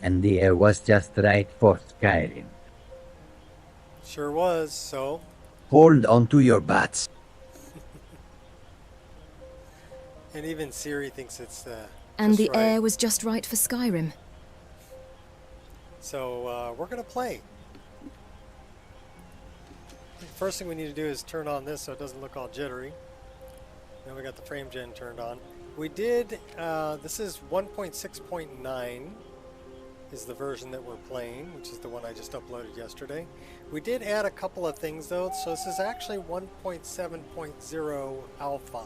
And the air was just right for Skyrim. Sure was, so. Hold on to your butts. And even Siri thinks it's And just the right. air was just right for Skyrim. So we're going to play. The first thing we need to do is turn on this so it doesn't look all jittery. Then we got the frame gen turned on. We did, this is 1.6.9 is the version that we're playing, which is the one I just uploaded yesterday. We did add a couple of things though, so this is actually 1.7.0 alpha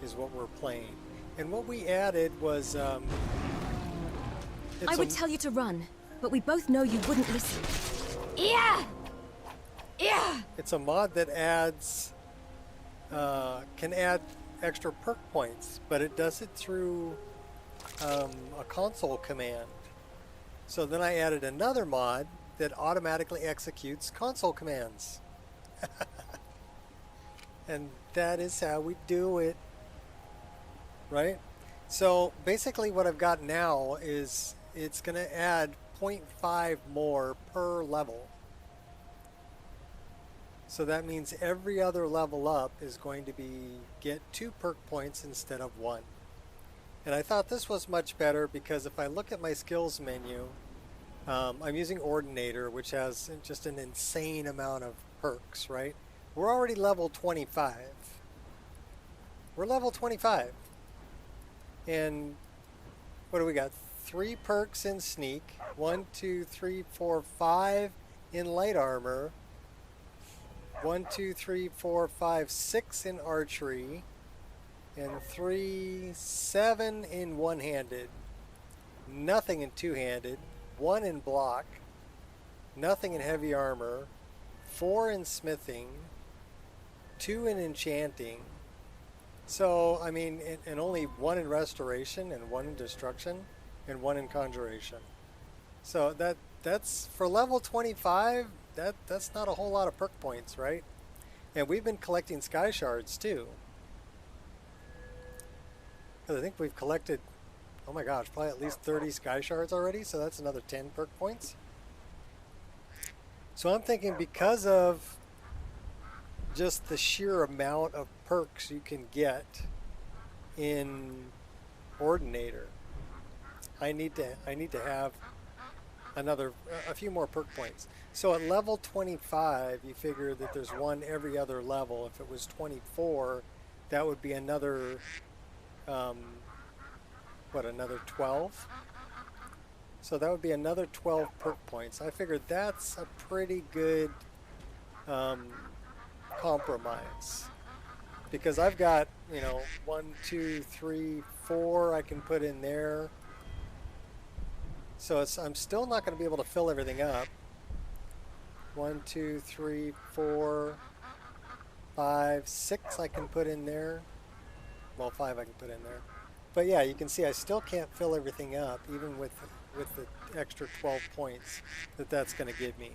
is what we're playing. And what we added was, I would tell you to run, but we both know you wouldn't listen. Yeah! Yeah! it's a mod that adds, can add extra perk points, but it does it through a console command. So then I added another mod that automatically executes console commands. And that is how we do it, right? So basically what I've got now is it's going to add 0.5 more per level. So that means every other level up is going to be get 2 perk points instead of 1. And I thought this was much better because if I look at my skills menu, I'm using Ordinator, which has just an insane amount of perks, right? We're already level 25. We're level 25. And what do we got? 3 perks in Sneak, 1, 2, 3, 4, 5 in Light Armor, 1, 2, 3, 4, 5, 6 in Archery, and 7 in One-Handed, nothing in Two-Handed, 1 in Block, nothing in Heavy Armor, 4 in Smithing, 2 in Enchanting. So, I mean, and only 1 in Restoration, and 1 in Destruction, and 1 in Conjuration. So that's for level 25, that's not a whole lot of perk points, right? And we've been collecting Sky Shards too. Because I think we've collected, oh my gosh, probably at least 30 Sky Shards already, so that's another 10 perk points. So I'm thinking because of just the sheer amount of perks you can get in Ordinator, I need to have a few more perk points. So at level 25, you figure that there's 1 every other level. If it was 24, that would be another, another 12? So that would be another 12 perk points. I figured that's a pretty good compromise. Because I've got, 1, 2, 3, 4 I can put in there. So I'm still not going to be able to fill everything up. 1, 2, 3, 4, 5, 6 I can put in there. Well, 5 I can put in there. But yeah, you can see I still can't fill everything up, even with the extra 12 points that's going to give me.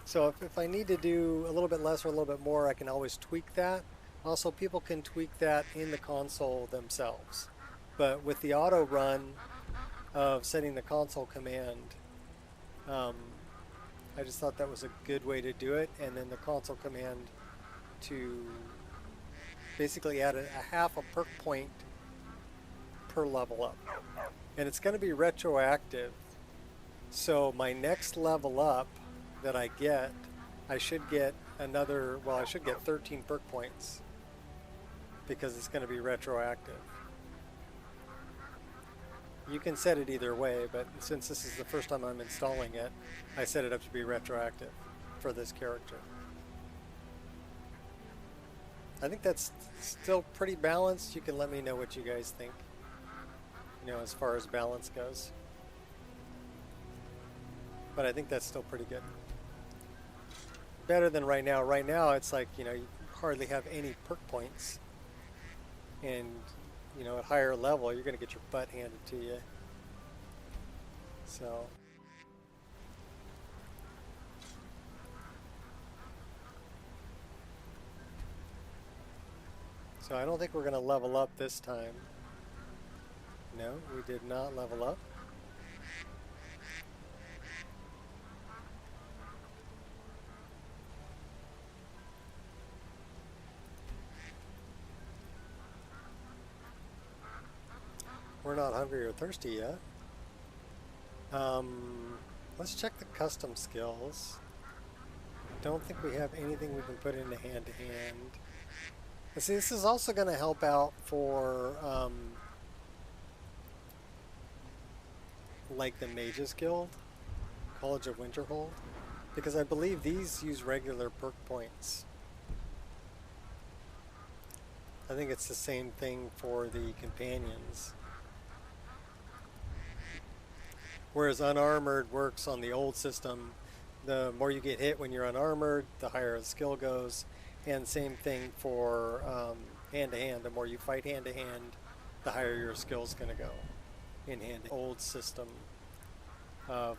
So if I need to do a little bit less or a little bit more, I can always tweak that. Also, people can tweak that in the console themselves. But with the auto run of setting the console command, I just thought that was a good way to do it. And then the console command to basically add a half a perk point per level up. And it's going to be retroactive. So my next level up that I get, I should get another, well, I should get 13 perk points because it's going to be retroactive. You can set it either way, but since this is the first time I'm installing it, I set it up to be retroactive for this character. I think that's still pretty balanced. You can let me know what you guys think, as far as balance goes. But I think that's still pretty good. Better than right now. Right now, it's like, you hardly have any perk points. And, at higher level, you're going to get your butt handed to you. So I don't think we're going to level up this time. No, we did not level up. we're not hungry or thirsty yet. Let's check the custom skills. Don't think we have anything we can put into hand-to-hand. See, this is also going to help out for like the Mages Guild, College of Winterhold, because I believe these use regular perk points. I think it's the same thing for the companions. Whereas unarmored works on the old system, the more you get hit when you're unarmored, the higher the skill goes. And same thing for hand-to-hand. The more you fight hand-to-hand, the higher your skill's going to go in hand. Old system of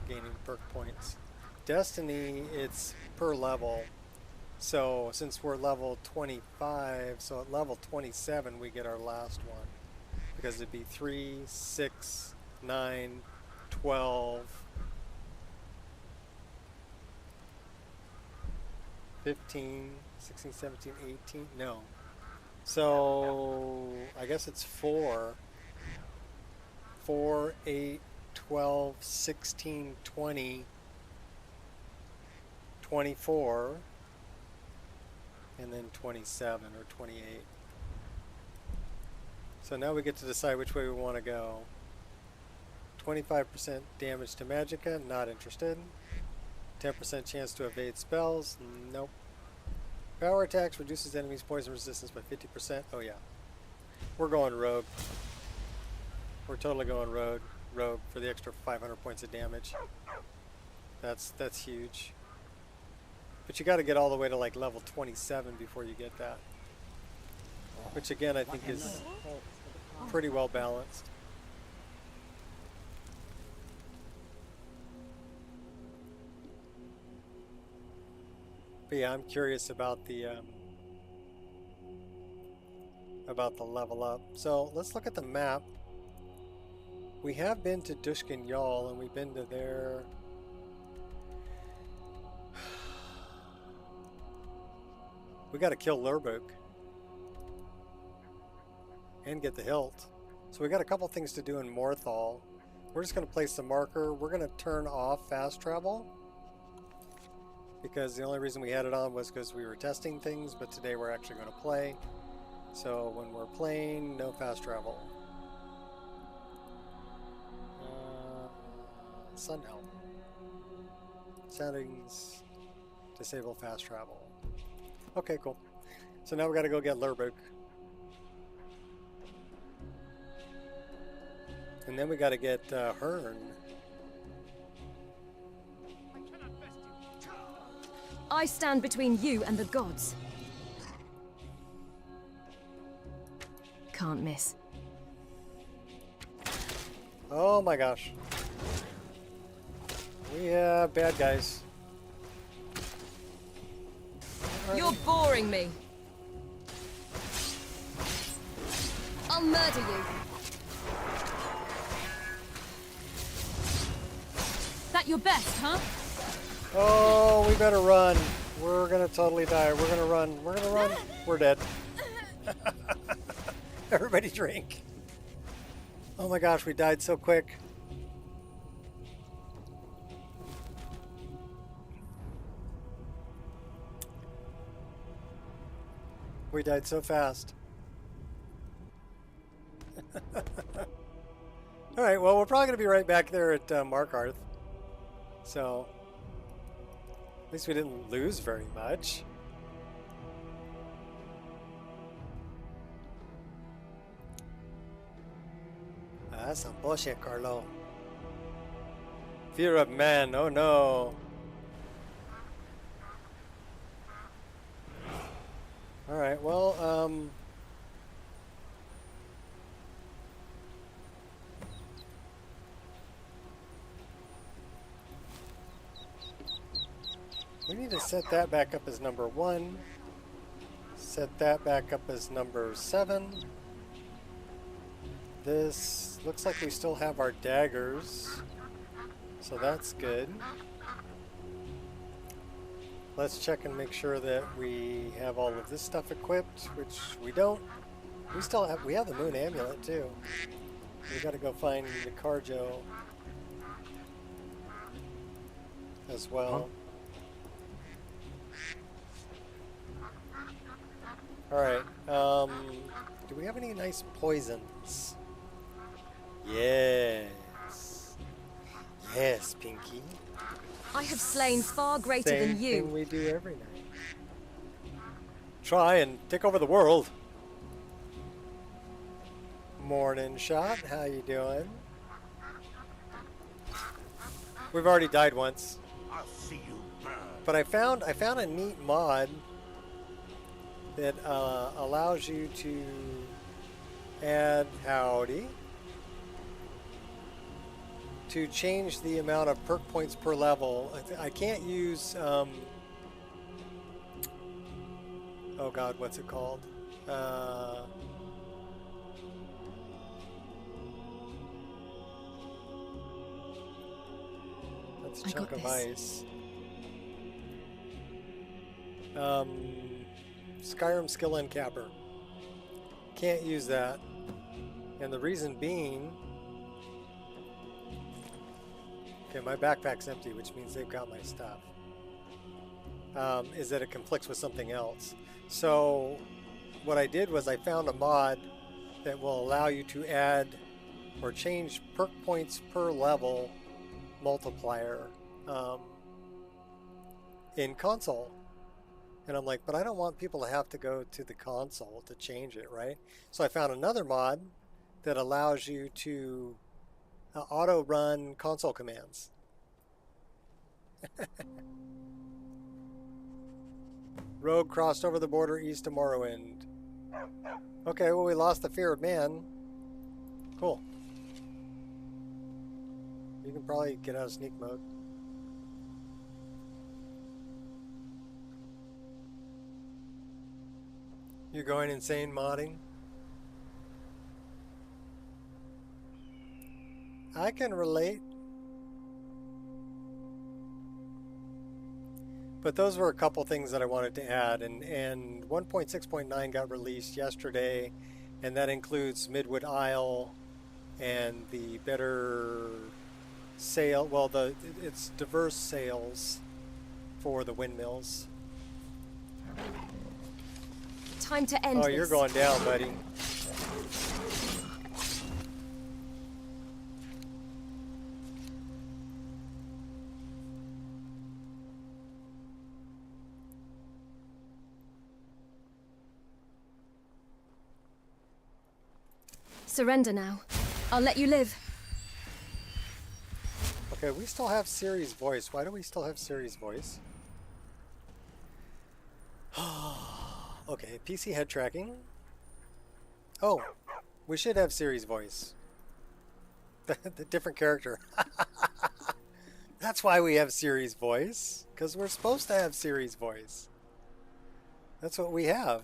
gaining perk points. Destiny, it's per level. So since we're level 25, so at level 27 we get our last one. Because it'd be 3, 6, 9, 12, 15, 16, 17, 18, no. So I guess it's 4, 8, 12, 16, 20, 24, and then 27 or 28. So now we get to decide which way we want to go. 25% damage to magicka, not interested. 10% chance to evade spells, nope. Power attacks reduces enemies' poison resistance by 50%, oh yeah. We're going rogue. We're totally going rogue for the extra 500 points of damage. That's huge. But you got to get all the way to like level 27 before you get that. Which again I think is pretty well balanced. But yeah, I'm curious about the level up. So let's look at the map. We have been to Dushkin Yal and we've been to there. We got to kill Lurbuk and get the hilt. So we got a couple things to do in Morthal. We're just going to place the marker. We're going to turn off fast travel because the only reason we had it on was because we were testing things, but today we're actually going to play. So when we're playing, no fast travel. Sun helm. Settings. Disable fast travel. Okay, cool. So now we got to go get Lurbuk. And then we got to get Hearn. I stand between you and the gods. Can't miss. Oh my gosh. We have bad guys. You're boring me. I'll murder you. That your best, huh? Oh, we better run. We're gonna totally die. We're gonna run. We're gonna run. We're dead. Everybody drink. Oh my gosh, we died so quick. We died so fast. Alright, well, we're probably going to be right back there at Markarth. So, at least we didn't lose very much. That's some bullshit, Carlo. Fear of man, oh no. Alright, well, we need to set that back up as number 1. Set that back up as number 7. This looks like we still have our daggers, so that's good. Let's check and make sure that we have all of this stuff equipped, which we don't. We have the moon amulet too. We gotta go find Nicarjo as well. Alright, do we have any nice poisons? Yes. Yes, Pinky. I have slain far greater Same than you. thing we do every night. Try and take over the world. Morning shot, how you doing? We've already died once. I'll see you burn. But I found a neat mod that allows you to add howdy to change the amount of perk points per level. I can't use oh god, what's it called? That's a chunk of ice. Skyrim skill encapper. Can't use that. And the reason being, okay, my backpack's empty, which means they've got my stuff, is that it conflicts with something else. So what I did was I found a mod that will allow you to add or change perk points per level multiplier in console. And I'm like, but I don't want people to have to go to the console to change it, right? So I found another mod that allows you to auto-run console commands. Rogue crossed over the border east to Morrowind. Okay, well, we lost the fear of man. Cool. You can probably get out of sneak mode. You're going insane modding? I can relate. But those were a couple things that I wanted to add, and 1.6.9 got released yesterday, and that includes Midwood Isle and the better sail, well, it's diverse sails for the windmills. Time to end Oh, this. you're going down, buddy. Surrender now. I'll let you live. Okay, we still have Siri's voice. Why do we still have Siri's voice? Okay, PC head tracking. Oh, we should have Siri's voice. The different character. That's why we have Siri's voice, because we're supposed to have Siri's voice. That's what we have.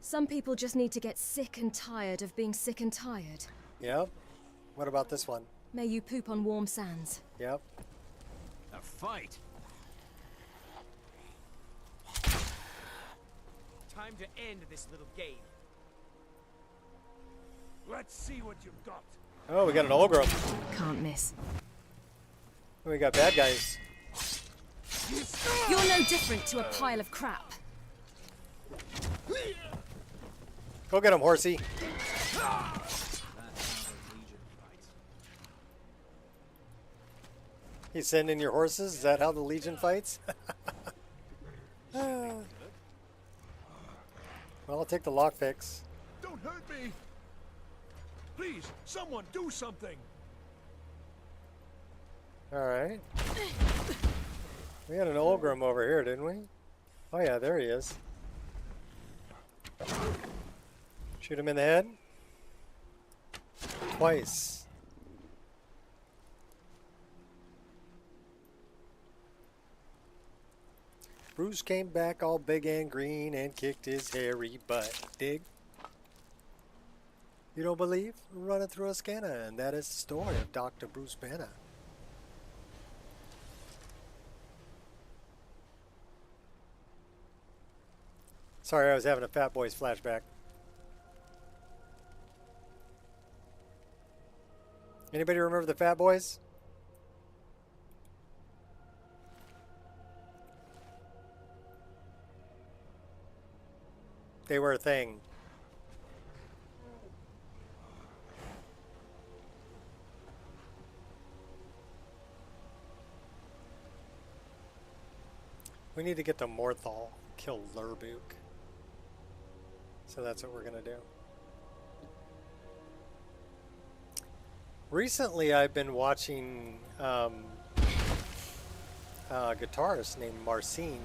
Some people just need to get sick and tired of being sick and tired. Yep. What about this one? May you poop on warm sands. Yep. A fight. Time to end this little game. Let's see what you've got. Oh, we got an Olgrim. Can't miss. We got bad guys. You're no different to a pile of crap. Go get him, horsey. You send in your horses? Is that how the Legion fights? Well, I'll take the lockpicks. Don't hurt me. Please, someone do something. Alright. We had an Olgrim over here, didn't we? Oh yeah, there he is. Shoot him in the head. Twice. Bruce came back all big and green and kicked his hairy butt. Dig? You don't believe? Run it through a scanner, and that is the story of Dr. Bruce Banner. Sorry, I was having a Fat Boys flashback. Anybody remember the Fat Boys? They were a thing. We need to get to Morthal, kill Lurbuk. So that's what we're gonna do. Recently, I've been watching a guitarist named Marcin,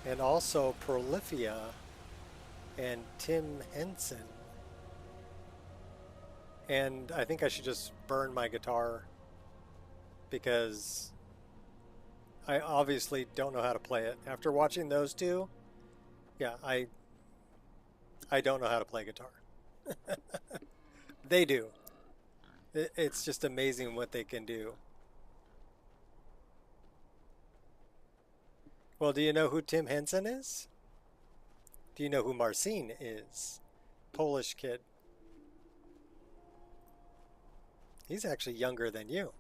and also Prolifia and Tim Henson. And I think I should just burn my guitar because I obviously don't know how to play it. After watching those two, yeah, I don't know how to play guitar. They do. It's just amazing what they can do. Well, do you know who Tim Henson is? Do you know who Marcin is? Polish kid. He's actually younger than you.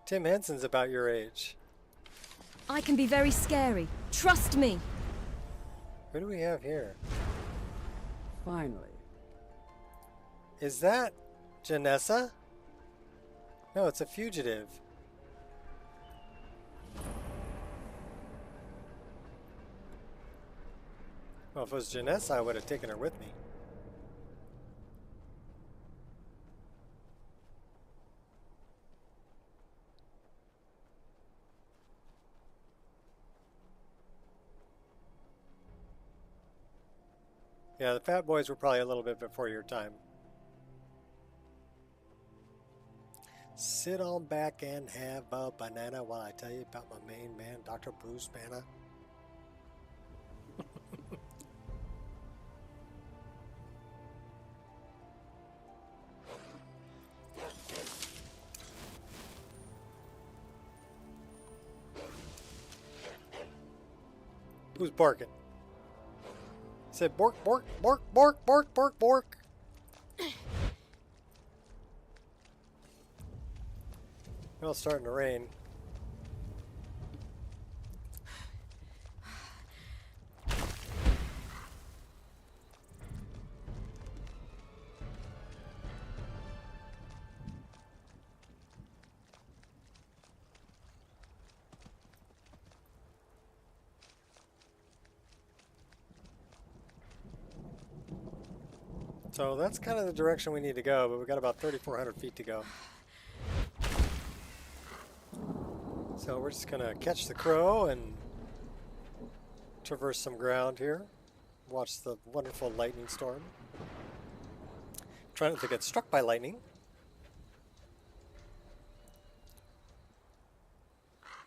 Tim Henson's about your age. I can be very scary. Trust me. Who do we have here? Finally. Is that Janessa? No, it's a fugitive. Well, if it was Janessa, I would have taken her with me. Yeah, the Fat Boys were probably a little bit before your time. Sit on back and have a banana while I tell you about my main man, Dr. Bruce Banner. Who's barking? Said bork, bork, bork, bork, bork, bork, bork. Well, it's starting to rain. So that's kind of the direction we need to go, but we've got about 3,400 feet to go. So we're just going to catch the crow and traverse some ground here. Watch the wonderful lightning storm. Try not to get struck by lightning.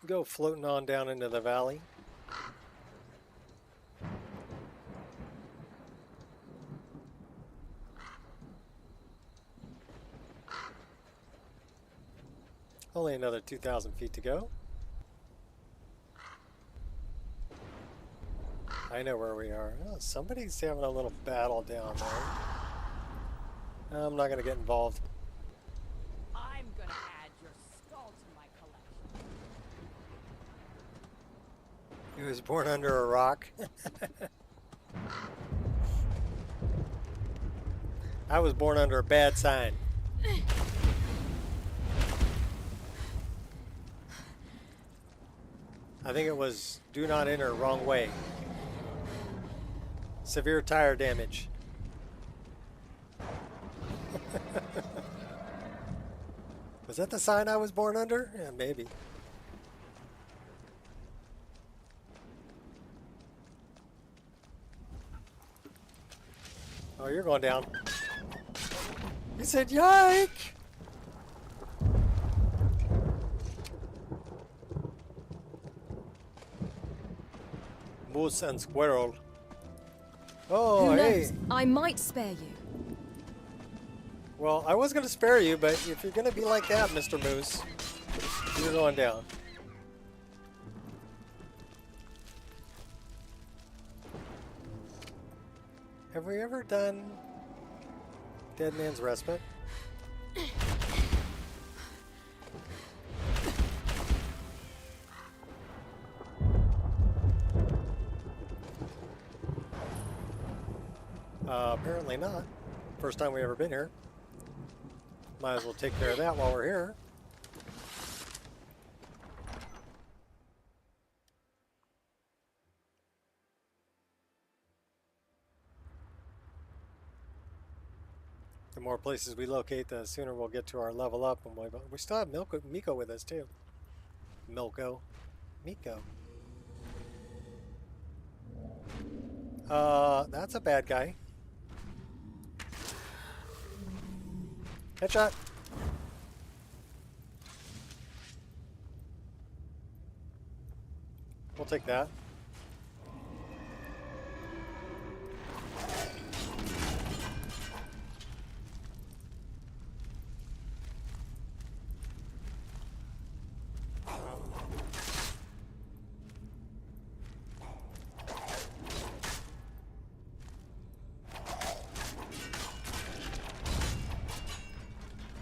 Go floating on down into the valley. Only another 2,000 feet to go. I know where we are. Oh, somebody's having a little battle down there. I'm not going to get involved. I'm gonna add your skull to my collection. He was born under a rock. I was born under a bad sign. I think it was do not enter, wrong way. Severe tire damage. Was that the sign I was born under? Yeah, maybe. Oh, you're going down. He said, yike! Moose and squirrel. Oh, Who hey. knows? I might spare you. Well, I was going to spare you, but if you're going to be like that, Mr. Moose, you're going down. Have we ever done Dead Man's Respite? Apparently not. First time we ever been here. Might as well take care of that while we're here. The more places we locate, the sooner we'll get to our level up. And we still have Miko with us too. Miko. That's a bad guy. Headshot. We'll take that.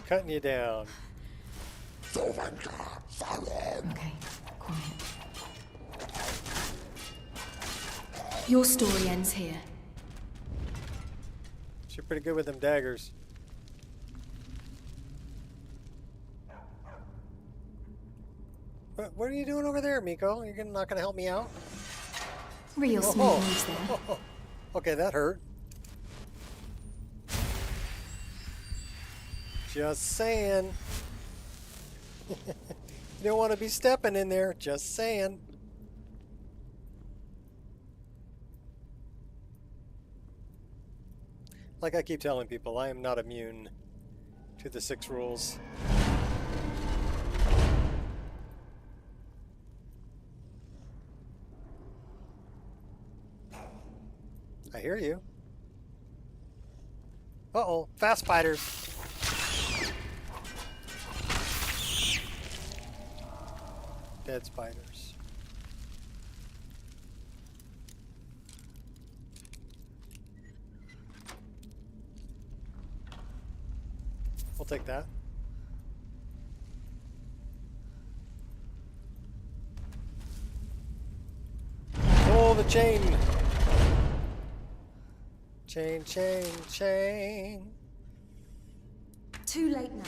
Cutting you down. Okay, quiet. Your story ends here. She's pretty good with them daggers. What are you doing over there, Miko? You're not gonna help me out? Real smooth moves there. Okay, that hurt. Just saying. You don't want to be stepping in there. Just saying. Like I keep telling people, I am not immune to the 6 rules. I hear you. Uh-oh, fast spiders. Dead spiders. We'll take that. Pull the chain. Chain, chain, chain. Too late now.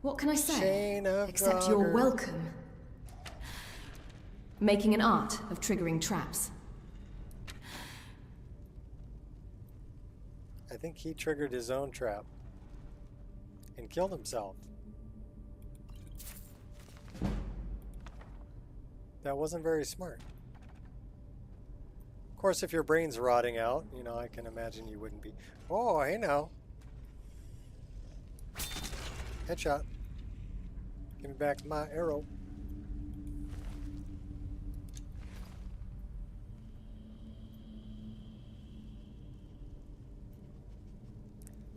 What can I say? Chain of Except you're Draugr. welcome. Making an art of triggering traps. I think he triggered his own trap and killed himself. That wasn't very smart. Of course, if your brain's rotting out, you know, I can imagine you wouldn't be. Oh, hey now. Headshot. Give me back my arrow.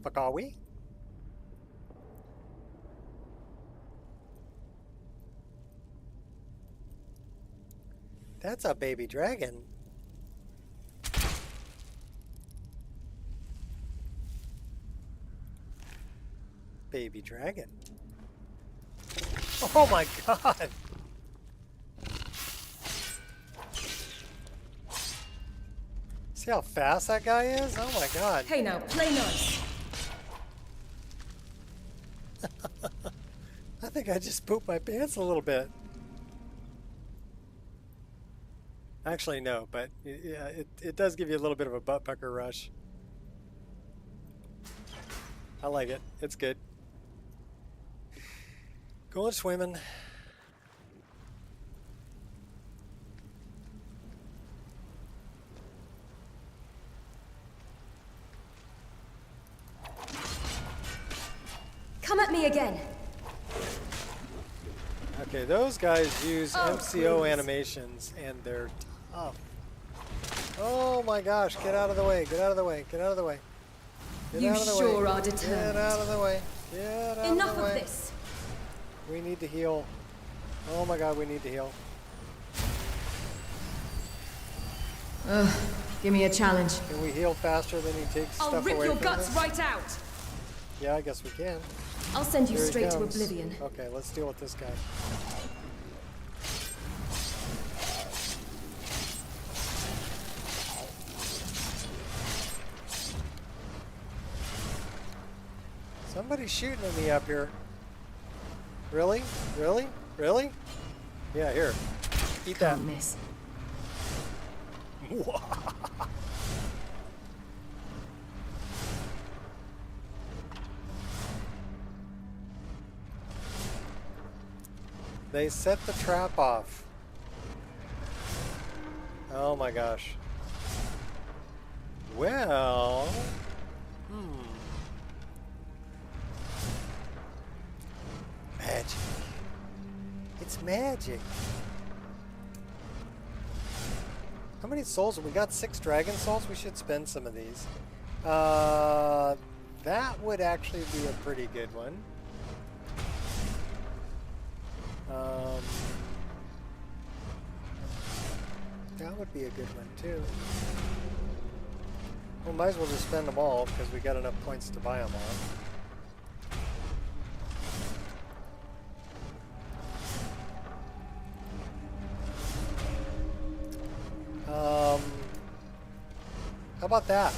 Fuck are we? That's a baby dragon. Baby dragon. Oh my god! See how fast that guy is? Oh my god. Hey now, play nice. I think I just pooped my pants a little bit. Actually, no, but yeah, it does give you a little bit of a butt pucker rush. I like it. It's good. Going swimming. Come at me again. Okay, those guys use Oh, MCO please. animations and they're tough. Oh my gosh, get out of the way, get out of the way, get out of the way. Get You out of the sure way. are determined. Get out of the way. Get out Enough of the of way. this. We need to heal. Oh my god, we need to heal. Ugh. Give me a challenge. Can we heal faster than he takes I'll stuff rip away your from guts us? right out. Yeah, I guess we can. I'll send you Here he straight to comes. oblivion. Okay, let's deal with this guy. Somebody's shooting at me up here. Really? Really? Really? Yeah, here. Eat that. Can't miss. They set the trap off. Oh my gosh. Well, magic. It's magic. How many souls? We got 6 dragon souls. We should spend some of these. That would actually be a pretty good one. That would be a good one too. Well, might as well just spend them all because we got enough points to buy them all. How about that?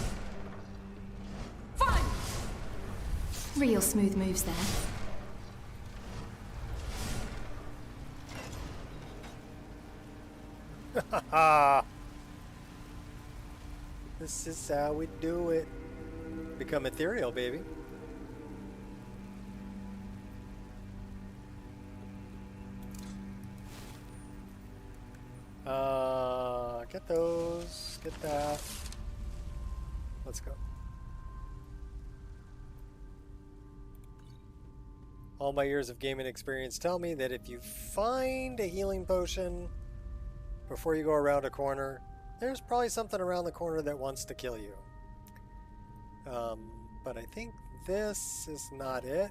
Fine. Real smooth moves there. This is how we do it. Become ethereal, baby. Get those. Get that. Let's go. All my years of gaming experience tell me that if you find a healing potion before you go around a corner, there's probably something around the corner that wants to kill you. But I think this is not it.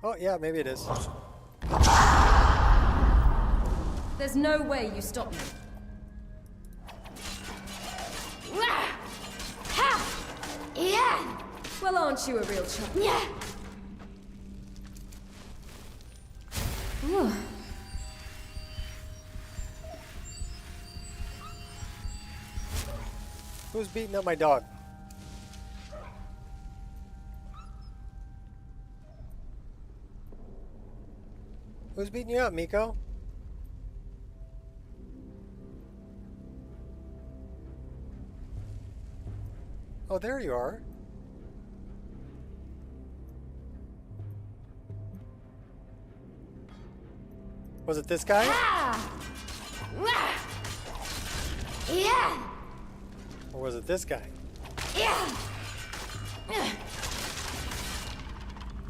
Oh, yeah, maybe it is. There's no way you stop me. Yeah. Well, aren't you a real chump? Yeah. Who's beating up my dog? Who's beating you up, Miko? Oh, there you are. Was it this guy? Yeah. Or was it this guy? Yeah.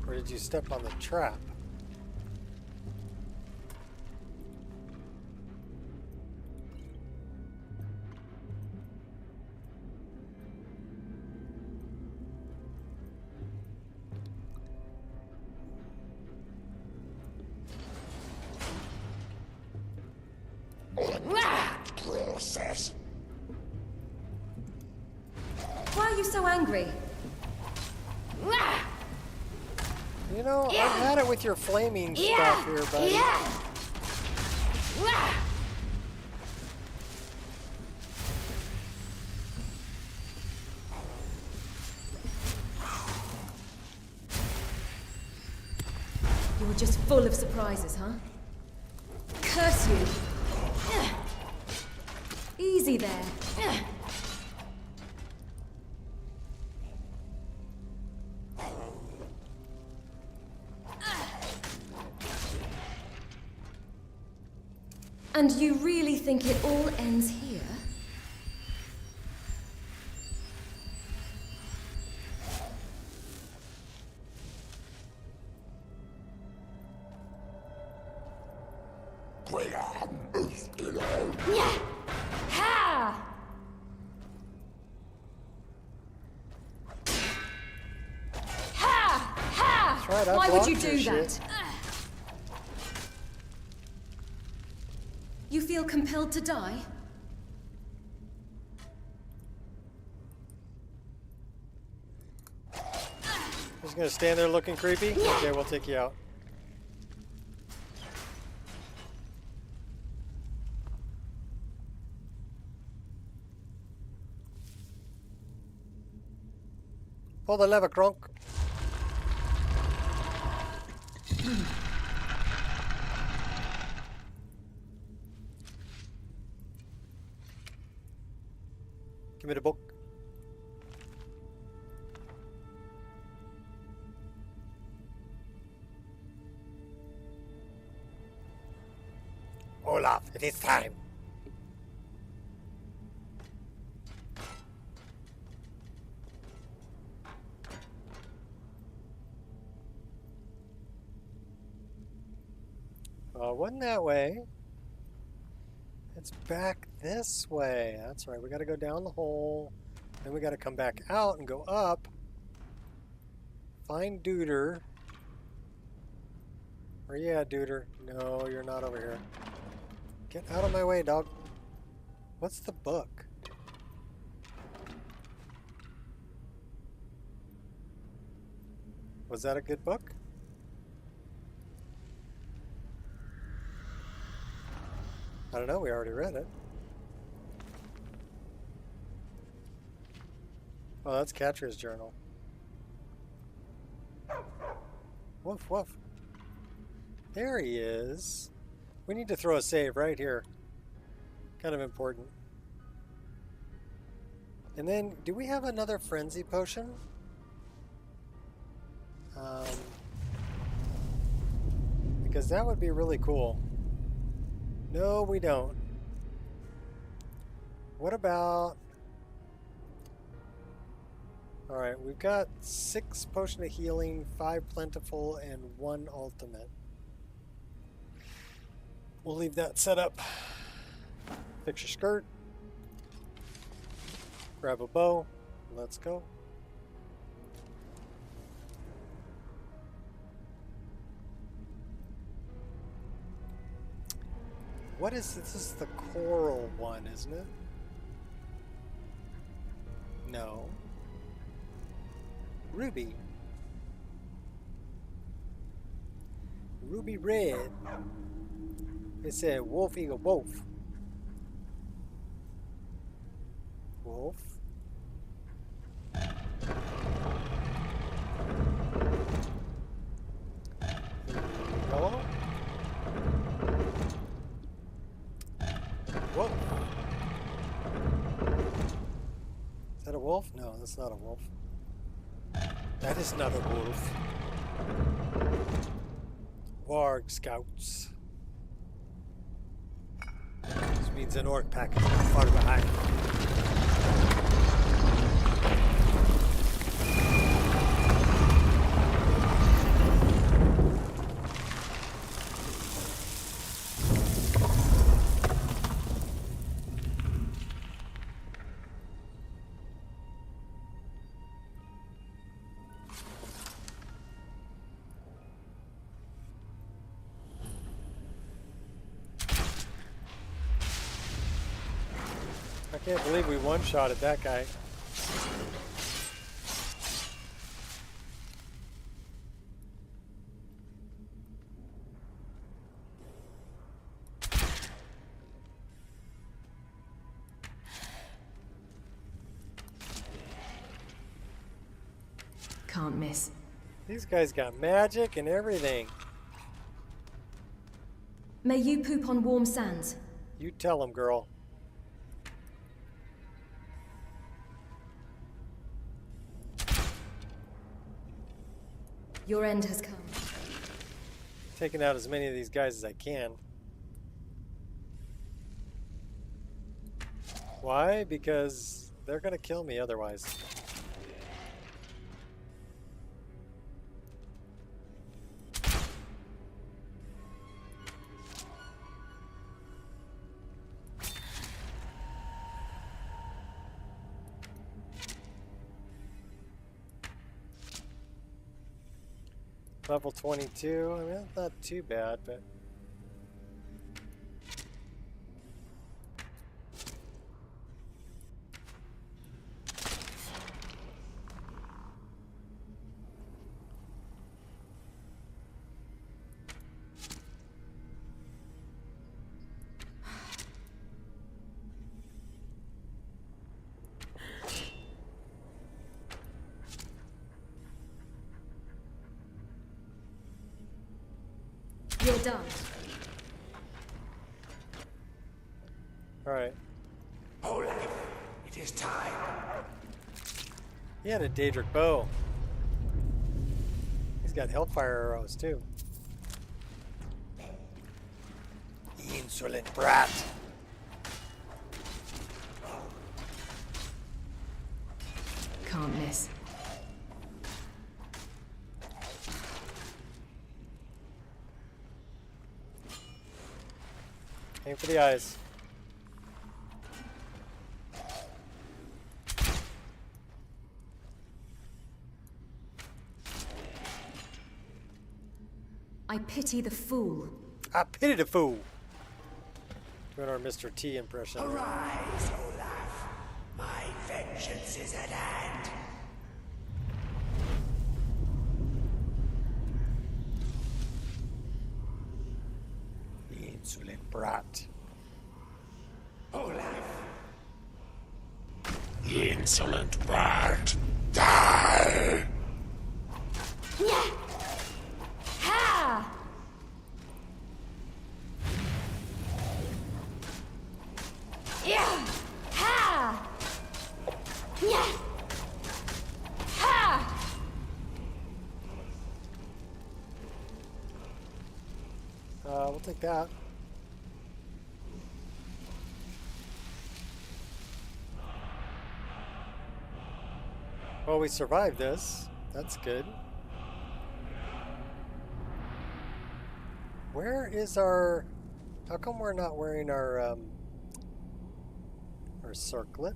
Or did you step on the trap? Process. Why are you so angry? You know, Yeah. I've had it with your flaming Yeah. stuff here, buddy. Yeah. You're just full of surprises, huh? Curse you! Easy there. And you really think it all ends here? Yeah. Ha. Ha. Ha. That's right, I Why would you blocked your do shit. that? You feel compelled to die? Just gonna stand there looking creepy? Okay, we'll take you out. Pull the lever, Kronk. Give me the book. Olaf, it is time. It wasn't that way. It's back this way. That's right. We got to go down the hole. Then we got to come back out and go up. Find Duder. Where you at, Duder? No, you're not over here. Get out of my way, dog. What's the book? Was that a good book? I don't know, we already read it. Oh, that's Catria's journal. Woof, woof. There he is. We need to throw a save right here. Kind of important. And then, do we have another frenzy potion? Because that would be really cool. No, we don't. What about... Alright, we've got 6 potion of healing, 5 plentiful, and 1 ultimate. We'll leave that set up. Fix your skirt. Grab a bow. Let's go. What is this? This is the coral one, isn't it? No. Ruby. Ruby red. It said wolf eagle wolf. Wolf. Hello? Whoa. Is that a wolf? No, that's not a wolf. That is not a wolf. Warg scouts. This means an orc pack is not far behind. I can't believe we one-shotted that guy. Can't miss. These guys got magic and everything. May you poop on warm sands. You tell them, girl. Your end has come. Taking out as many of these guys as I can. Why? Because they're gonna kill me otherwise. Level 22, I mean, that's not too bad, but... done. Alright. Olaf, it is time. He had a Daedric bow. He's got hellfire arrows too. Insolent brat. Can't miss. Aim for the eyes. I pity the fool. I pity the fool. Doing our Mr. T impression. Arise, Olaf. My vengeance is at hand. The insolent brat. Olaf. The insolent brat. Die! Yeah. Ha! Yeah. Ha! Yeah. Ha! We'll take that. Well, we survived this. That's good. Where is our... How come we're not wearing our circlet?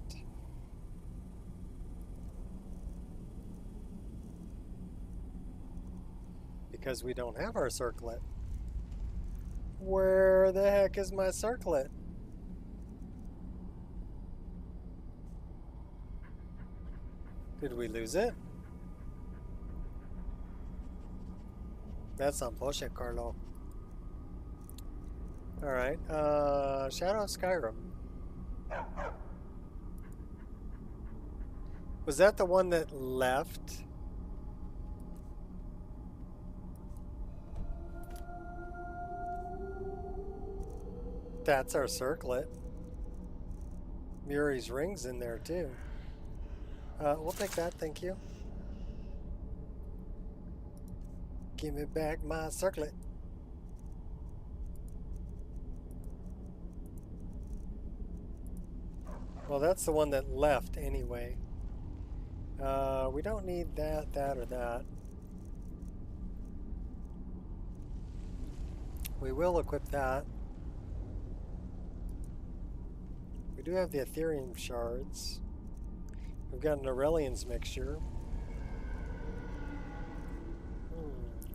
Because we don't have our circlet. Where the heck is my circlet? Did we lose it? That's unfortunate, Carlo. Alright, Shadow of Skyrim. Was that the one that left? That's our circlet. Muri's ring's in there too. We'll take that, thank you. Give me back my circlet. Well, that's the one that left anyway. We don't need that, that, or that. We will equip that. We do have the Ethereum shards. We've got an Aurelian's mixture.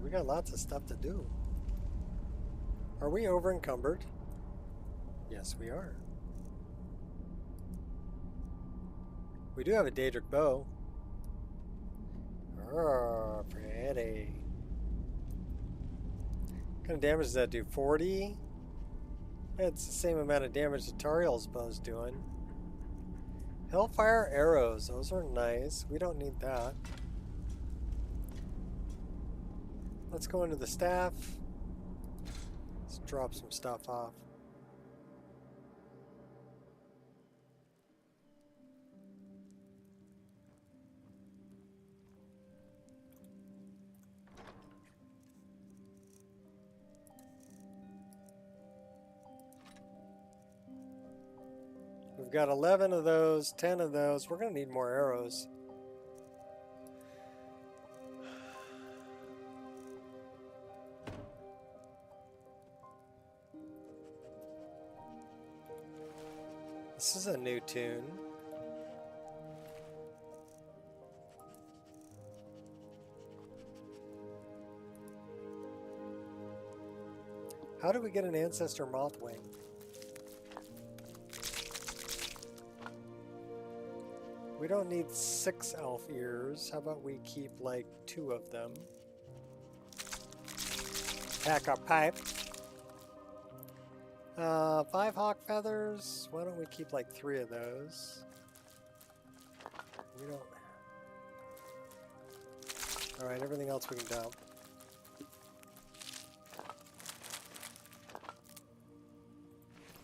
We got lots of stuff to do. Are we over encumbered? Yes, we are. We do have a Daedric bow. Oh, pretty. What kind of damage does that do? 40? It's the same amount of damage that Tariel's bow's doing. Hellfire arrows. Those are nice. We don't need that. Let's go into the staff. Let's drop some stuff off. We've got 11 of those, 10 of those. We're going to need more arrows. This is a new tune. How do we get an Ancestor Mothwing? We don't need 6 elf ears. How about we keep like 2 of them? Pack our pipe. 5 hawk feathers. Why don't we keep like 3 of those? We don't. Alright, everything else we can dump.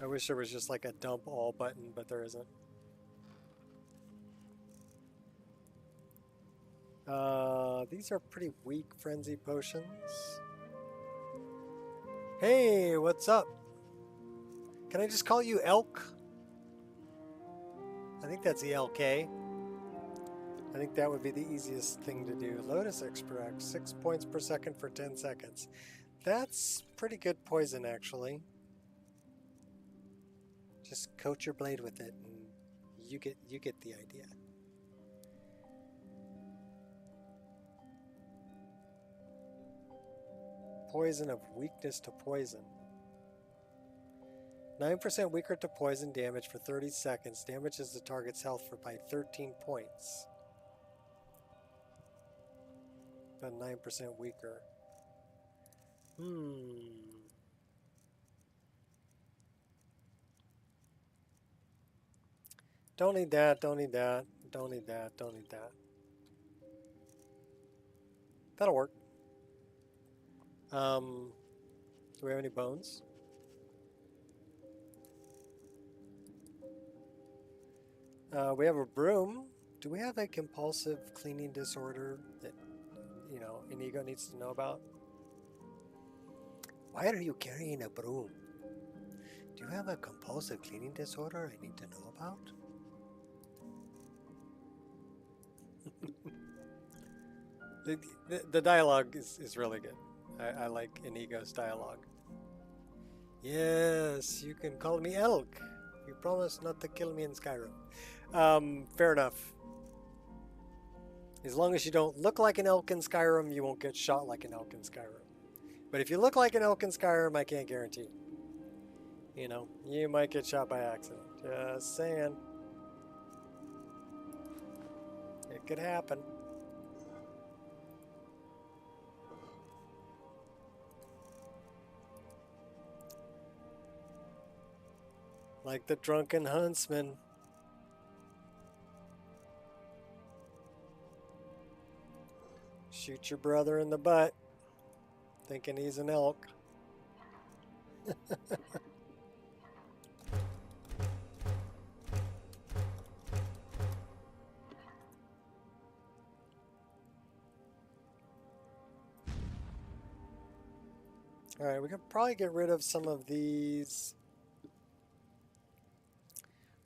wish there was just like a dump all button, but there isn't. These are pretty weak frenzy potions. Hey, what's up? Can I just call you Elk? I think that's ELK. I think that would be the easiest thing to do. Lotus Extract, 6 points per second for 10 seconds. That's pretty good poison, actually. Just coat your blade with it, and you get the idea. Poison of weakness to poison. 9% weaker to poison damage for 30 seconds. Damages the target's health by 13 points. But 9% weaker. Don't need that, don't need that, don't need that, don't need that. That'll work. Do we have any bones? We have a broom. Do we have a compulsive cleaning disorder that, you know, Inigo needs to know about? Why are you carrying a broom? Do you have a compulsive cleaning disorder I need to know about? The dialogue is really good. I like Inigo's dialogue. Yes, you can call me Elk. You promised not to kill me in Skyrim. Fair enough. As long as you don't look like an elk in Skyrim, you won't get shot like an elk in Skyrim. But if you look like an elk in Skyrim, I can't guarantee. You know, you might get shot by accident. Just saying. It could happen. Like the drunken huntsman. Shoot your brother in the butt, thinking he's an elk. Alright, we could probably get rid of some of these.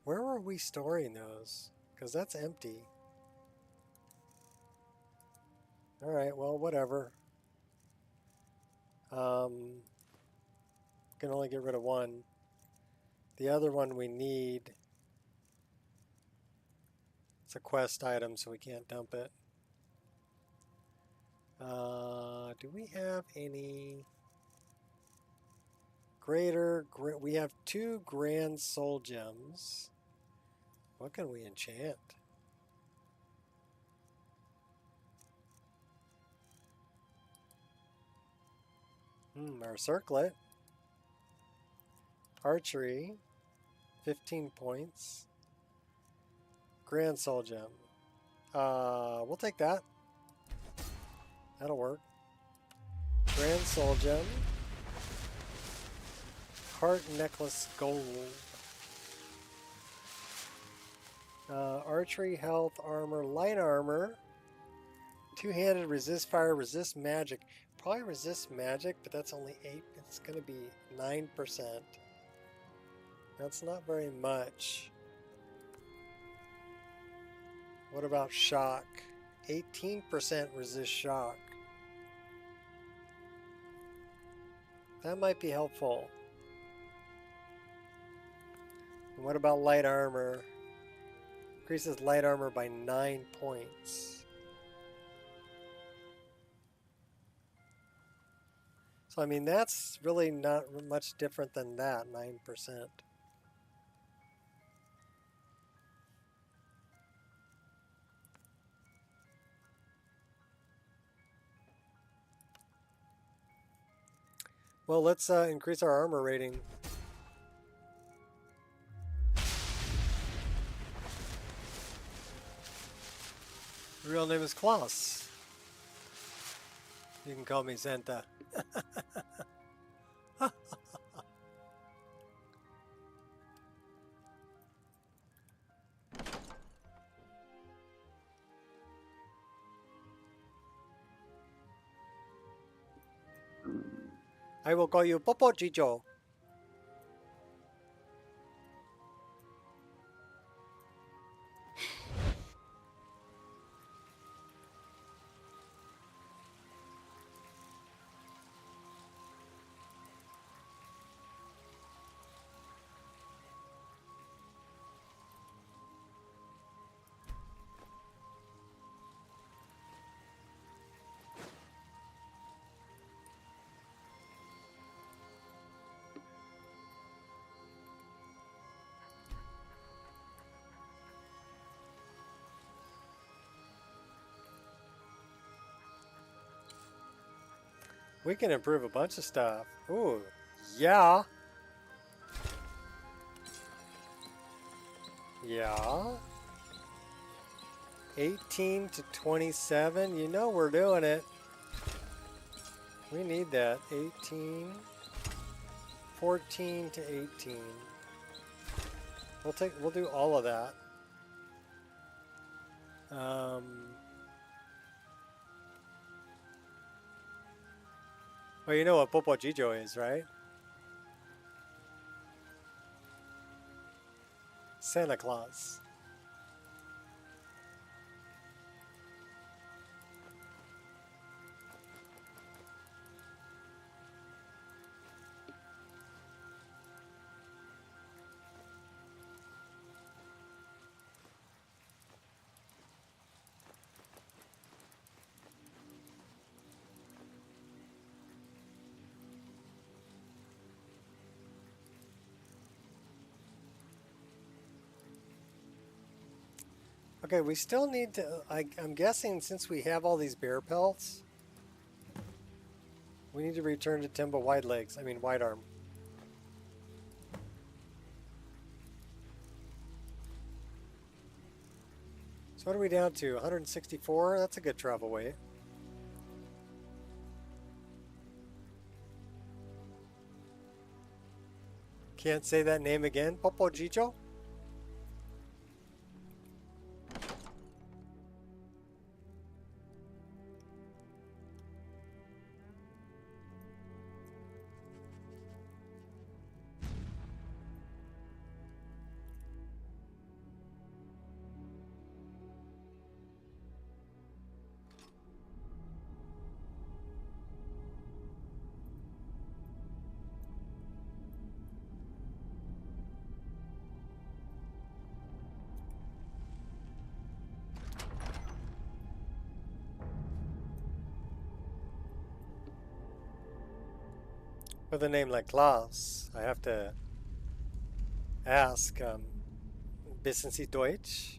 Where were we storing those? Because that's empty. Alright, well, whatever. Can only get rid of one. The other one we need. It's a quest item, so we can't dump it. Do we have any we have 2 grand soul gems. What can we enchant? Our circlet. Archery. 15 points. Grand soul gem. We'll take that. That'll work. Grand soul gem. Heart necklace gold. Archery, health, armor, light armor. Two-handed, resist fire, resist magic. Probably resist magic, but that's only 8. It's going to be 9%. That's not very much. What about shock? 18% resist shock. That might be helpful. And what about light armor? Increases light armor by 9 points. So, I mean, that's really not much different than that, 9%. Well, let's increase our armor rating. Real name is Klaus. You can call me Santa. I will call you Popo Chicho. We can improve a bunch of stuff. Ooh, yeah. Yeah. 18 to 27. You know we're doing it. We need that. 18. 14 to 18. We'll do all of that. Well, you know what Popo Chicho is, right? Santa Claus. Okay, we still need to, I'm guessing since we have all these bear pelts, we need to return to Timba Wide Legs, I mean Wide Arm. So what are we down to, 164? That's a good travel weight. Can't say that name again, Popo Chicho? With a name like Klaus, I have to ask, wissen Sie Deutsch?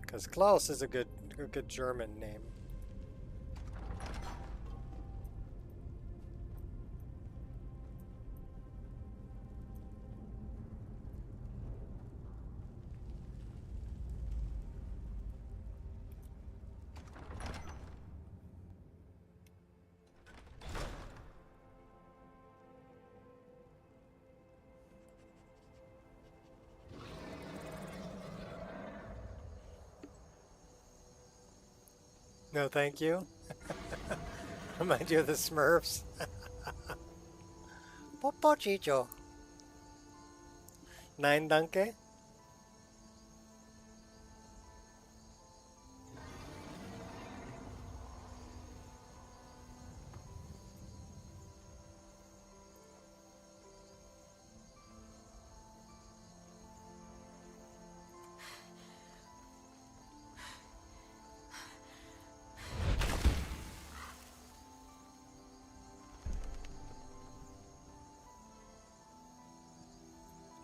Because Klaus is a good German name. No, thank you. Remind you of the Smurfs. Popo Chicho. 9 danke.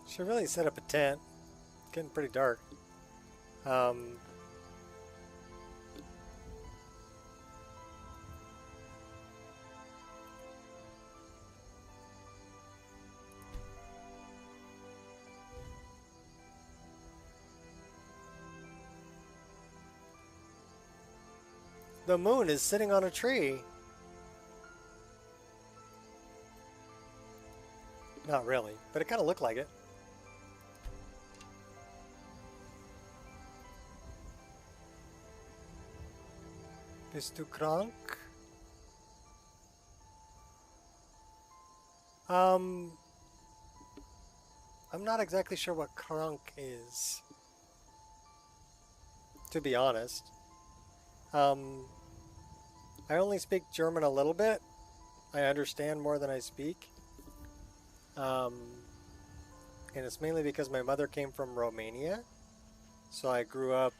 Should really set up a tent. It's getting pretty dark. the moon is sitting on a tree. Not really, but it kind of looked like it. Bist du krank? I'm not exactly sure what krank is, to be honest. I only speak German a little bit. I understand more than I speak. And it's mainly because my mother came from Romania. So I grew up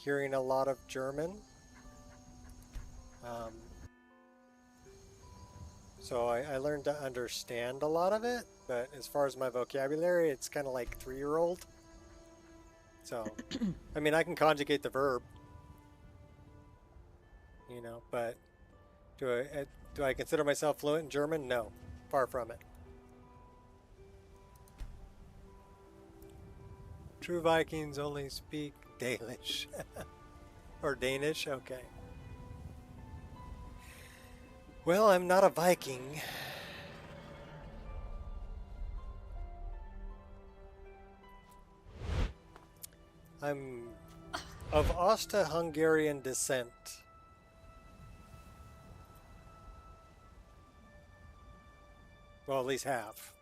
hearing a lot of German. So I learned to understand a lot of it, but as far as my vocabulary, it's kind of like 3-year-old. So, I mean, I can conjugate the verb, you know, but do I consider myself fluent in German? No, far from it. True Vikings only speak Danish. Or Danish? Okay. Well, I'm not a Viking. I'm of Austro-Hungarian descent. Well, at least half.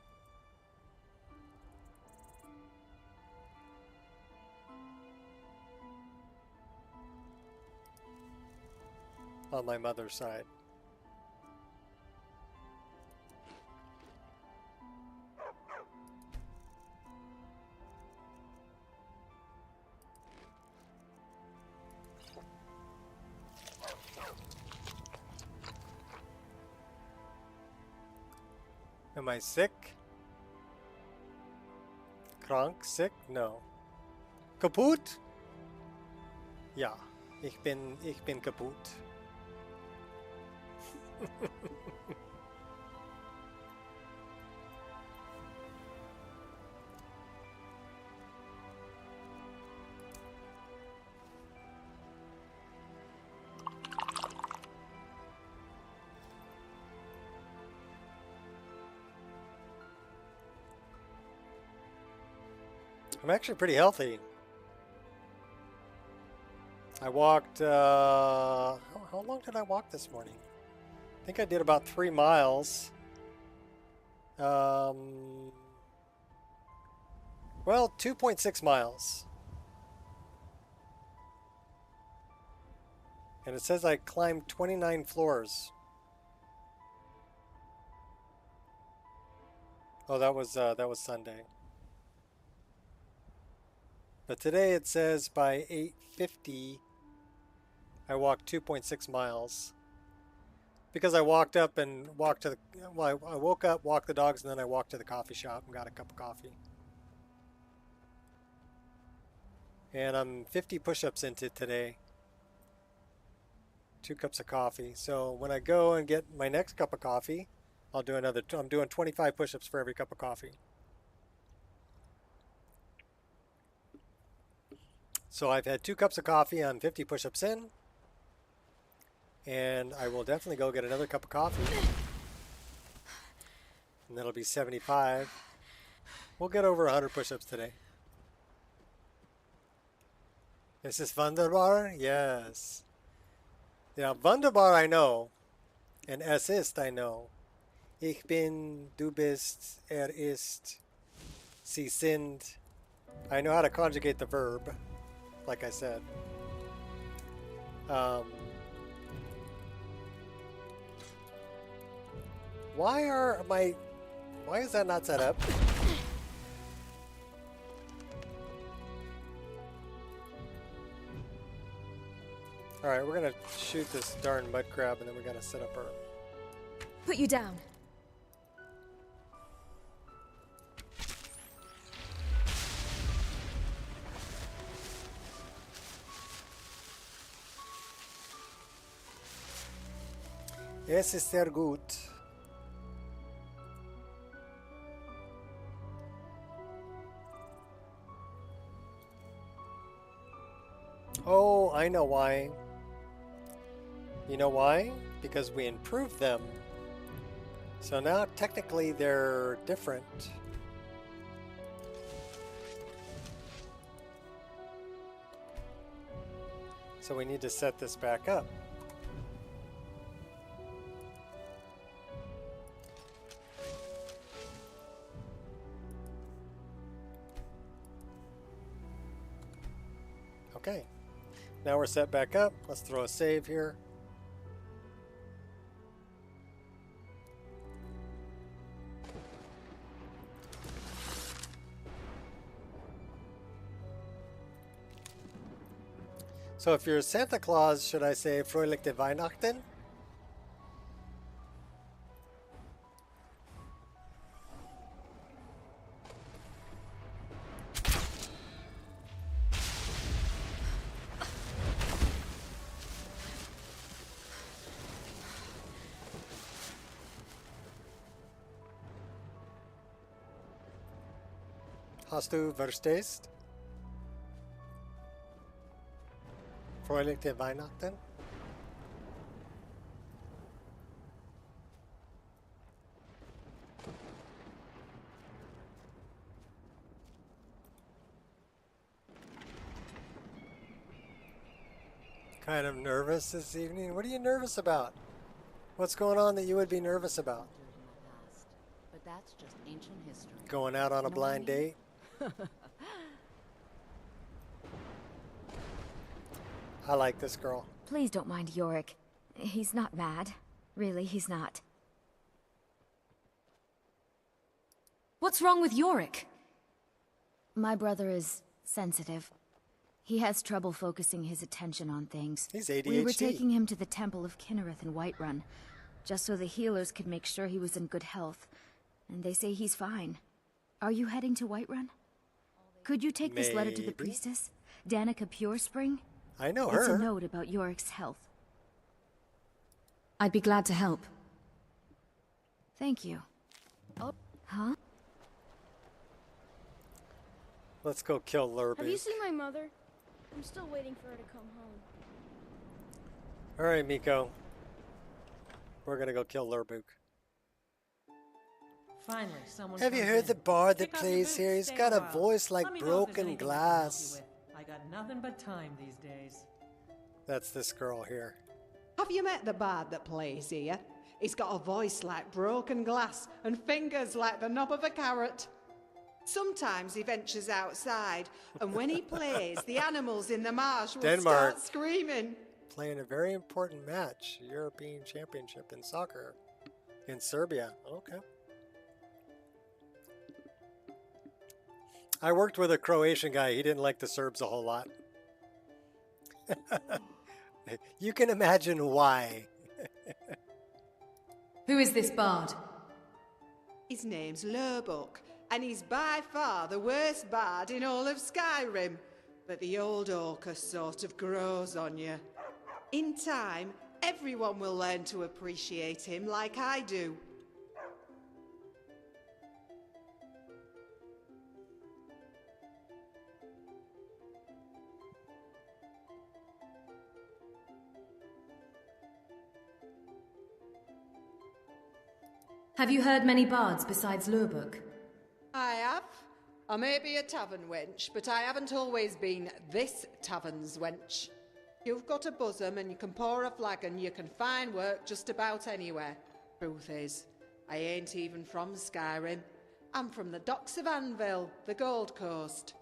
On my mother's side. Am I sick? Krank? Sick? No. Kaputt? Ja, ich bin kaputt. I'm actually pretty healthy. I walked, how long did I walk this morning? I think I did about 3 miles. Well, 2.6 miles. And it says I climbed 29 floors. Oh, that was Sunday. But today it says by 8:50 I walked 2.6 miles. Because I walked up and walked to the, well, I woke up, walked the dogs, and then I walked to the coffee shop and got a cup of coffee. And I'm 50 push-ups into today. 2 cups of coffee. So when I go and get my next cup of coffee, I'll do another, I'm doing 25 push-ups for every cup of coffee. So I've had 2 cups of coffee, I'm 50 push-ups in. And I will definitely go get another cup of coffee. And that'll be 75. We'll get over 100 push-ups today. Is this wunderbar? Yes. Yeah, wunderbar I know. And es ist I know. Ich bin, du bist, ist, sie sind. I know how to conjugate the verb, like I said. Why is that not set up? Alright, we're gonna shoot this darn mud crab and then we gotta set up our... Put you down. Es ist sehr gut. Oh, I know why. You know why? Because we improved them. So now technically they're different. So we need to set this back up. Okay, now we're set back up. Let's throw a save here. So if you're Santa Claus, should I say Fröhliche Weihnachten? Hast du verstehst? Fröhliche Weihnachten? Kind of nervous this evening? What are you nervous about? What's going on that you would be nervous about? But that's just ancient history. Going out on a blind date? I like this girl. Please don't mind Yorick. He's not mad. Really, he's not. What's wrong with Yorick? My brother is sensitive. He has trouble focusing his attention on things. He's ADHD. We were taking him to the Temple of Kinnereth in Whiterun, just so the healers could make sure he was in good health. And they say he's fine. Are you heading to Whiterun? Could you take this letter to the Maybe. priestess, Danica Purespring? I know It's a her. note about Yorick's health. I'd be glad to help. Thank you. Oh, huh? Let's go kill Lurby. Have you seen my mother? I'm still waiting for her to come home. Alright, Miko. We're gonna go kill Lurbuk. Finally, someone. Have you comes heard in. the bard that Pick up your plays boots, here? He's stay got a while. voice like Let me know if there's broken anything I can help you glass. with. I got nothing but time these days. That's this girl here. Have you met the bard that plays here? He's got a voice like broken glass and fingers like the knob of a carrot. Sometimes he ventures outside, and when he plays, the animals in the marsh will Denmark. start screaming. Playing a very important match. European Championship in soccer. In Serbia. Okay. I worked with a Croatian guy. He didn't like the Serbs a whole lot. You can imagine why. Who is this bard? His name's Lurbuck, and he's by far the worst bard in all of Skyrim. But the old Orcus sort of grows on you. In time, everyone will learn to appreciate him like I do. Have you heard many bards besides Lurbuck? I have. I may be a tavern wench, but I haven't always been this tavern's wench. You've got a bosom and you can pour a flagon, you can find work just about anywhere. Truth is, I ain't even from Skyrim. I'm from the docks of Anvil, the Gold Coast.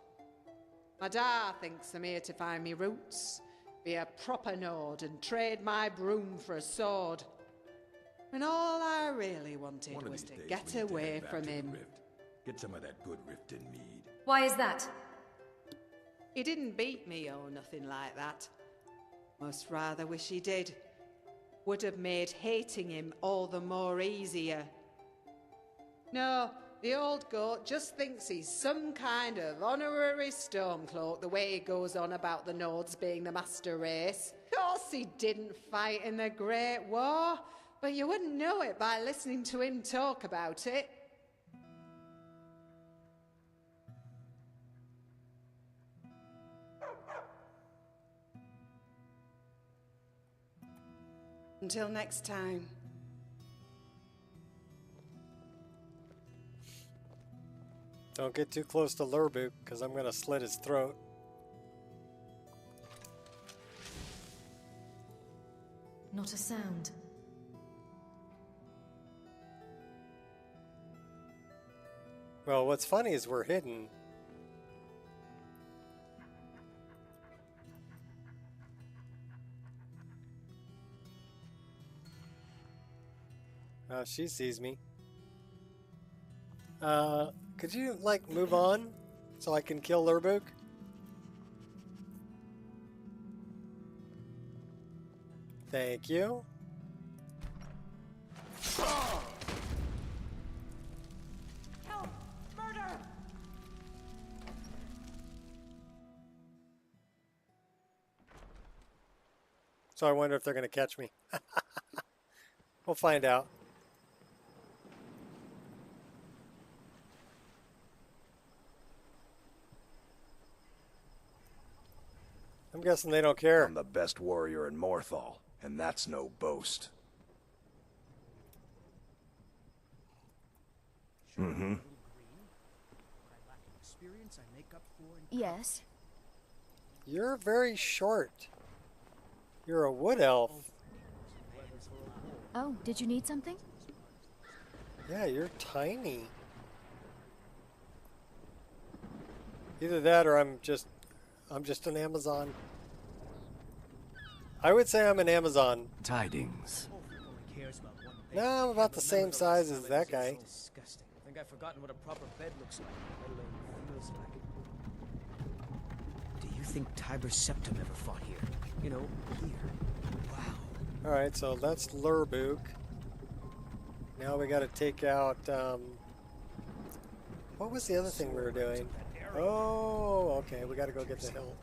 My da thinks I'm here to find me roots, be a proper nord and trade my broom for a sword. And all I really wanted One of was these to days get we need to away head back from to the him. Rift. Get some of that good Riften mead. Why is that? He didn't beat me or nothing like that. Most rather wish he did. Would have made hating him all the more easier. No, the old goat just thinks he's some kind of honorary Stormcloak the way he goes on about the Nords being the master race. Of course he didn't fight in the Great War, but you wouldn't know it by listening to him talk about it. Until next time. Don't get too close to Lurbuk, because I'm going to slit his throat. Not a sound. Well, what's funny is we're hidden. She sees me. Could you, like, move on so I can kill Lurbuk? Thank you. Help! Murder! So I wonder if they're going to catch me. We'll find out. I'm guessing they don't care. I'm the best warrior in Morthal, and that's no boast. Mm-hmm. Yes. You're very short. You're a wood elf. Oh, did you need something? Yeah, you're tiny. Either that or I'm just an Amazon. I would say I'm an Amazon. Tidings. No, I'm about the same size as that guy. I think I've forgotten what a proper bed looks like, let alone feels like. Do you think Tiber Septim ever fought here? You know, here. Wow. Alright, so that's Lurbuk. Now we gotta take out, what was the other thing we were doing? Oh, okay, we gotta go get the hilt.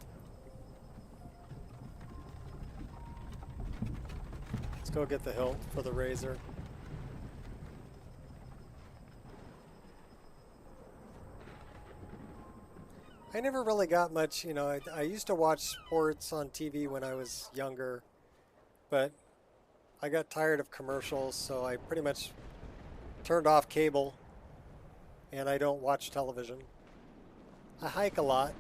Let's go get the hilt for the razor. I never really got much, you know, I used to watch sports on TV when I was younger, but I got tired of commercials, so I pretty much turned off cable, and I don't watch television. I hike a lot,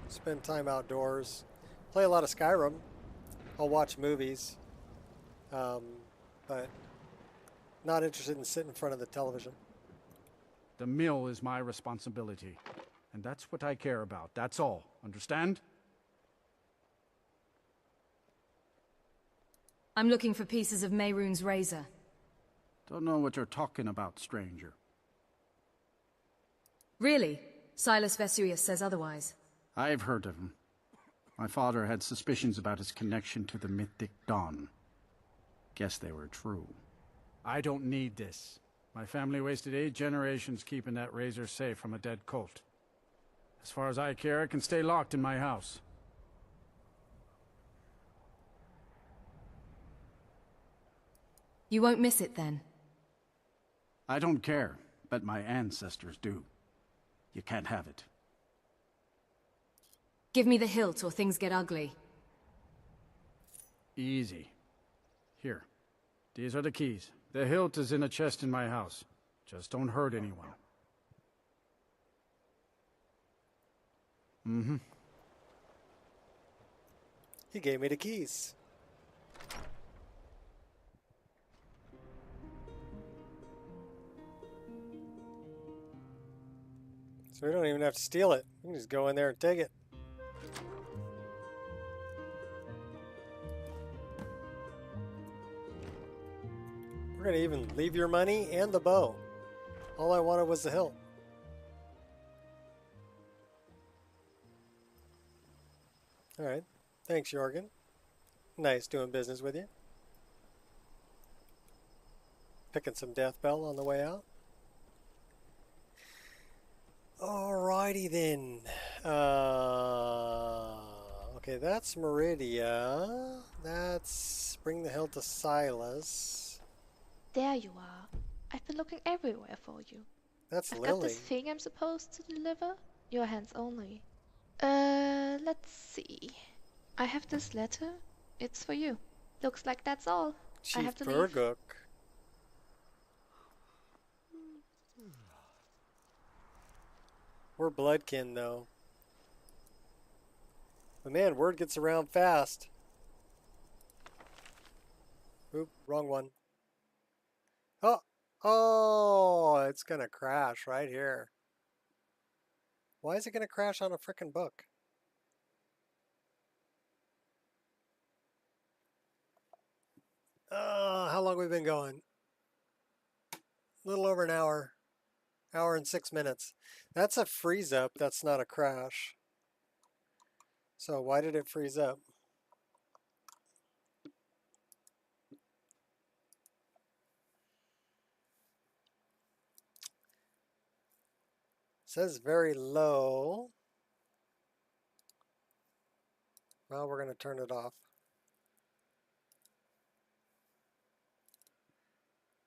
spend time outdoors, play a lot of Skyrim. I'll watch movies, but not interested in sitting in front of the television. The mill is my responsibility, and that's what I care about. That's all. Understand? I'm looking for pieces of Mehrunes' razor. Don't know what you're talking about, stranger. Really? Silas Vesuvius says otherwise. I've heard of him. My father had suspicions about his connection to the mythic Dawn. Guess they were true. I don't need this. My family wasted 8 generations keeping that razor safe from a dead cult. As far as I care, it can stay locked in my house. You won't miss it then? I don't care, but my ancestors do. You can't have it. Give me the hilt or things get ugly. Easy. Here. These are the keys. The hilt is in a chest in my house. Just don't hurt anyone. Mm-hmm. He gave me the keys. So we don't even have to steal it. We can just go in there and take it. We're going to even leave your money and the bow. All I wanted was the hilt. Alright. Thanks, Jorgen. Nice doing business with you. Picking some death bell on the way out. Alrighty then. Okay, that's Meridia. That's bring the hilt to Silas. There you are. I've been looking everywhere for you. That's I've Lily. got this thing I'm supposed to deliver. Your hands only. Let's see. I have this letter. It's for you. Looks like that's all. I have Chief to leave. Burgook. We're bloodkin, though. But man, word gets around fast. Oop, wrong one. Oh, oh, it's gonna crash right here. Why is it gonna crash on a frickin' book? How long have we been going? A little over an hour. Hour and 6 minutes. That's a freeze up. That's not a crash. So why did it freeze up? It says very low. Well, we're going to turn it off.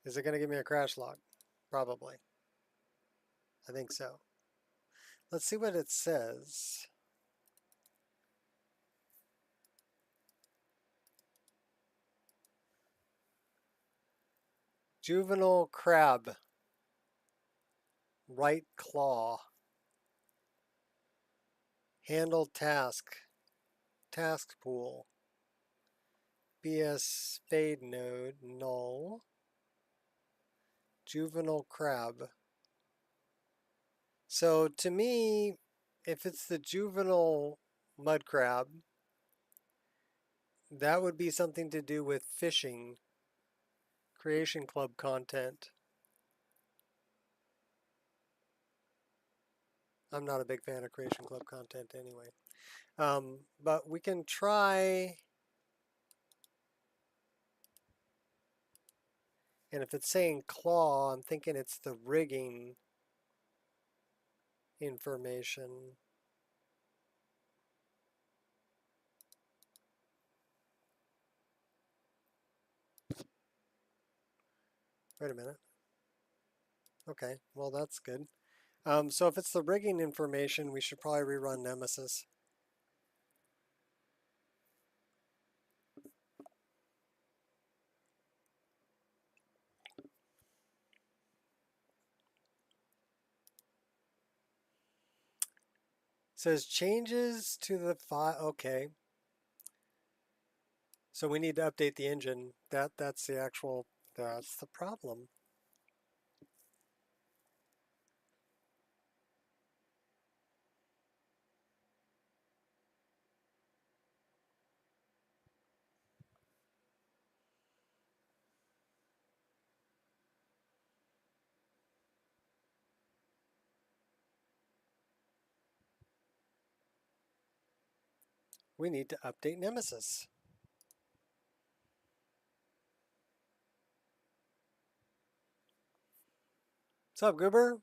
Is it going to give me a crash log? Probably. I think so. Let's see what it says. Juvenile crab. Right claw. Handle task. Task pool. BS fade node. Null. Juvenile crab. So to me, if it's the juvenile mud crab, that would be something to do with fishing, Creation Club content. I'm not a big fan of Creation Club content anyway. But we can try, and if it's saying claw, I'm thinking it's the rigging information. Wait a minute. Okay, well that's good. So if it's the rigging information, we should probably rerun Nemesis. Says changes to the file. Okay. So we need to update the engine. That's the actual, that's the problem. We need to update Nemesis. What's up, Goober?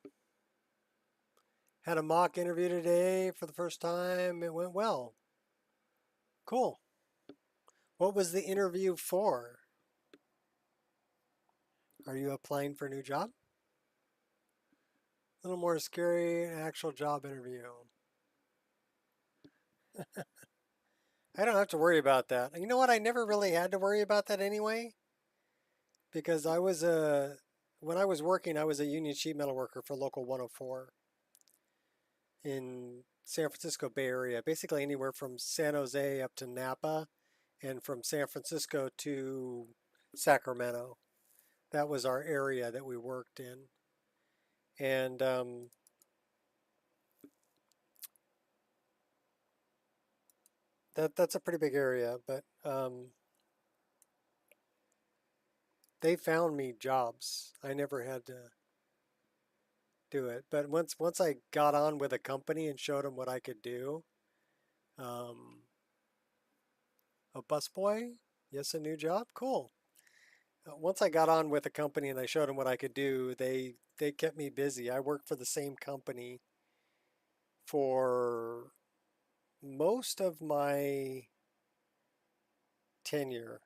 Had a mock interview today for the first time. It went well. Cool. What was the interview for? Are you applying for a new job? A little more scary, an actual job interview. I don't have to worry about that. You know what? I never really had to worry about that anyway. Because I was when I was working, I was a union sheet metal worker for Local 104 in San Francisco Bay Area. Basically anywhere from San Jose up to Napa and from San Francisco to Sacramento. That was our area that we worked in. And that's a pretty big area, but they found me jobs. I never had to do it. But once I got on with a company and showed them what I could do, a busboy, yes, a new job, cool. Once I got on with a company and I showed them what I could do, they kept me busy. I worked for the same company for most of my tenure.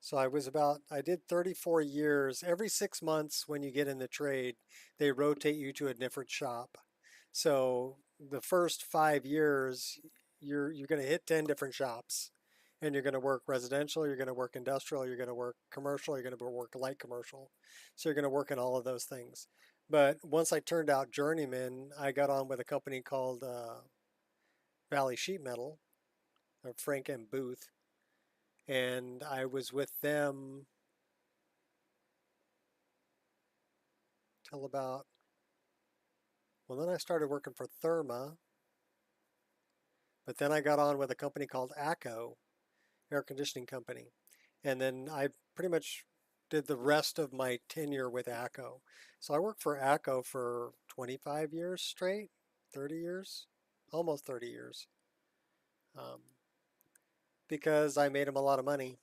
So I did 34 years. Every 6 months when you get in the trade, they rotate you to a different shop. So the first 5 years, you're going to hit 10 different shops. And you're going to work residential, you're going to work industrial, you're going to work commercial, you're going to work light commercial. So you're going to work in all of those things. But once I turned out journeyman, I got on with a company called Valley Sheet Metal, Frank M. Booth. And I was with them till about, well, then I started working for Therma. But then I got on with a company called ACO, air conditioning company. And then I pretty much did the rest of my tenure with ACO. So I worked for ACO for 25 years straight, 30 years, almost 30 years. Because I made them a lot of money.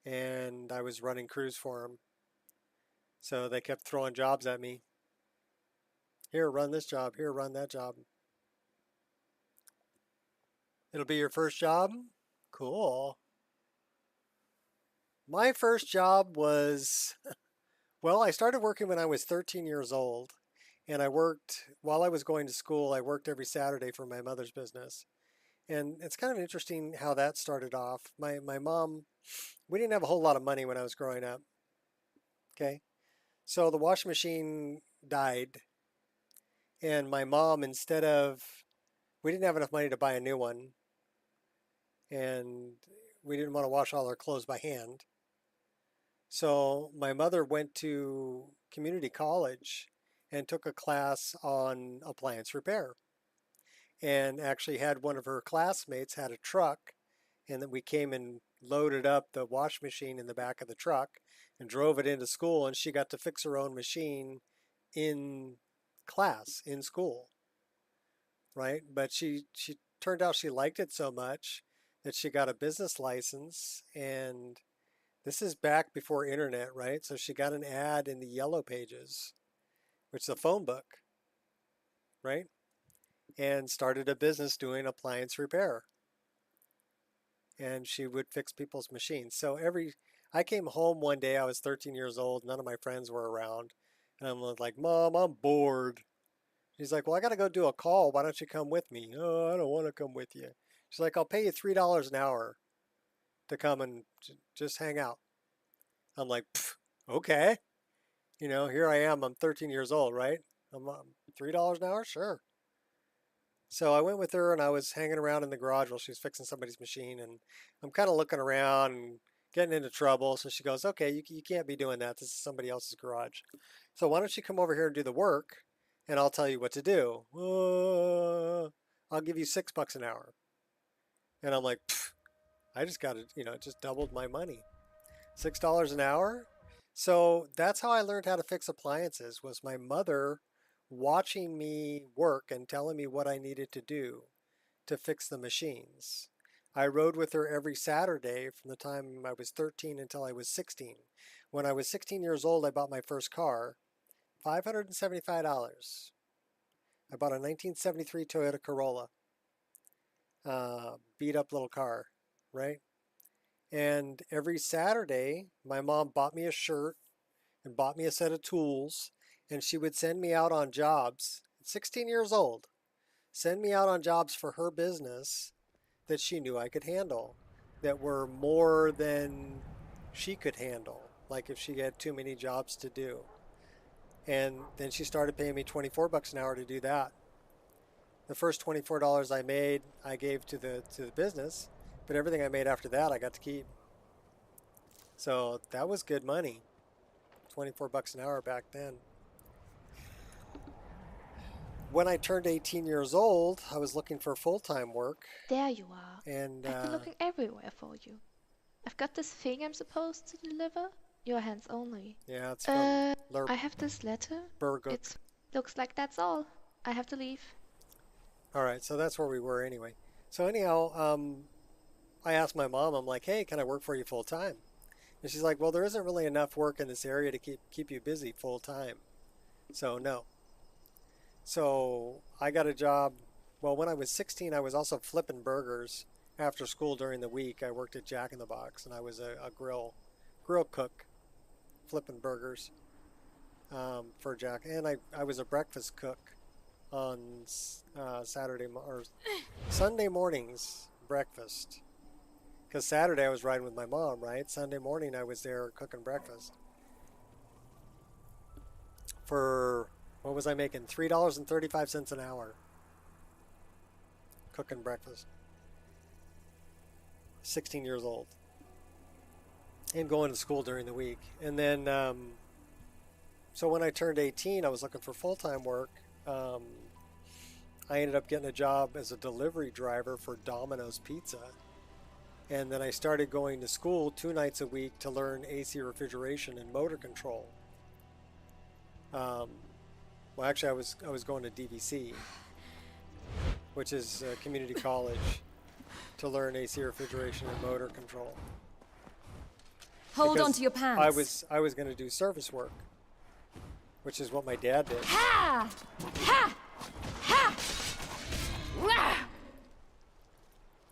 And I was running crews for them. So they kept throwing jobs at me. Here, run this job. Here, run that job. It'll be your first job? Cool. My first job was, well, I started working when I was 13 years old. And I worked, while I was going to school, I worked every Saturday for my mother's business. And it's kind of interesting how that started off. My mom, we didn't have a whole lot of money when I was growing up. Okay. So the washing machine died. And my mom, instead of, we didn't have enough money to buy a new one. And we didn't want to wash all our clothes by hand. So my mother went to community college and took a class on appliance repair. And actually had one of her classmates had a truck, and then we came and loaded up the wash machine in the back of the truck and drove it into school, and she got to fix her own machine in class, in school, right? But she turned out she liked it so much that she got a business license, and this is back before internet, right? So she got an ad in the Yellow Pages, which is a phone book, right? And started a business doing appliance repair. And she would fix people's machines. So I came home one day, I was 13 years old, none of my friends were around. And I'm like, Mom, I'm bored. She's like, well, I got to go do a call. Why don't you come with me? Oh, I don't want to come with you. She's like, I'll pay you $3 an hour to come and just hang out. I'm like, okay. You know, here I am. I'm 13 years old, right? I'm $3 an hour? Sure. So I went with her and I was hanging around in the garage while she was fixing somebody's machine. And I'm kind of looking around and getting into trouble. So she goes, okay, you can't be doing that. This is somebody else's garage. So why don't you come over here and do the work and I'll tell you what to do. I'll give you $6 an hour. And I'm like, I just got it, it just doubled my money. $6 an hour? So that's how I learned how to fix appliances, was my mother watching me work and telling me what I needed to do to fix the machines. I rode with her every Saturday from the time I was 13 until I was 16. When I was 16 years old, I bought my first car, $575. I bought a 1973 Toyota Corolla, beat up little car, right? And every Saturday, my mom bought me a shirt and bought me a set of tools, and she would send me out on jobs, 16 years old, send me out on jobs for her business that she knew I could handle, that were more than she could handle, like if she had too many jobs to do. And then she started paying me $24 an hour to do that. The first $24 I made, I gave to the business, but everything I made after that, I got to keep. So that was good money. $24 an hour back then. When I turned 18 years old, I was looking for full-time work. There you are. And I've been looking everywhere for you. I've got this thing I'm supposed to deliver. Your hands only. Yeah, it's from I have this letter. It looks like that's all. I have to leave. All right, so that's where we were anyway. So anyhow, I asked my mom, I'm like, hey, can I work for you full time? And she's like, well, there isn't really enough work in this area to keep you busy full time. So no. So I got a job. Well, when I was 16, I was also flipping burgers after school during the week. I worked at Jack in the Box, and I was a grill cook, flipping burgers for Jack. And I was a breakfast cook on Sunday mornings, breakfast. Because Saturday I was riding with my mom, right? Sunday morning I was there cooking breakfast. For, what was I making? $3.35 an hour. Cooking breakfast. 16 years old. And going to school during the week. And then, so when I turned 18, I was looking for full-time work. I ended up getting a job as a delivery driver for Domino's Pizza. And then I started going to school 2 nights a week to learn AC refrigeration and motor control. Well, actually, I was going to DVC, which is a community college, to learn AC refrigeration and motor control. Hold on to your pants. I was going to do service work, which is what my dad did. Ha! Ha! Ha! Wah!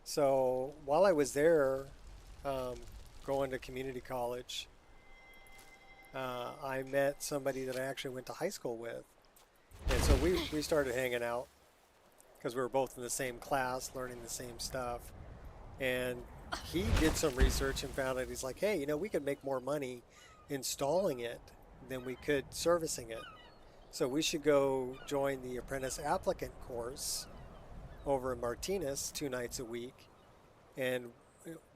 So while I was there, going to community college, I met somebody that I actually went to high school with. And so we started hanging out because we were both in the same class, learning the same stuff. And he did some research and found out, he's like, hey, you know, we could make more money installing it than we could servicing it. So we should go join the apprentice applicant course over in Martinez 2 nights a week. And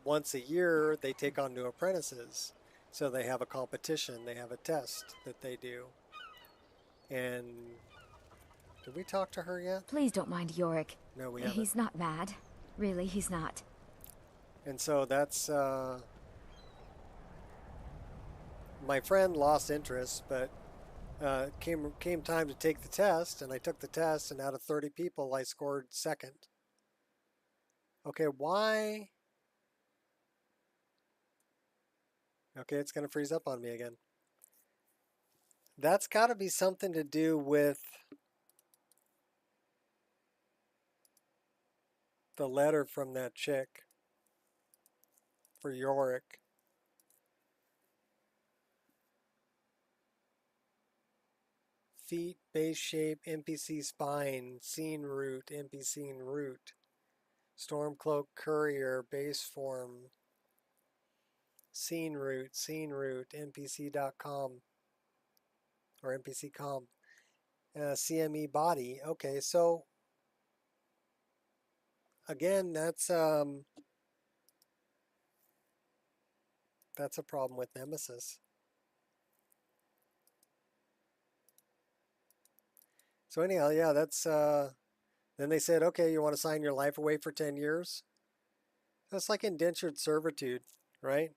once a year, they take on new apprentices. So they have a competition, they have a test that they do. And did we talk to her yet? Please don't mind Yorick. No, we haven't. He's not mad. Really, he's not. And so that's, my friend lost interest, but came time to take the test, and I took the test, and out of 30 people, I scored second. Okay, why? Okay, it's going to freeze up on me again. That's got to be something to do with the letter from that chick for Yorick. Feet, base shape, NPC spine, scene root, NPC root, Stormcloak courier, base form, scene root, NPC.com or NPC.com, CME body. Okay, so again, that's a problem with Nemesis. So anyhow, yeah, that's, then they said, okay, you want to sign your life away for 10 years? That's like indentured servitude, right?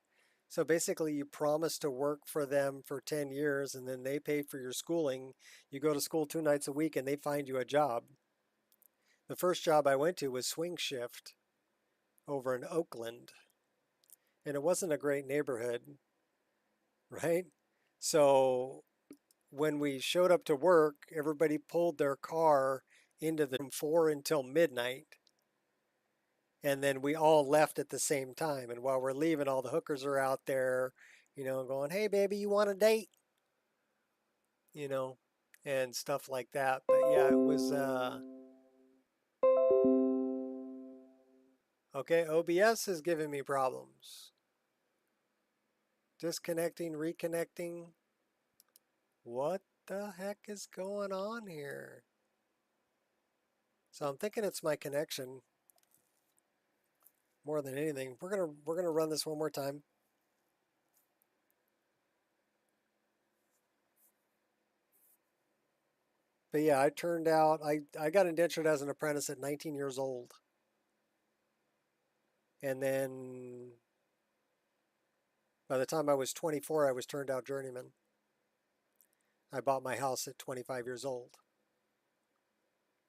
So basically you promise to work for them for 10 years and then they pay for your schooling. You go to school 2 nights a week and they find you a job. The first job I went to was swing shift over in Oakland. And it wasn't a great neighborhood, right? So when we showed up to work, everybody pulled their car into the 4 until midnight. And then we all left at the same time. And while we're leaving, all the hookers are out there, you know, going, hey, baby, you want a date? You know, and stuff like that. But yeah, it was, okay, OBS is giving me problems. Disconnecting, reconnecting. What the heck is going on here? So I'm thinking it's my connection more than anything. We're gonna run this one more time. But yeah, I turned out, I got indentured as an apprentice at 19 years old. And then by the time I was 24, I was turned out journeyman. I bought my house at 25 years old.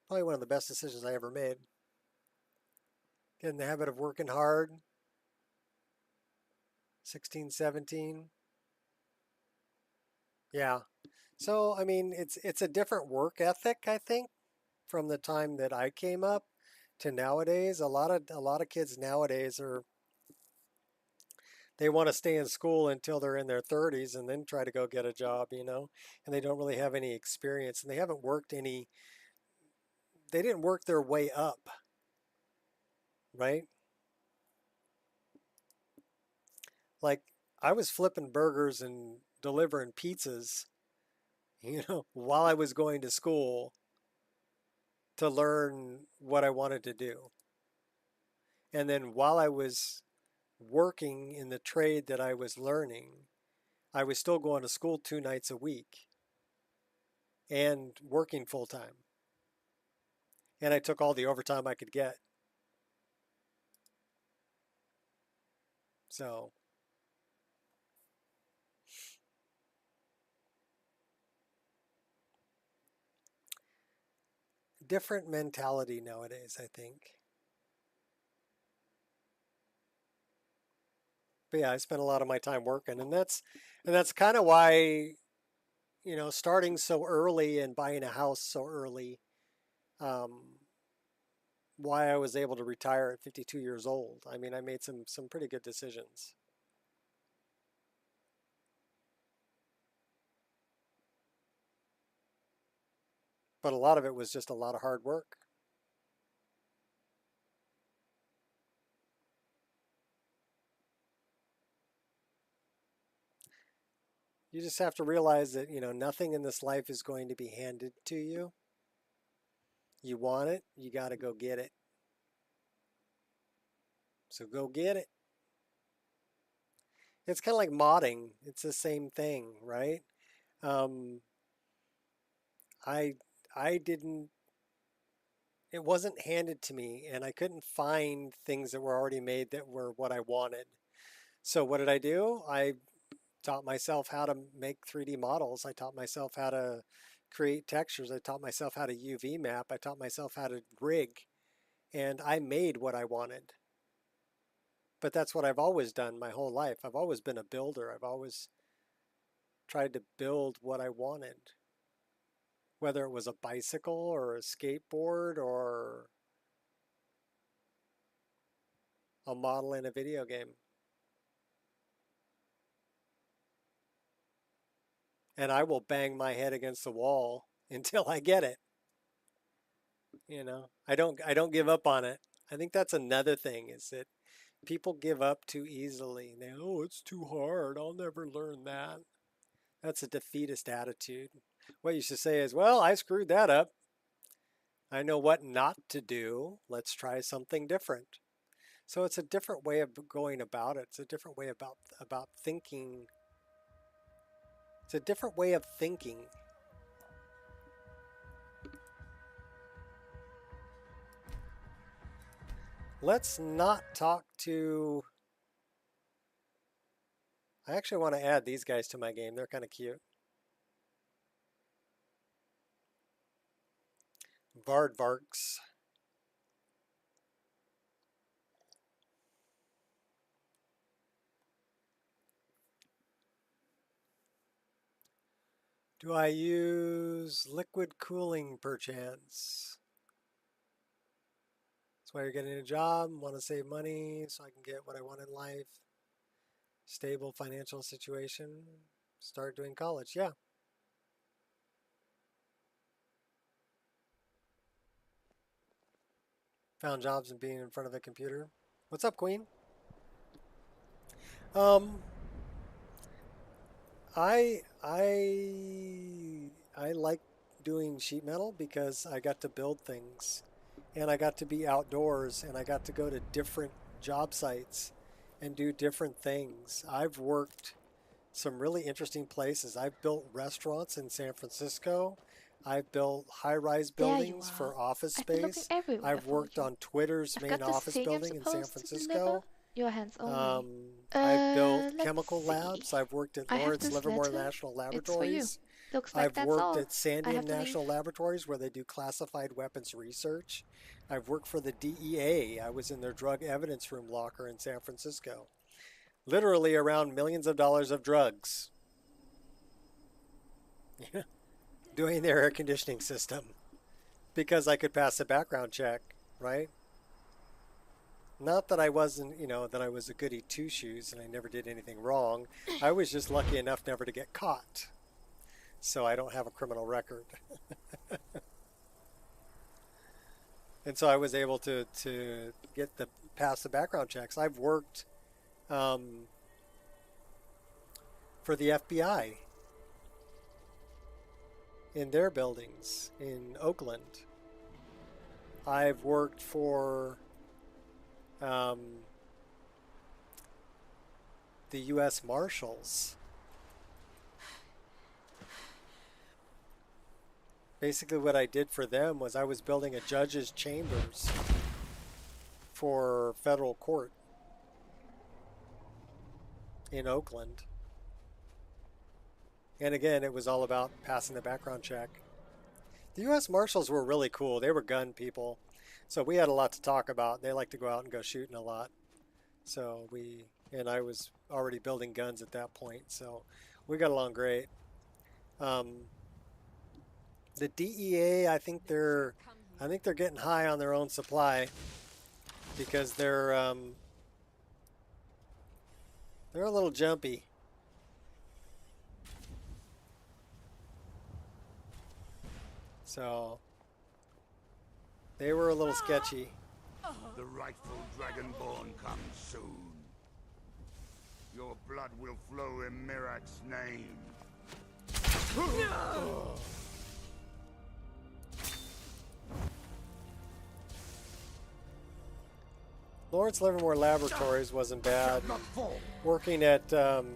Probably one of the best decisions I ever made. Get in the habit of working hard. 16, 17. Yeah. So, I mean, it's a different work ethic, I think, from the time that I came up to nowadays. A lot of kids nowadays they want to stay in school until they're in their 30s and then try to go get a job, you know, and they don't really have any experience and they haven't worked they didn't work their way up, right? Like, I was flipping burgers and delivering pizzas, while I was going to school to learn what I wanted to do. And then while I was working in the trade that I was learning, I was still going to school 2 nights a week and working full time. And I took all the overtime I could get. So, different mentality nowadays, I think. But yeah, I spent a lot of my time working, and that's kind of why, starting so early and buying a house so early, why I was able to retire at 52 years old. I mean, I made some pretty good decisions. But a lot of it was just a lot of hard work. You just have to realize that, nothing in this life is going to be handed to you. You want it, you got to go get it. So go get it. It's kind of like modding. It's the same thing, right? I didn't, it wasn't handed to me, and I couldn't find things that were already made that were what I wanted. So what did I do? I taught myself how to make 3D models. I taught myself how to create textures. I taught myself how to UV map. I taught myself how to rig, and I made what I wanted. But that's what I've always done my whole life. I've always been a builder. I've always tried to build what I wanted, whether it was a bicycle or a skateboard or a model in a video game. And I will bang my head against the wall until I get it. I don't give up on it. I think that's another thing, is that people give up too easily. It's too hard. I'll never learn that. That's a defeatist attitude. What you should say is, well, I screwed that up. I know what not to do. Let's try something different. So it's a different way of going about it. It's a different way about thinking. It's a different way of thinking. Let's not talk to... I actually want to add these guys to my game. They're kind of cute. Vardvarks. Do I use liquid cooling perchance? That's why you're getting a job, want to save money so I can get what I want in life. Stable financial situation. Start doing college. Yeah. Found jobs in being in front of a computer. What's up, Queen? I like doing sheet metal because I got to build things, and I got to be outdoors, and I got to go to different job sites and do different things. I've worked some really interesting places. I've built restaurants in San Francisco. I've built high-rise buildings for office space. I've worked on Twitter's main office building in San Francisco. Your hands only. I've built chemical labs. I've worked at Lawrence Livermore National Laboratories. Looks like I've worked at Sandium National Laboratories, where they do classified weapons research. I've worked for the DEA. I was in their drug evidence room locker in San Francisco. Literally around millions of dollars of drugs. Doing their air conditioning system. Because I could pass the background check, right? Not that I wasn't, that I was a goody two-shoes and I never did anything wrong. I was just lucky enough never to get caught. So I don't have a criminal record. And so I was able to pass the background checks. I've worked for the FBI in their buildings in Oakland. I've worked for the U.S. Marshals. Basically what I did for them was I was building a judge's chambers for federal court in Oakland. And again, it was all about passing the background check. The U.S. Marshals were really cool. They were gun people. So we had a lot to talk about. They like to go out and go shooting a lot. So and I was already building guns at that point. So we got along great. The DEA, I think they're getting high on their own supply because they're a little jumpy. So they were a little sketchy. The rightful Dragonborn comes soon. Your blood will flow in Mirak's name. Lawrence Livermore Laboratories wasn't bad. Working at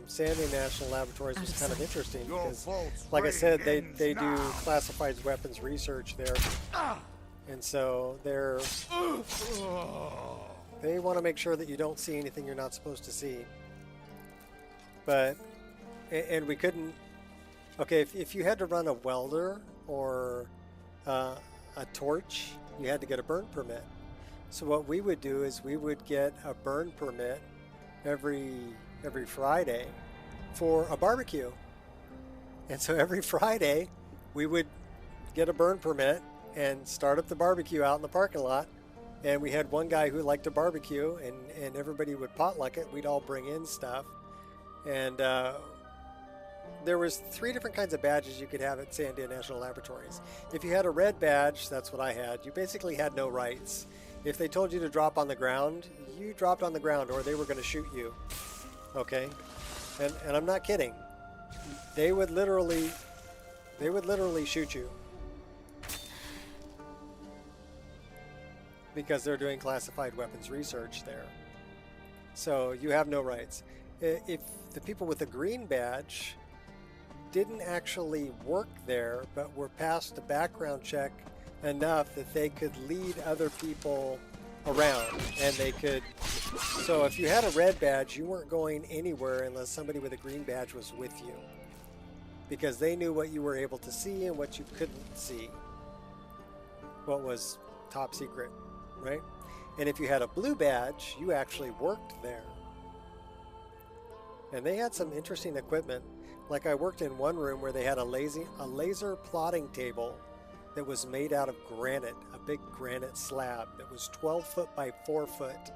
Sandy National Laboratories was kind of interesting because, like I said, they do classified weapons research there, and so they want to make sure that you don't see anything you're not supposed to see. But we couldn't. Okay, if you had to run a welder or a torch, you had to get a burn permit. So what we would do is we would get a burn permit every Friday for a barbecue. And so every Friday we would get a burn permit and start up the barbecue out in the parking lot. And we had one guy who liked to barbecue, and everybody would potluck it. We'd all bring in stuff. And there was 3 different kinds of badges you could have at Sandia National Laboratories. If you had a red badge, that's what I had, you basically had no rights. If they told you to drop on the ground, you dropped on the ground, or they were going to shoot you. Okay? And I'm not kidding. They would literally shoot you. Because they're doing classified weapons research there. So you have no rights. If the people with a green badge didn't actually work there, but were passed a background check enough that they could lead other people around, and they could. So if you had a red badge, you weren't going anywhere unless somebody with a green badge was with you, because they knew what you were able to see and what you couldn't see, what was top secret, right? And if you had a blue badge, you actually worked there. And they had some interesting equipment. Like I worked in one room where they had a laser plotting table that was made out of granite, a big granite slab that was 12 foot by 4 foot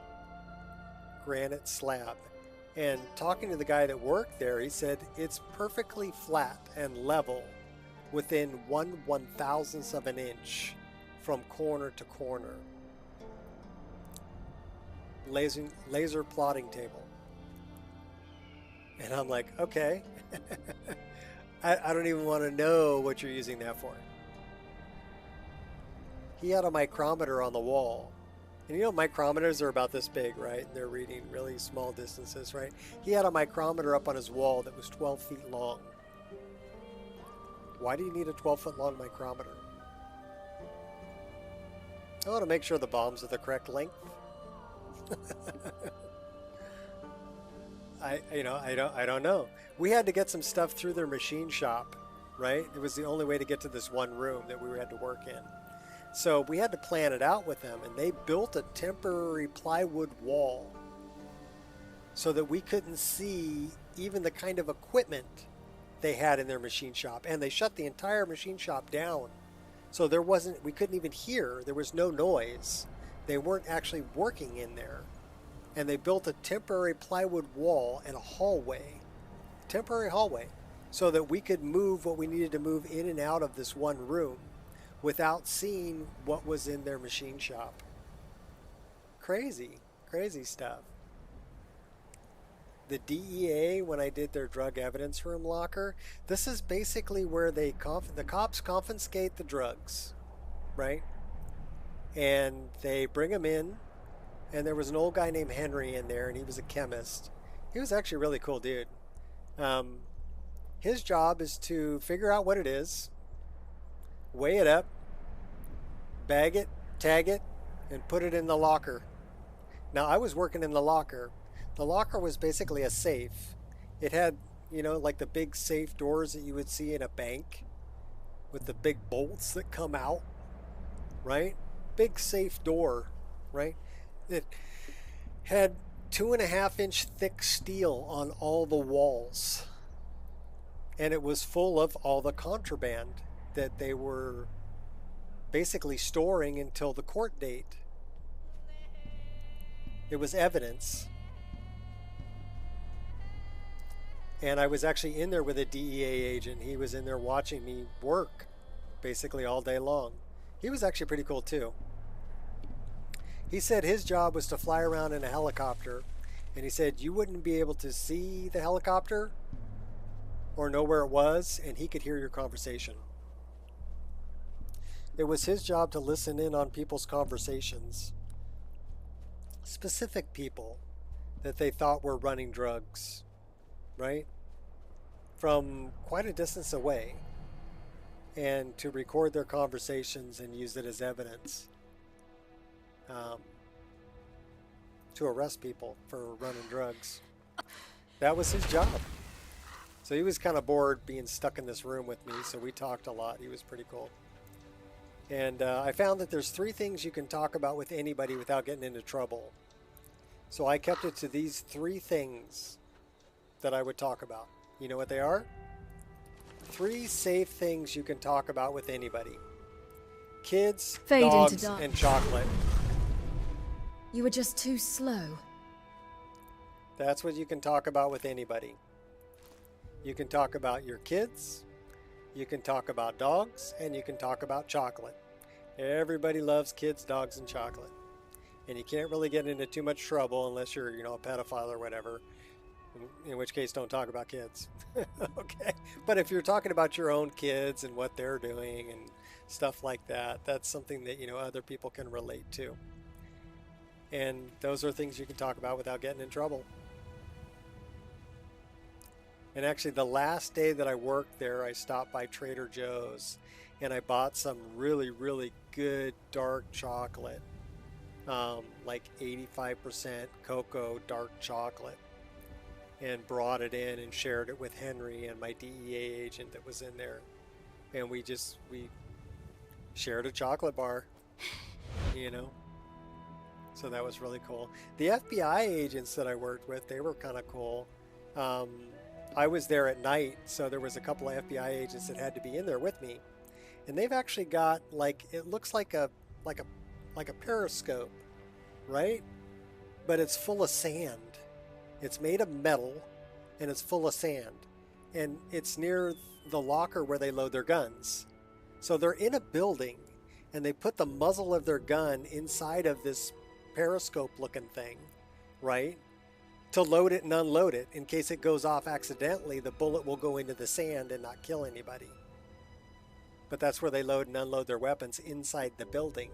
granite slab. And talking to the guy that worked there, he said it's perfectly flat and level within 1/1000th of an inch from corner to corner. Laser plotting table. And I'm like, okay. I don't even want to know what you're using that for. He had a micrometer on the wall. And you know micrometers are about this big, right? They're reading really small distances, right? He had a micrometer up on his wall that was 12 feet long. Why do you need a 12-foot long micrometer? I want to make sure the bombs are the correct length. I don't know. We had to get some stuff through their machine shop, right? It was the only way to get to this one room that we had to work in. So we had to plan it out with them, and they built a temporary plywood wall so that we couldn't see even the kind of equipment they had in their machine shop. And they shut the entire machine shop down. So we couldn't even hear, there was no noise. They weren't actually working in there. And they built a temporary plywood wall and a hallway, temporary hallway, so that we could move what we needed to move in and out of this one room without seeing what was in their machine shop. Crazy, crazy stuff. the DEA, when I did their drug evidence room locker, this is basically where the cops confiscate the drugs, right? And they bring them in, and there was an old guy named Henry in there, and he was a chemist. He was actually a really cool dude. His job is to figure out what it is, weigh it up, bag it, tag it, and put it in the locker. Now, I was working in the locker. The locker was basically a safe. It had, like the big safe doors that you would see in a bank with the big bolts that come out, right? Big safe door, right? It had 2.5-inch thick steel on all the walls. And it was full of all the contraband that they were basically storing until the court date. It was evidence. And I was actually in there with a DEA agent. He was in there watching me work basically all day long. He was actually pretty cool too. He said his job was to fly around in a helicopter, and he said you wouldn't be able to see the helicopter or know where it was, and he could hear your conversation. It was his job to listen in on people's conversations, specific people that they thought were running drugs, right? From quite a distance away, and to record their conversations and use it as evidence to arrest people for running drugs. That was his job. So he was kind of bored being stuck in this room with me, so we talked a lot. He was pretty cool. And I found that there's 3 things you can talk about with anybody without getting into trouble. So I kept it to these 3 things that I would talk about. You know what they are? 3 safe things you can talk about with anybody. Kids, dogs, and chocolate. You were just too slow. That's what you can talk about with anybody. You can talk about your kids, you can talk about dogs, and you can talk about chocolate. Everybody loves kids, dogs, and chocolate. And you can't really get into too much trouble unless you're, a pedophile or whatever. In which case, don't talk about kids. Okay? But if you're talking about your own kids and what they're doing and stuff like that, that's something that, other people can relate to. And those are things you can talk about without getting in trouble. And actually, the last day that I worked there, I stopped by Trader Joe's and I bought some really, really good dark chocolate, like 85% cocoa dark chocolate, and brought it in and shared it with Henry and my DEA agent that was in there. And we shared a chocolate bar, So that was really cool. The FBI agents that I worked with, they were kind of cool. I was there at night, so there was a couple of FBI agents that had to be in there with me. And they've actually got it looks like a periscope, right? But it's full of sand. It's made of metal and it's full of sand. And it's near the locker where they load their guns. So they're in a building and they put the muzzle of their gun inside of this periscope looking thing, right? To load it and unload it. In case it goes off accidentally, the bullet will go into the sand and not kill anybody. But that's where they load and unload their weapons, inside the building.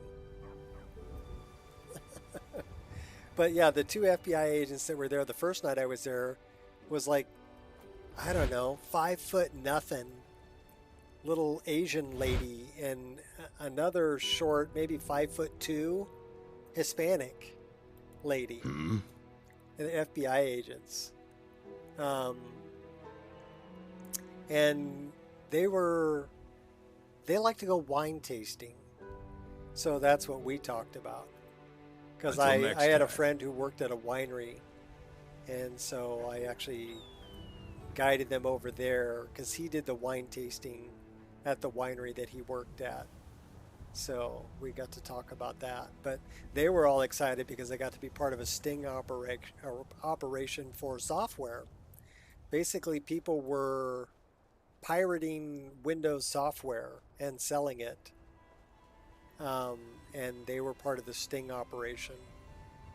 But yeah, the 2 FBI agents that were there the first night I was there was 5 foot nothing little Asian lady and another short, maybe 5'2" Hispanic lady. Mm-hmm. And the FBI agents. And they like to go wine tasting. So that's what we talked about. Because I had a friend who worked at a winery. And so I actually guided them over there because he did the wine tasting at the winery that he worked at. So we got to talk about that. But they were all excited because they got to be part of a sting operation for software. Basically, people were pirating Windows software and selling it. And they were part of the sting operation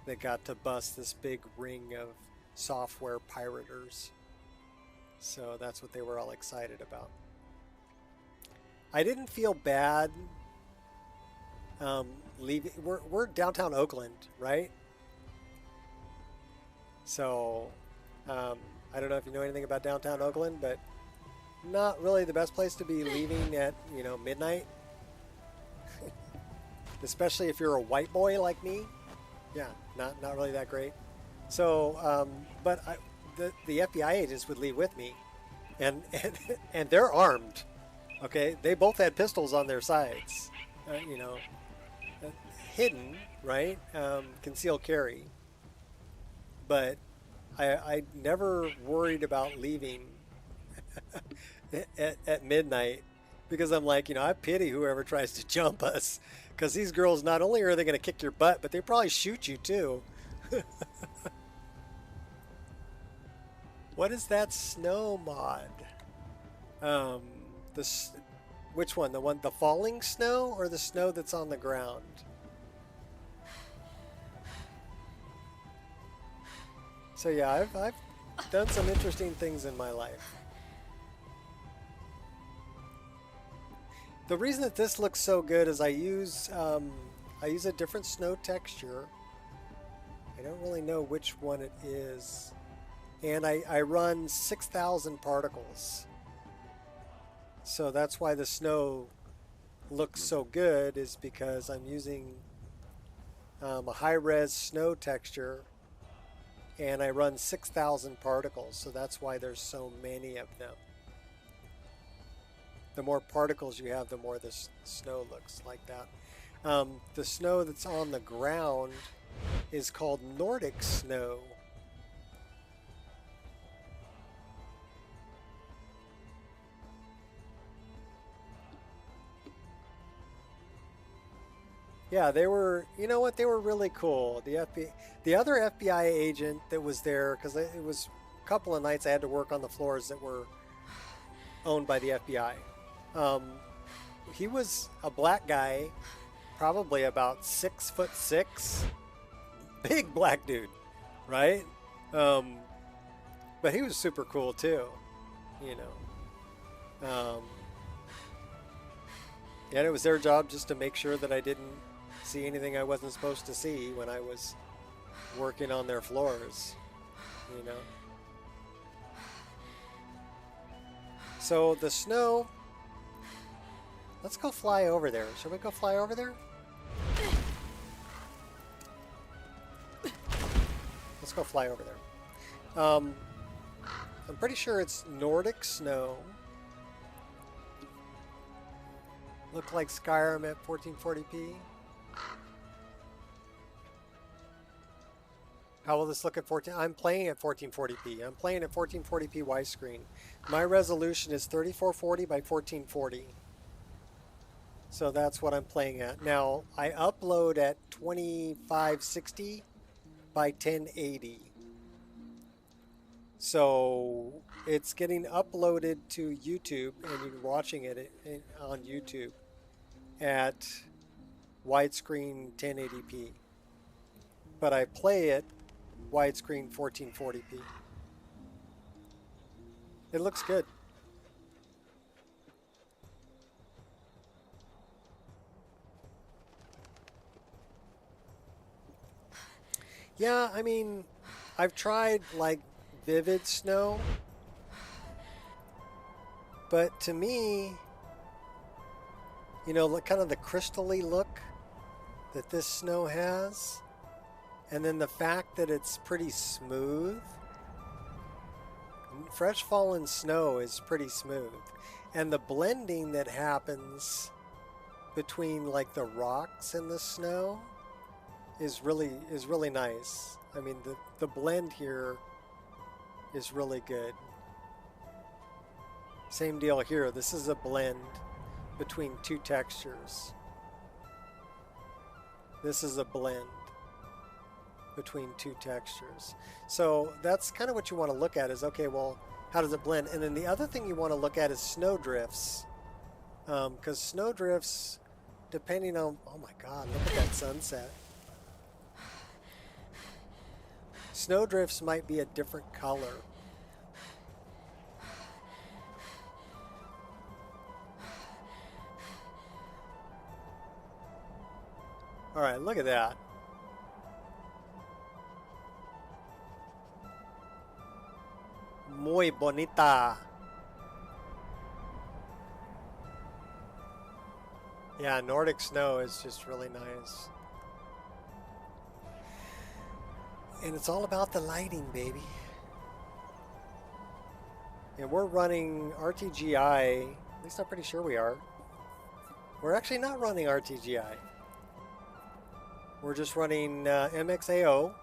that got to bust this big ring of software pirators. So that's what they were all excited about. I didn't feel bad leaving. We're downtown Oakland, right? So I don't know if you know anything about downtown Oakland, but not really the best place to be leaving at, midnight. Especially if you're a white boy like me. Yeah, not really that great. So, but the FBI agents would leave with me, and they're armed. Okay, they both had pistols on their sides, hidden, right? Concealed carry. But I never worried about leaving at midnight, because I'm like, I pity whoever tries to jump us, because these girls, not only are they going to kick your butt, but they probably shoot you too. What is that snow mod? Which one? The falling snow, or the snow that's on the ground? So yeah, I've done some interesting things in my life. The reason that this looks so good is I use a different snow texture. I don't really know which one it is. And I run 6,000 particles. So that's why the snow looks so good, is because I'm using a high-res snow texture, and I run 6,000 particles. So that's why there's so many of them. The more particles you have, the more the snow looks like that. The snow that's on the ground is called Nordic snow. Yeah, they were, you know what, they were really cool. The other FBI agent that was there, because it was a couple of nights I had to work on the floors that were owned by the FBI. He was a black guy, probably about 6'6", big black dude, right? But he was super cool too, and it was their job just to make sure that I didn't see anything I wasn't supposed to see when I was working on their floors, So the snow, let's go fly over there. Should we go fly over there? Let's go fly over there. I'm pretty sure it's Nordic snow. Look like Skyrim at 1440p. How will this look at 14? I'm playing at 1440p. I'm playing at 1440p widescreen. My resolution is 3440 by 1440. So that's what I'm playing at. Now, I upload at 2560 by 1080. So it's getting uploaded to YouTube, and you're watching it on YouTube at widescreen 1080p. But I play it widescreen 1440p. It looks good. Yeah, I mean, I've tried like vivid snow, but to me, kind of the crystally look that this snow has, and then the fact that it's pretty smooth. Fresh fallen snow is pretty smooth, and the blending that happens between like the rocks and the snow is really nice. I mean, the blend here is really good. Same deal here. This is a blend between two textures. This is a blend between two textures. So that's kind of what you want to look at, is, okay, well, how does it blend? And then the other thing you want to look at is snow drifts. Because snow drifts, depending on, oh my God, look at that sunset. Snowdrifts might be a different color. All right, look at that. Muy bonita. Yeah, Nordic snow is just really nice. And it's all about the lighting, baby. And we're running RTGI, at least I'm pretty sure we are. We're actually not running RTGI. We're just running MXAO,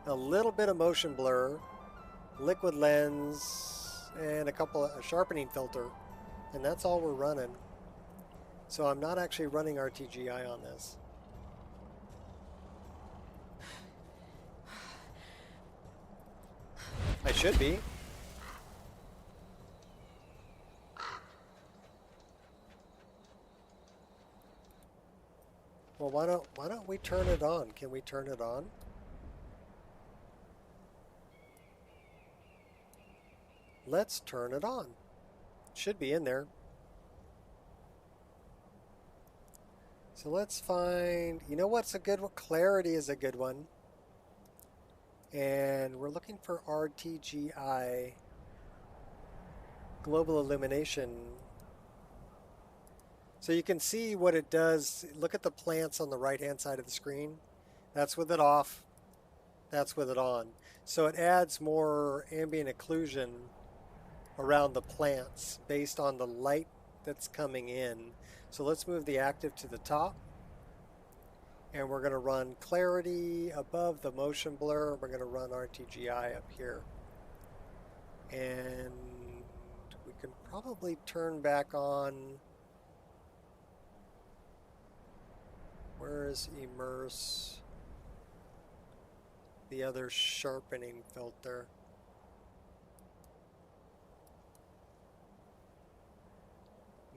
a little bit of motion blur, liquid lens, and a sharpening filter. And that's all we're running. So I'm not actually running RTGI on this. I should be. Well, why don't we turn it on? Can we turn it on? Let's turn it on. Should be in there. So let's find, you know what's a good one? Clarity is a good one. And we're looking for RTGI, global illumination. So you can see what it does. Look at the plants on the right-hand side of the screen. That's with it off. That's with it on. So it adds more ambient occlusion around the plants based on the light that's coming in. So let's move the active to the top. And we're going to run clarity above the motion blur. We're going to run RTGI up here. And we can probably turn back on. Where is immerse? The other sharpening filter.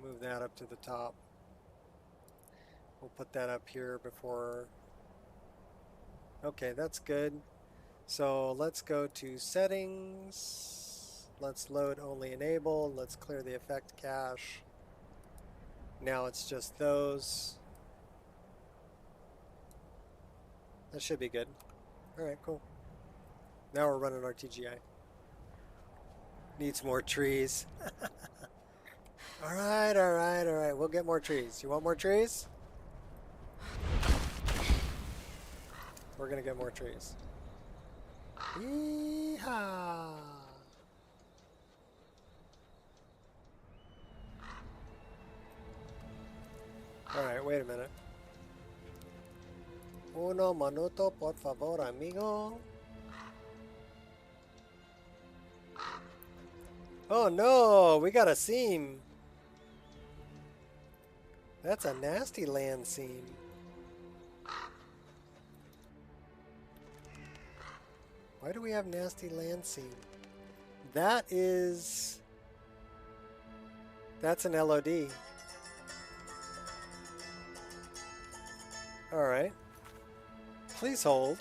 Move that up to the top. We'll put that up here before. Okay, that's good. So let's go to settings. Let's load only enable. Let's clear the effect cache. Now it's just those. That should be good. All right, cool. Now we're running RTGI. Needs more trees. All right, all right, all right. We'll get more trees. You want more trees? We're gonna get more trees. Yeehaw! All right, wait a minute. Uno minuto, por favor, amigo. Oh no, we got a seam. That's a nasty land seam. Why do we have nasty land seam? That's an LOD. All right. Please hold.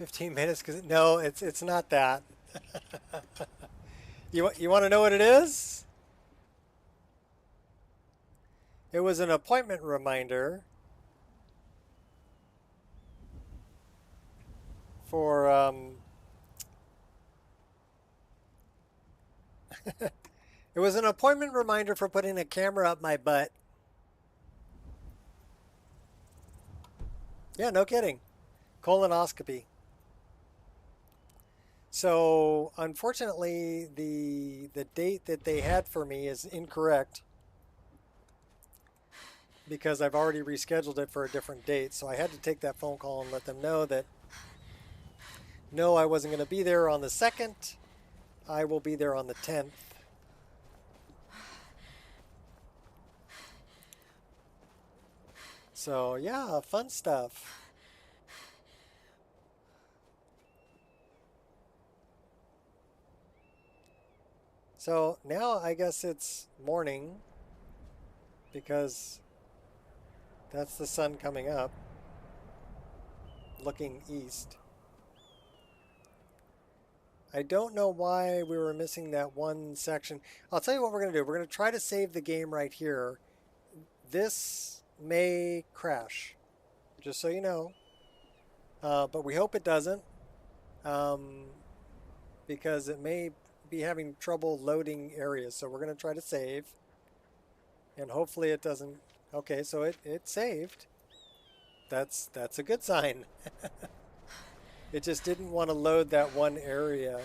15 minutes, because no, it's not that. You want to know what it is? It was an appointment reminder for it was an appointment reminder for putting a camera up my butt. Yeah, no kidding. Colonoscopy. So unfortunately, the date that they had for me is incorrect because I've already rescheduled it for a different date. So I had to take that phone call and let them know that no, I wasn't going to be there on the 2nd. I will be there on the 10th. So yeah, fun stuff. So now I guess it's morning because that's the sun coming up, looking east. I don't know why we were missing that one section. I'll tell you what we're going to do. We're going to try to save the game right here. This may crash, just so you know. But we hope it doesn't, because it may be having trouble loading areas. So we're going to try to save, and hopefully it doesn't. Okay, so it saved. That's a good sign. It just didn't want to load that one area,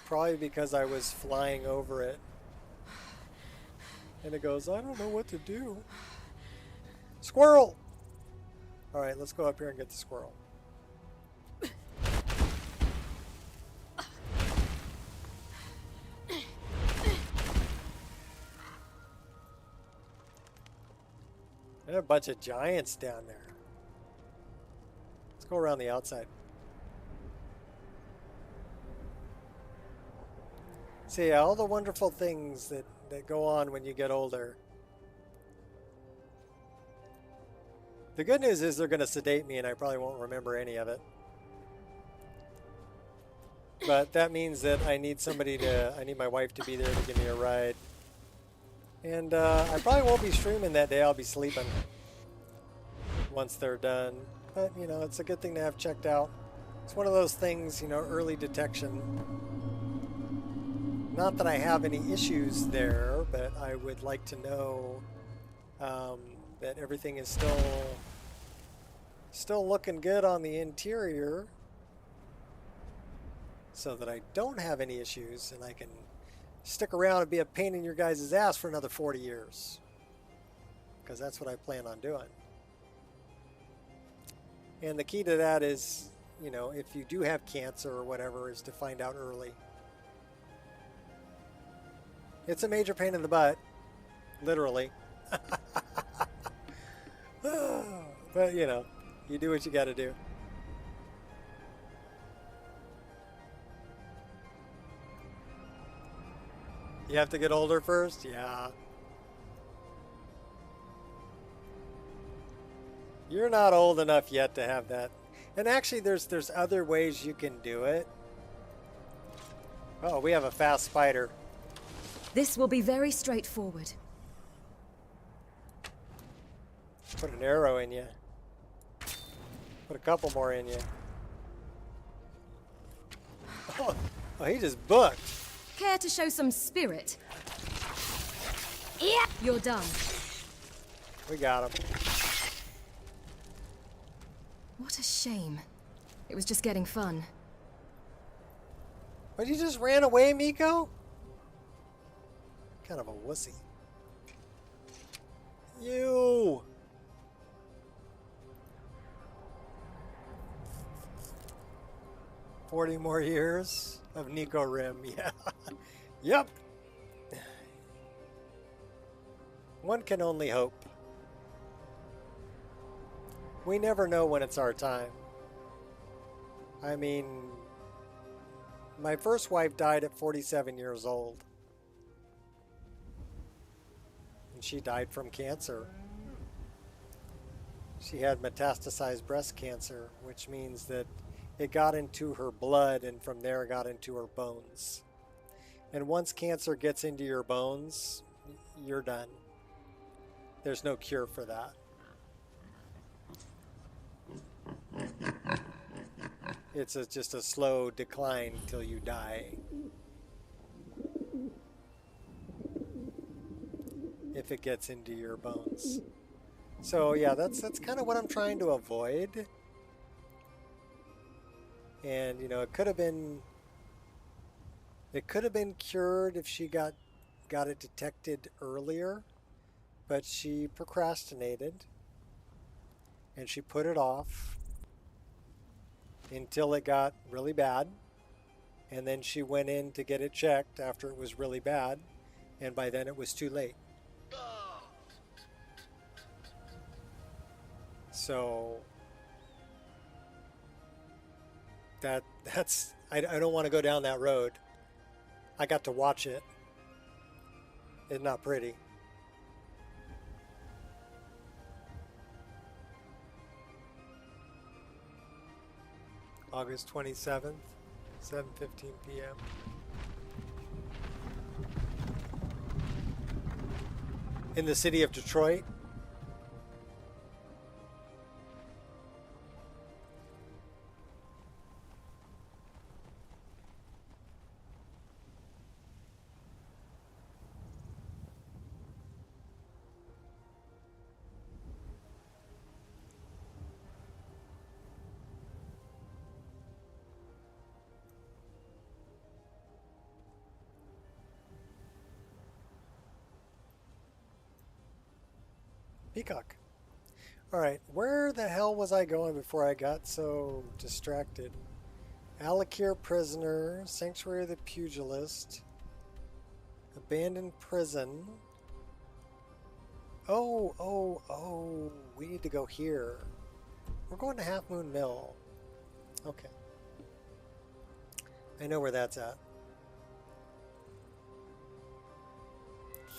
probably because I was flying over it. And it goes, I don't know what to do. Squirrel! All right, let's go up here and get the squirrel. There are a bunch of giants down there. Let's go around the outside. See, all the wonderful things that go on when you get older. The good news is they're going to sedate me and I probably won't remember any of it. But that means that I need I need my wife to be there to give me a ride. And I probably won't be streaming that day. I'll be sleeping once they're done. But, you know, it's a good thing to have checked out. It's one of those things, you know, early detection. Not that I have any issues there, but I would like to know that everything is still looking good on the interior so that I don't have any issues and I can stick around and be a pain in your guys' ass for another 40 years. Because that's what I plan on doing. And the key to that is, you know, if you do have cancer or whatever, is to find out early. It's a major pain in the butt, literally. But, you know, you do what you got to do. You have to get older first? Yeah. You're not old enough yet to have that. And actually, there's other ways you can do it. Oh, we have a fast spider. This will be very straightforward. Put an arrow in you. Put a couple more in you. Oh, he just booked. Care to show some spirit? Yeah. You're done. We got him. What a shame. It was just getting fun. But you just ran away, Miko? Kind of a wussy. You! "40 more years of Nico Rim," yeah. Yep. One can only hope. We never know when it's our time. I mean, my first wife died at 47 years old. And she died from cancer. She had metastasized breast cancer, which means that it got into her blood, and from there it got into her bones. And once cancer gets into your bones, you're done. There's no cure for that. It's just a slow decline till you die. If it gets into your bones. So yeah, that's kind of what I'm trying to avoid. And you know, it could have been cured if she got it detected earlier, but she procrastinated and she put it off until it got really bad, and then she went in to get it checked after it was really bad, and by then it was too late. So that's I don't want to go down that road. I got to watch it. It's not pretty. August 27th, 7:15 p.m. In the city of Detroit. Peacock. Alright, where the hell was I going before I got so distracted? Alakir Prisoner, Sanctuary of the Pugilist, Abandoned Prison. Oh, we need to go here. We're going to Half Moon Mill. Okay. I know where that's at.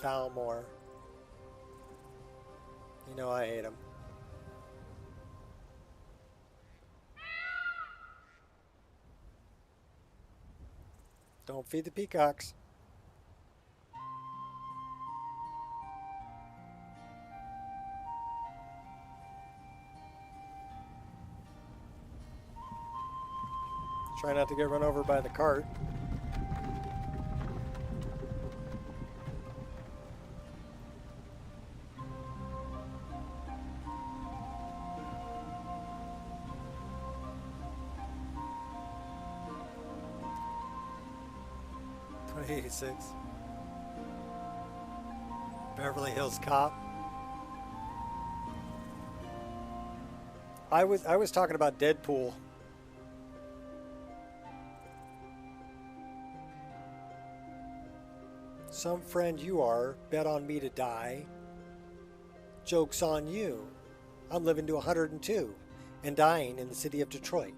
Falmore. You know I hate him. Don't feed the peacocks. Try not to get run over by the cart. Beverly Hills Cop. I was talking about Deadpool. Some friend you are, bet on me to die. Joke's on you. I'm living to 102 and dying in the city of Detroit.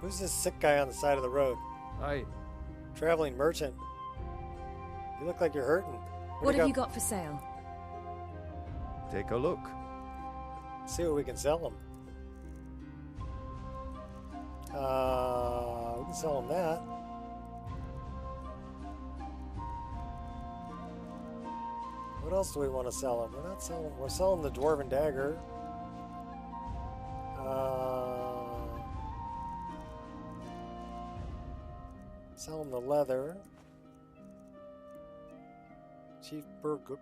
Who's this sick guy on the side of the road? Hi. Traveling merchant. You look like you're hurting. What have you got for sale? Take a look. See what we can sell them. We can sell them that. What else do we want to sell them? We're not selling. We're selling the Dwarven Dagger. Sell them the leather. Chief Burgook.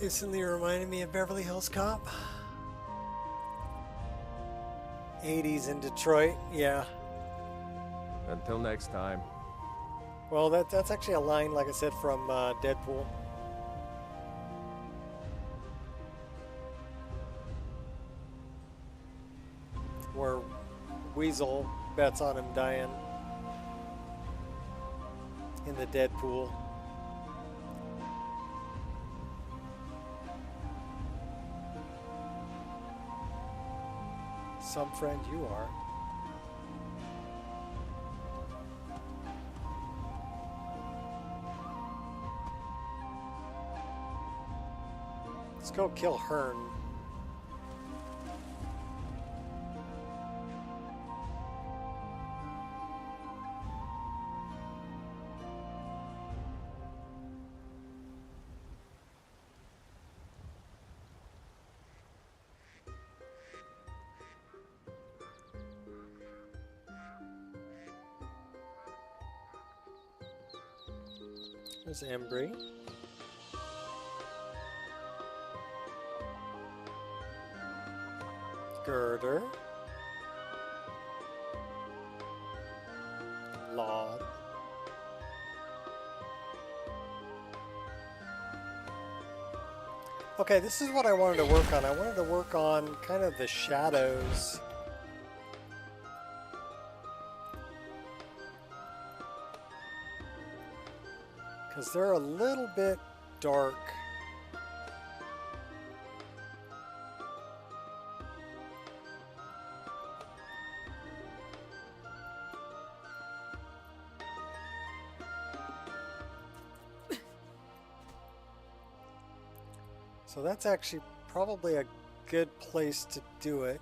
Instantly reminded me of Beverly Hills Cop. 80s in Detroit, yeah. Until next time. Well, that's actually a line, like I said, from Deadpool. Weasel bets on him dying in the dead pool. Some friend you are. Let's go kill Hearn. There's Embry. Girder. Laud. Okay, this is what I wanted to work on. I wanted to work on kind of the shadows. Because they're a little bit dark. So that's actually probably a good place to do it.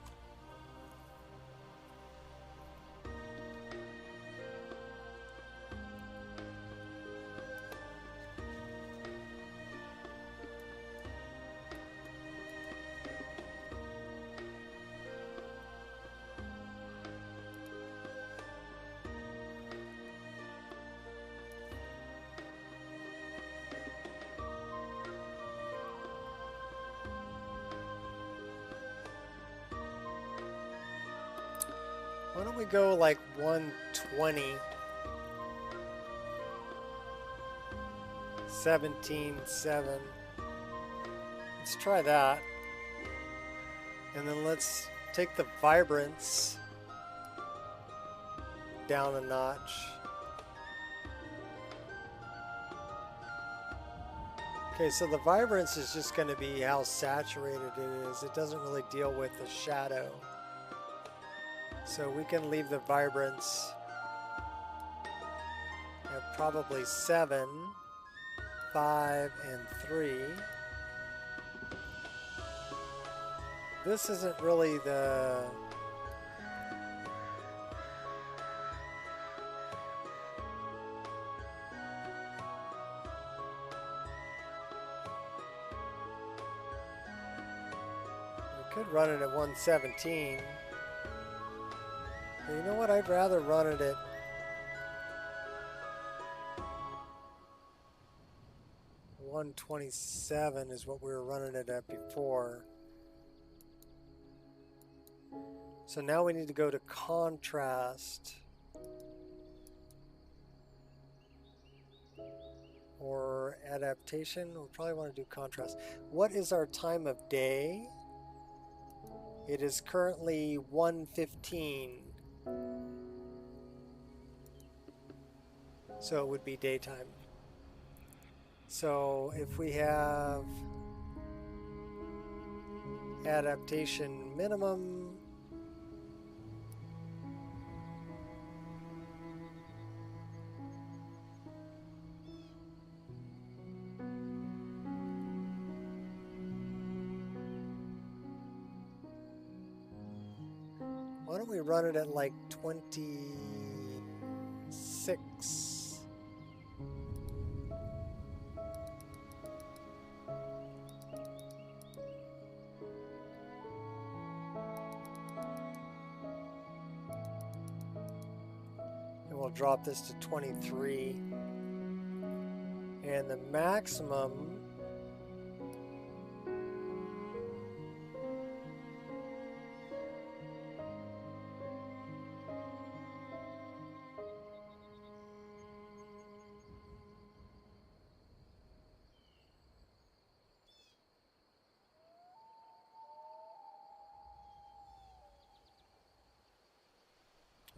Why don't we go like 120? 17.7. Let's try that. And then let's take the vibrance down a notch. Okay, so the vibrance is just going to be how saturated it is. It doesn't really deal with the shadow. So we can leave the vibrance at probably 7, 5, and 3. This isn't really the... We could run it at 117. But you know what? I'd rather run it at 127 is what we were running it at before. So now we need to go to contrast. Or adaptation. We'll probably want to do contrast. What is our time of day? It is currently 1:15. So it would be daytime. So if we have adaptation minimum, why don't we run it at like 26? And we'll drop this to 23. And the maximum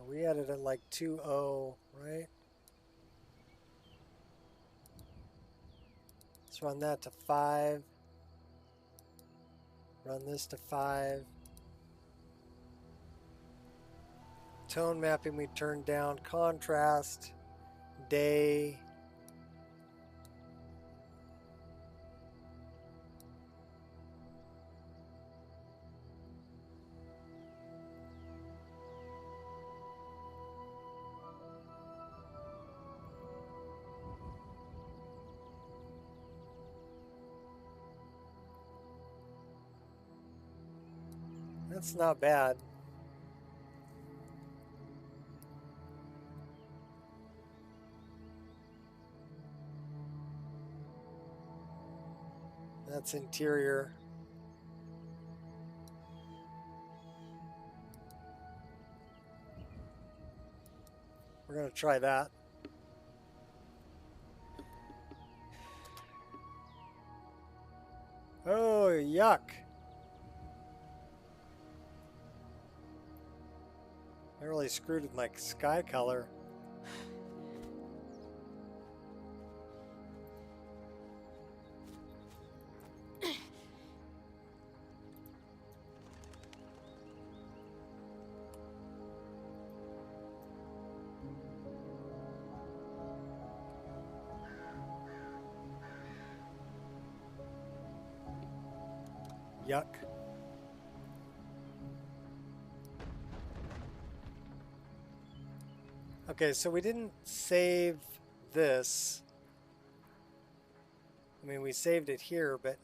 We had it at like 2.0, right? Let's run that to 5. Run this to 5. Tone mapping we turned down. Contrast. Day. That's not bad. That's interior. We're going to try that. Oh, yuck. I really screwed with my sky color. Yuck. Okay, so we didn't save this. I mean, we saved it here, but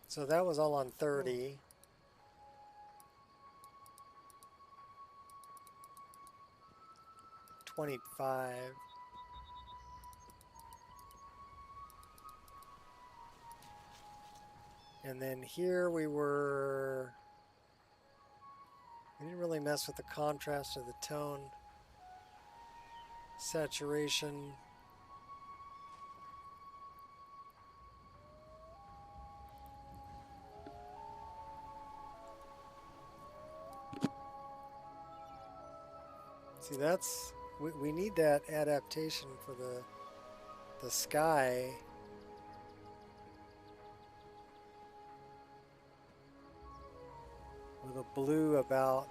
so that was all on 30. $25. And then here we didn't really mess with the contrast or the tone. Saturation. See, we need that adaptation for the sky. With a blue about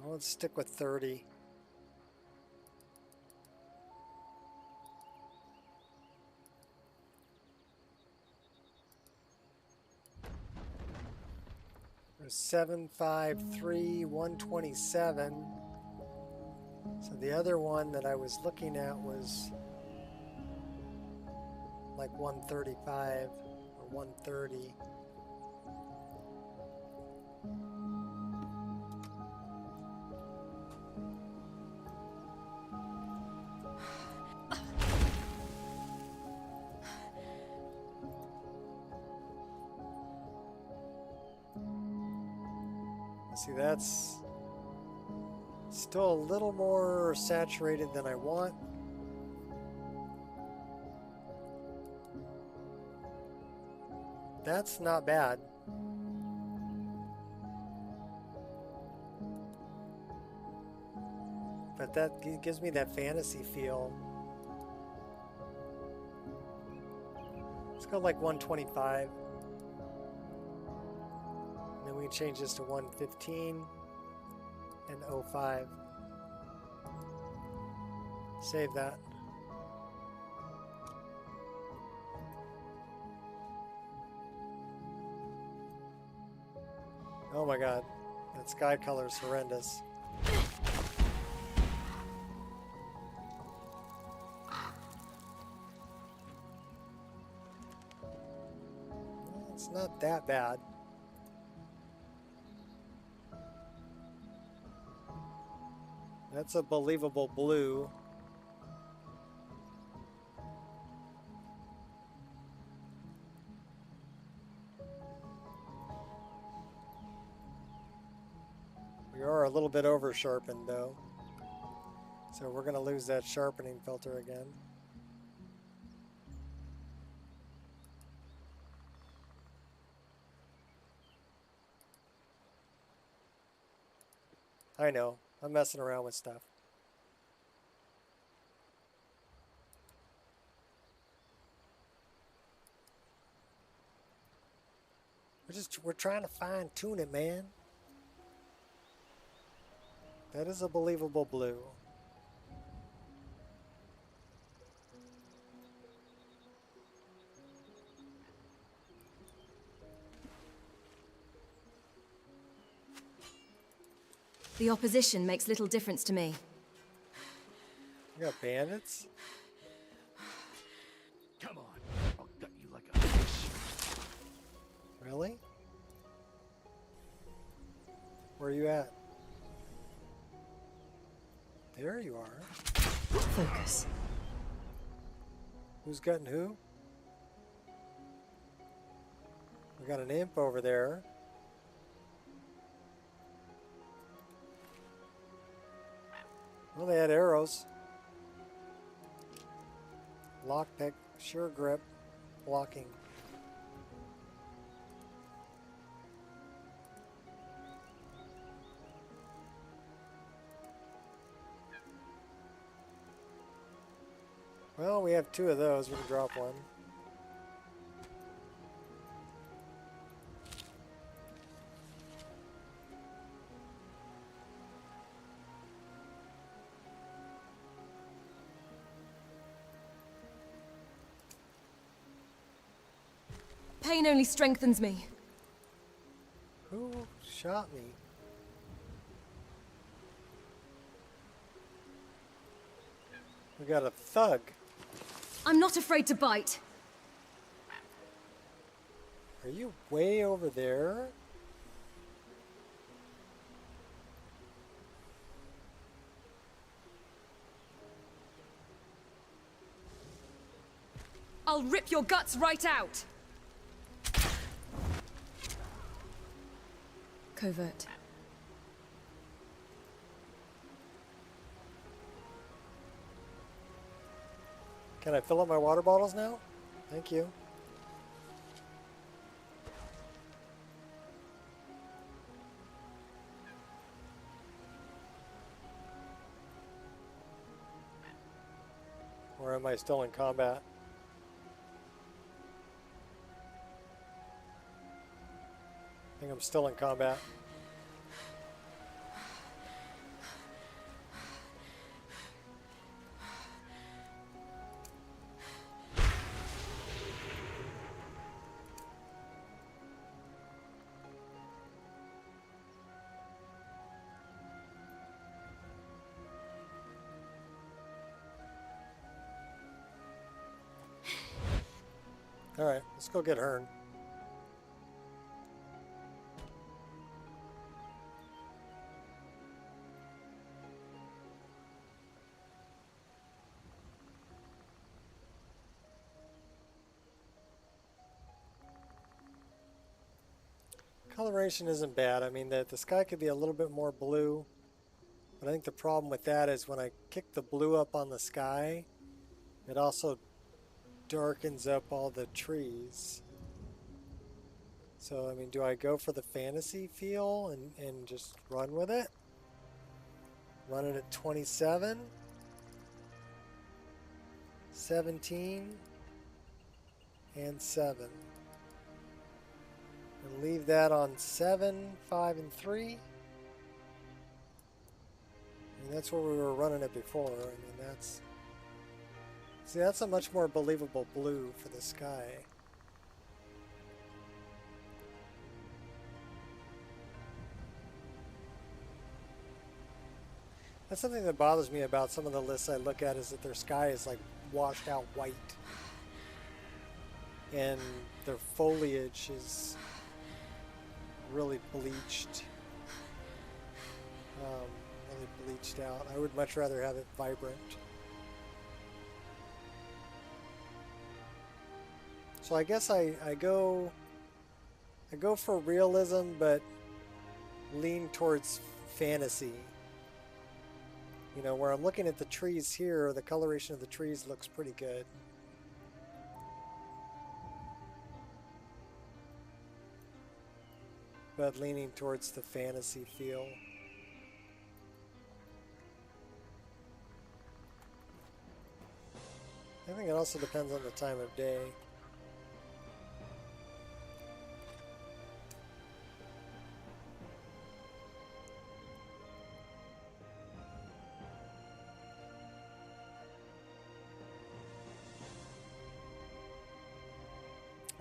well, let's stick with 30. There's 753, 127. So the other one that I was looking at was like 135 or 130. See, that's still a little more saturated than I want. That's not bad. But that gives me that fantasy feel. Let's go like 125. And then we change this to 115 and 05. Save that. Oh my god, that sky color is horrendous. Well, it's not that bad. That's a believable blue. We We are a little bit over sharpened though. So we're going to lose that sharpening filter again. I know, I'm messing around with stuff. We're trying to fine tune it, man. That is a believable blue. The opposition makes little difference to me. You got bandits? Come on, I'll gut you like a fish. Really? Where are you at? There you are. Focus. Who's gutting who? We got an imp over there. Well, they had arrows. Lockpick, sure grip, blocking. Well, we have two of those. We can drop one. Pain only strengthens me. Who shot me? We got a thug. I'm not afraid to bite. Are you way over there? I'll rip your guts right out. Covert. Can I fill up my water bottles now? Thank you. Or am I still in combat? I think I'm still in combat. All right, let's go get Hearn. Coloration isn't bad. I mean, the sky could be a little bit more blue, but I think the problem with that is when I kick the blue up on the sky, it also darkens up all the trees. So, I mean, do I go for the fantasy feel and just run with it? Run it at 27, 17, and 7. And leave that on 7, 5, and 3. I mean, that's where we were running it before. I mean, that's... See, that's a much more believable blue for the sky. That's something that bothers me about some of the lists I look at, is that their sky is like washed out white. And their foliage is really bleached. Really bleached out. I would much rather have it vibrant. So I guess I go for realism, but lean towards fantasy. You know, where I'm looking at the trees here, the coloration of the trees looks pretty good. But leaning towards the fantasy feel. I think it also depends on the time of day.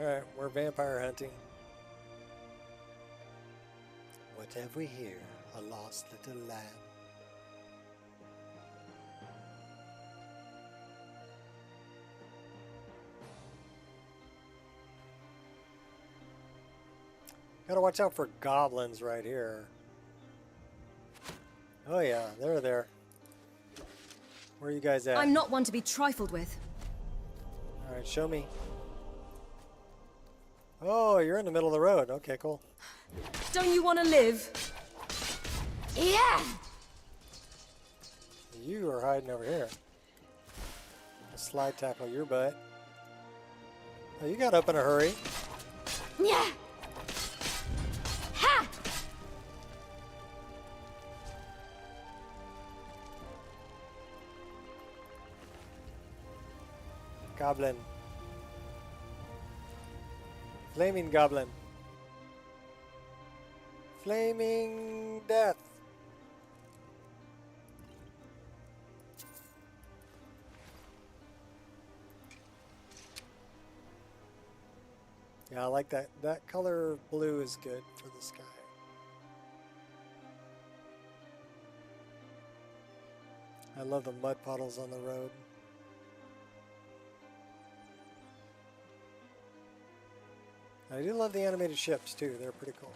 Alright, we're vampire hunting. What have we here? A lost little lamb. Gotta watch out for goblins right here. Oh yeah, they're there. Where are you guys at? I'm not one to be trifled with. Alright, show me. Oh, you're in the middle of the road. Okay, cool. Don't you want to live? Yeah! You are hiding over here. I'll slide tackle your butt. Oh, you got up in a hurry. Yeah! Ha! Goblin. Flaming goblin. Flaming death. Yeah, I like that. That color blue is good for the sky. I love the mud puddles on the road. I do love the animated ships too. They're pretty cool.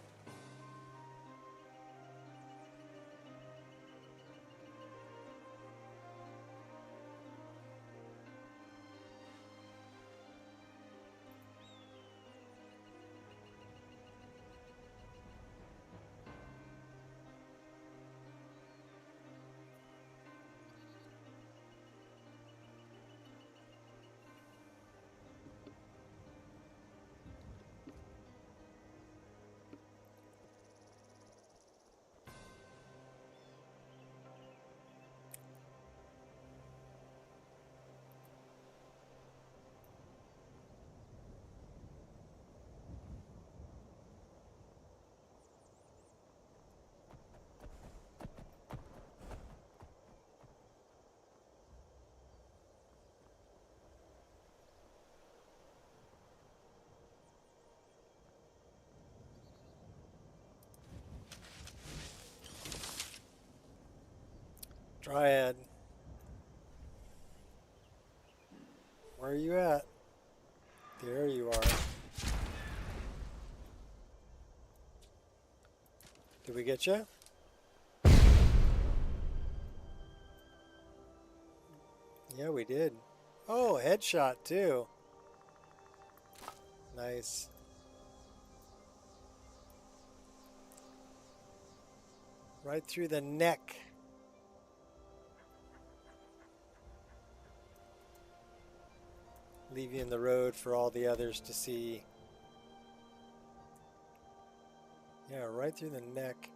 Dryad. Where are you at? There you are. Did we get you? Yeah, we did. Oh, headshot too. Nice. Right through the neck. Leaving the road for all the others to see. Yeah, right through the neck.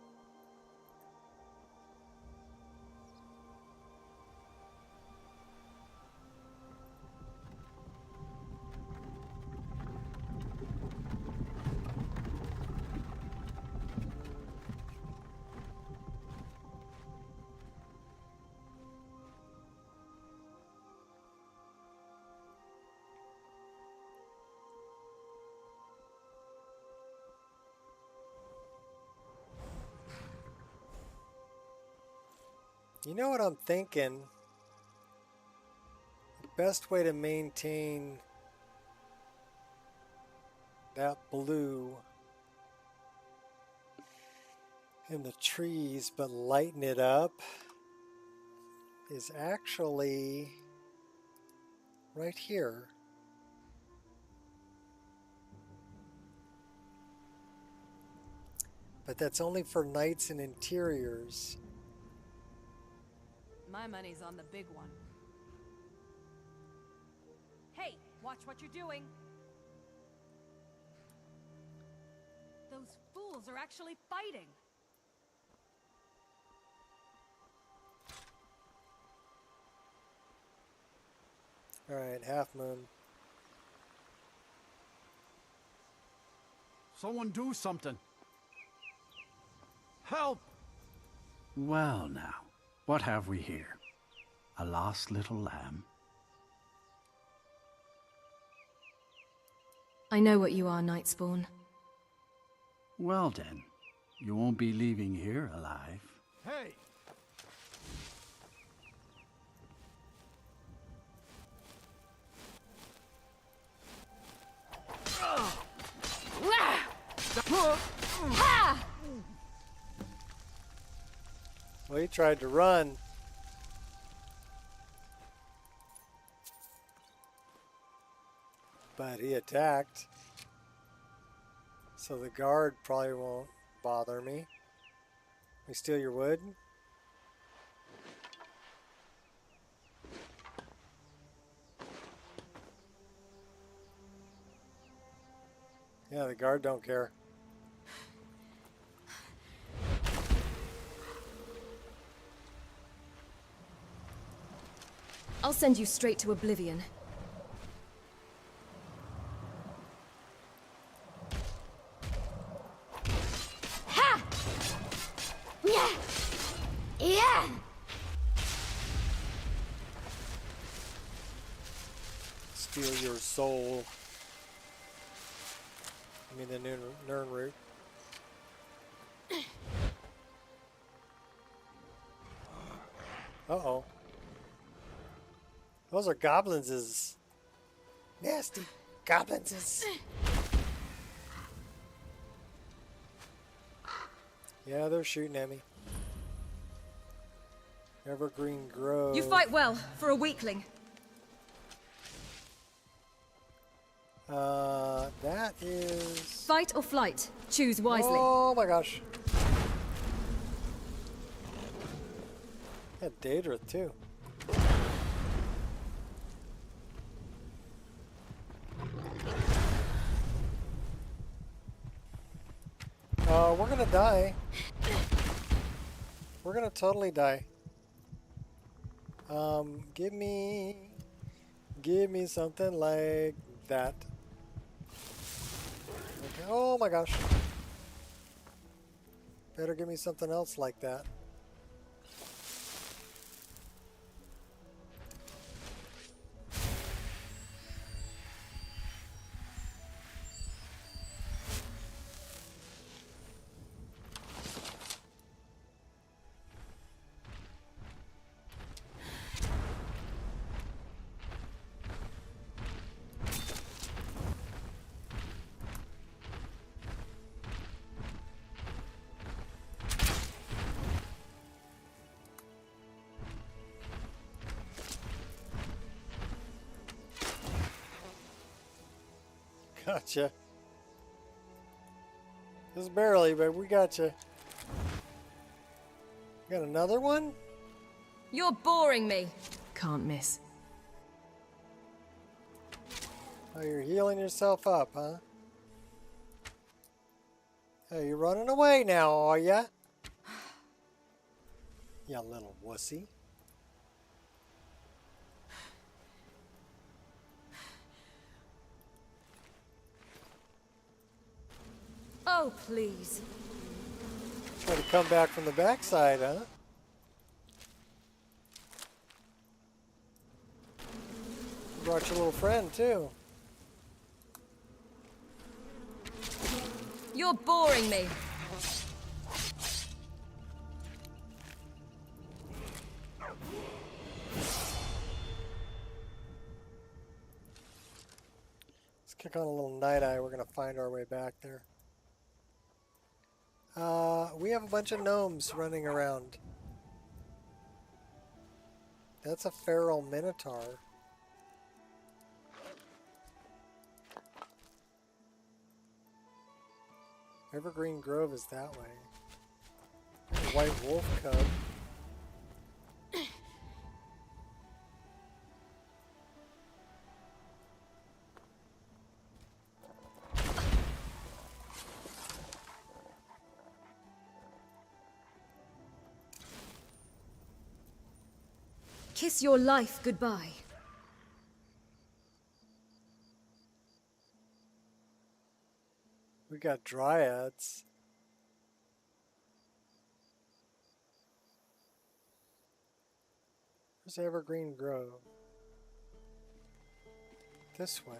You know what I'm thinking? The best way to maintain that blue in the trees but lighten it up is actually right here. But that's only for knights and interiors. My money's on the big one. Hey, watch what you're doing. Those fools are actually fighting. All right, Half Moon. Someone do something. Help! Well now, what have we here? A lost little lamb? I know what you are, Nightspawn. Well then, you won't be leaving here alive. Hey! Well, he tried to run. But he attacked. So the guard probably won't bother me. We steal your wood? Yeah, the guard don't care. I'll send you straight to oblivion. Ha! Yeah! Yeah! Steal your soul. I mean the Nern root. Uh-oh. Those are goblins. Nasty goblins. Yeah, they're shooting at me. Evergreen Grove. You fight well, for a weakling. That is... Fight or flight. Choose wisely. Oh my gosh. Had Daedra too. We're gonna die. We're gonna totally die. Give me something like that. Okay. Oh my gosh. Better give me something else like that. Gotcha. Just barely, but we gotcha. Got another one? You're boring me. Can't miss. Oh, you're healing yourself up, huh? Hey, you're running away now, are ya? You little wussy. Oh, please. Try to come back from the backside, huh? You brought your little friend, too. You're boring me. Let's kick on a little night eye. We're going to find our way back there. We have a bunch of gnomes running around. That's a feral minotaur. Evergreen Grove is that way. White wolf cub. Kiss your life goodbye. We got dryads. Where's Evergreen Grove? This way.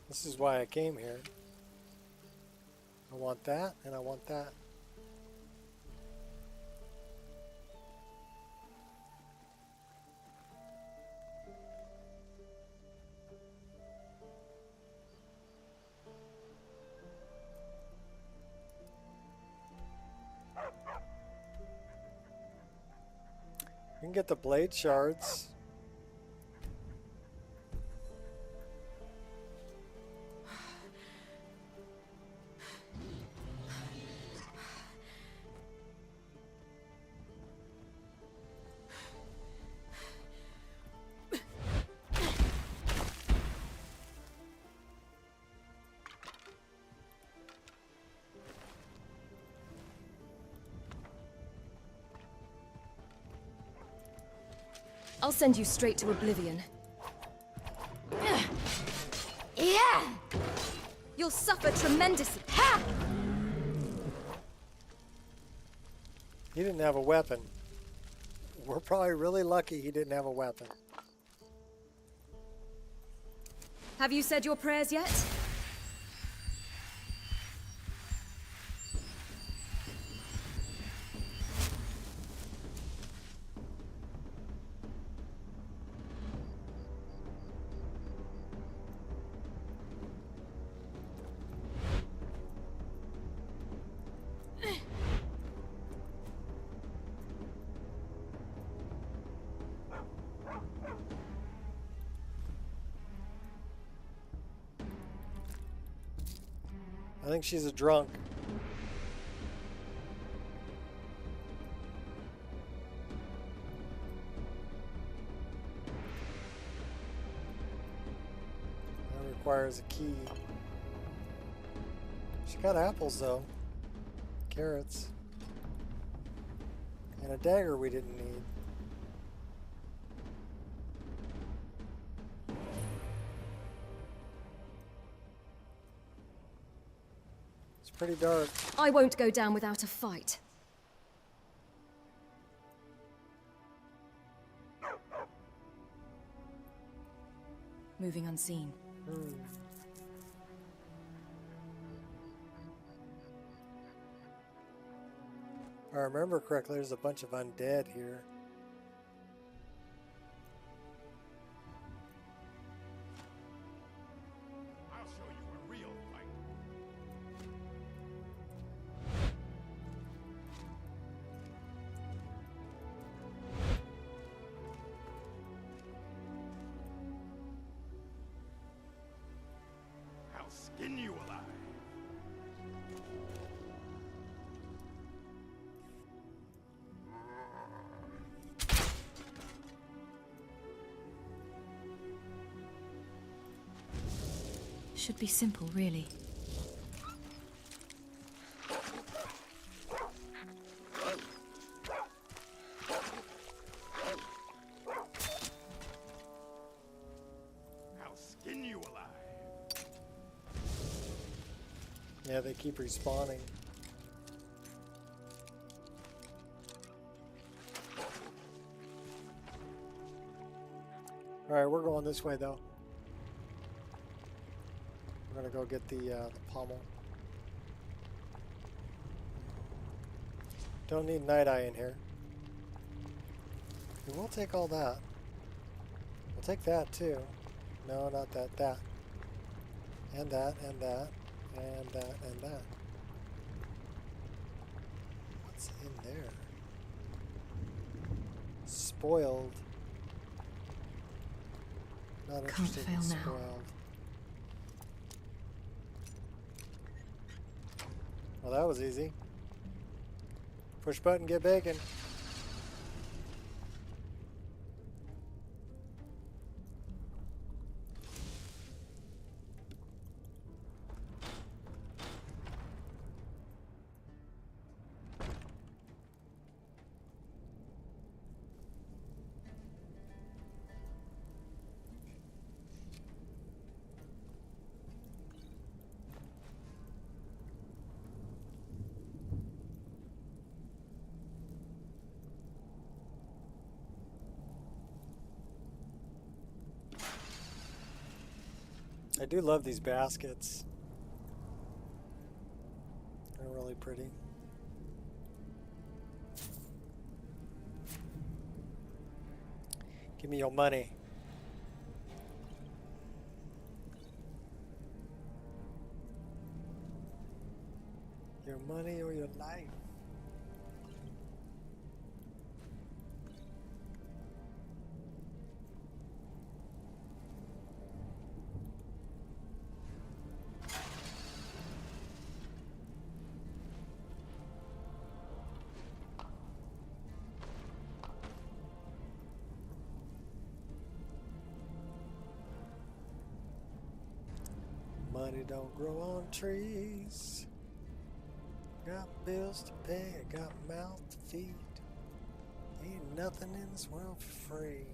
This is why I came here. I want that, and I want that. We can get the blade shards. I'll send you straight to Oblivion. Yeah! You'll suffer tremendously. Ha! He didn't have a weapon. We're probably really lucky he didn't have a weapon. Have you said your prayers yet? I think she's a drunk. That requires a key. She got apples though. Carrots. And a dagger we didn't need. Pretty dark. I won't go down without a fight. Moving unseen. If I remember correctly, there's a bunch of undead here. I'll show you a real fight. I'll skin you alive. Should be simple, really. I'll skin you alive. Yeah, they keep respawning. Alright, we're going this way though. We're gonna go get the pommel. Don't need Night Eye in here. We'll take all that. We'll take that too. No, not that. That. And that, and that, and that, and that. What's in there? Spoiled. Not interested in spoiled. Well, that was easy. Push button, get bacon. I do love these baskets. They're really pretty. Give me your money. Your money or your life. Money don't grow on trees. Got bills to pay, I got mouth to feed. Ain't nothing in this world for free.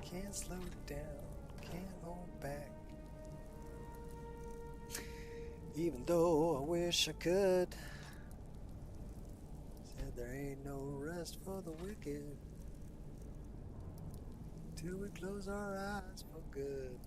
Can't slow it down, can't hold back. Even though I wish I could. Said there ain't no rest for the wicked. Till we close our eyes for good.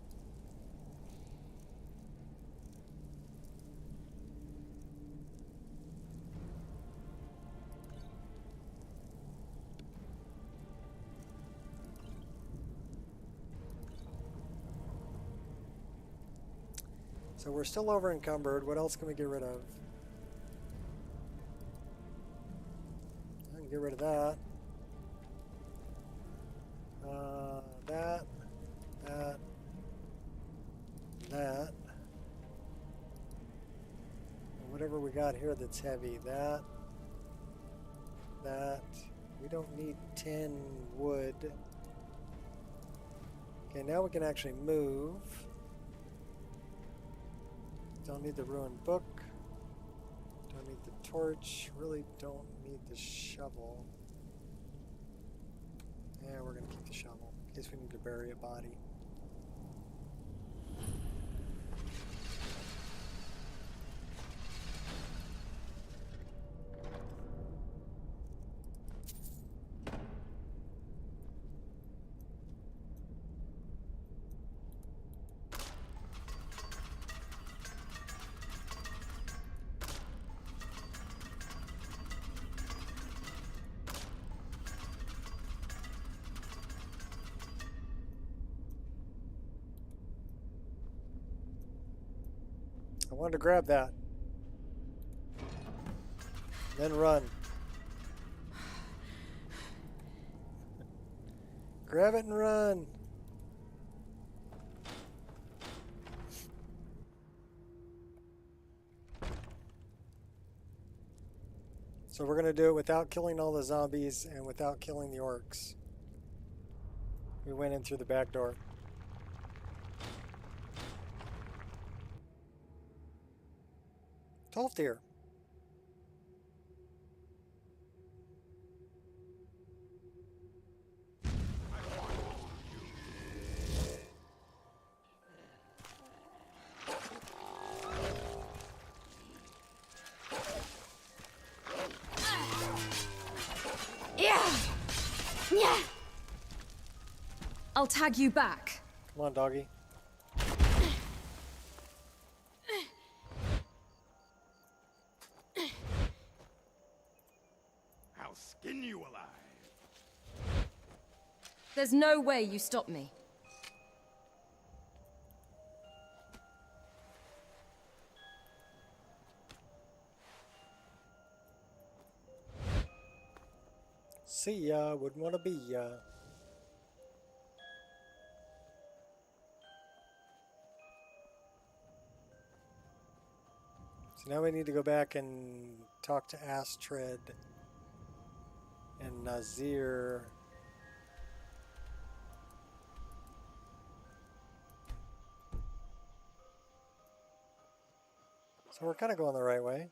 So we're still over encumbered. What else can we get rid of? I can get rid of that. That. And whatever we got here that's heavy. That. We don't need 10 wood. Okay, now we can actually move. Don't need the ruined book. Don't need the torch. Really don't need the shovel. Yeah, we're gonna keep the shovel in case we need to bury a body. I wanted to grab that. Then run. Grab it and run. So we're going to do it without killing all the zombies and without killing the orcs. We went in through the back door. Deer. Yeah. I'll tag you back. Come on, doggy. Skin you alive. There's no way you stop me. see ya, wouldn't want to be ya. So now we need to go back and talk to Astrid and Nazir. So we're kind of going the right way.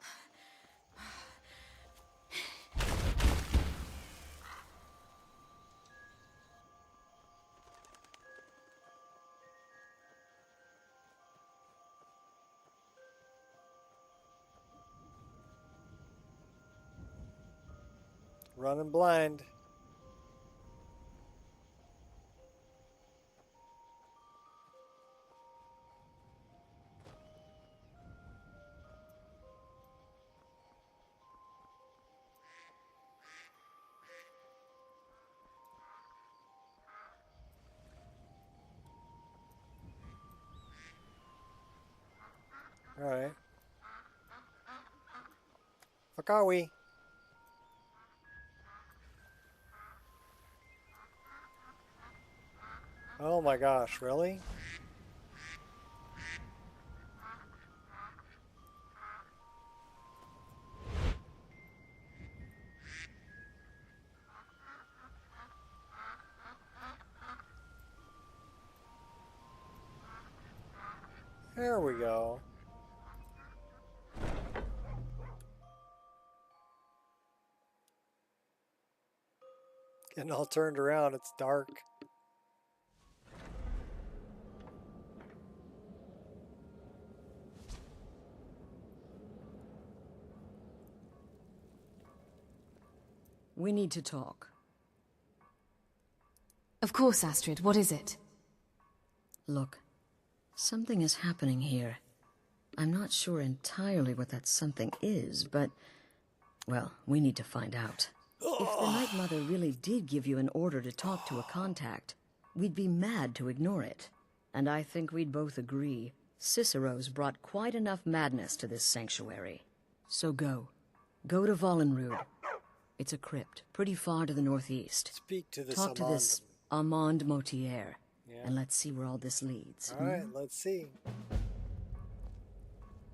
Running blind. All right. Fuck are we? Oh my gosh, really? There we go. Getting all turned around, it's dark. We need to talk. Of course, Astrid. What is it? Look, something is happening here. I'm not sure entirely what that something is, but... well, we need to find out. If the Night Mother really did give you an order to talk to a contact, we'd be mad to ignore it. And I think we'd both agree, Cicero's brought quite enough madness to this sanctuary. So go. Go to Vollenrude. It's a crypt, pretty far to the northeast. Speak to this Talk to this Armand Motier, and let's see where all this leads. All right, let's see.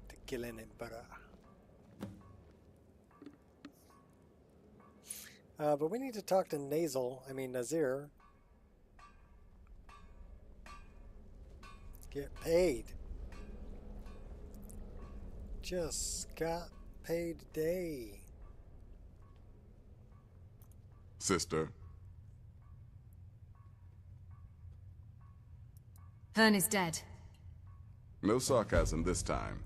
The killing emperor. But we need to talk to Nazir. Get paid. Just got paid today. Sister. Vern is dead. No sarcasm this time.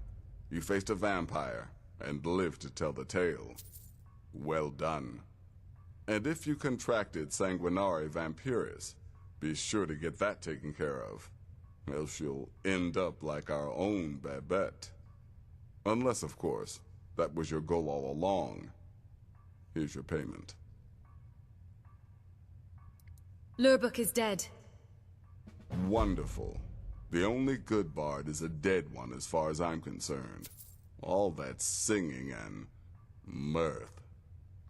You faced a vampire and lived to tell the tale. Well done. And if you contracted Sanguinari Vampiris, be sure to get that taken care of. Else you'll end up like our own Babette. Unless, of course, that was your goal all along. Here's your payment. Lurbuk is dead. Wonderful. The only good bard is a dead one as far as I'm concerned. All that singing and mirth.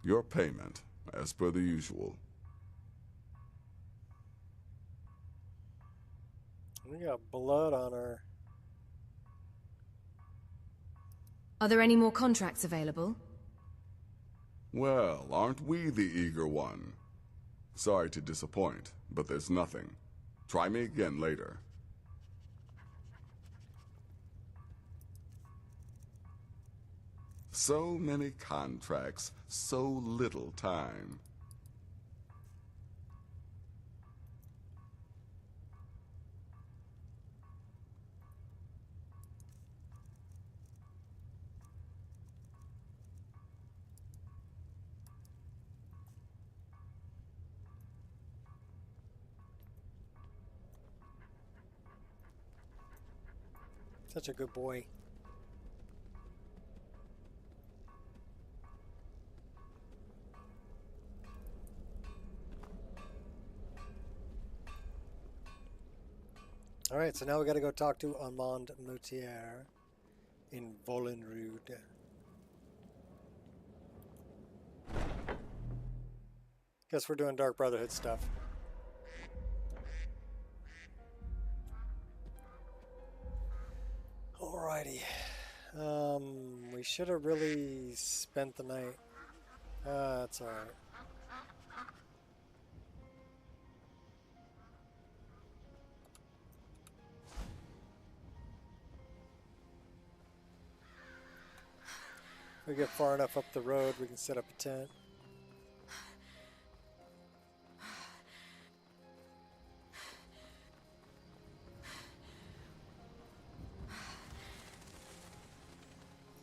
Your payment, as per the usual. We got blood on her. Are there any more contracts available? Well, aren't we the eager one? Sorry to disappoint, but there's nothing. Try me again later. So many contracts, so little time. Such a good boy. All right, so now we got to go talk to Armand Moutier in Vollenrude. Guess we're doing Dark Brotherhood stuff. Alrighty. We should have really spent the night. That's alright. If we get far enough up the road, we can set up a tent.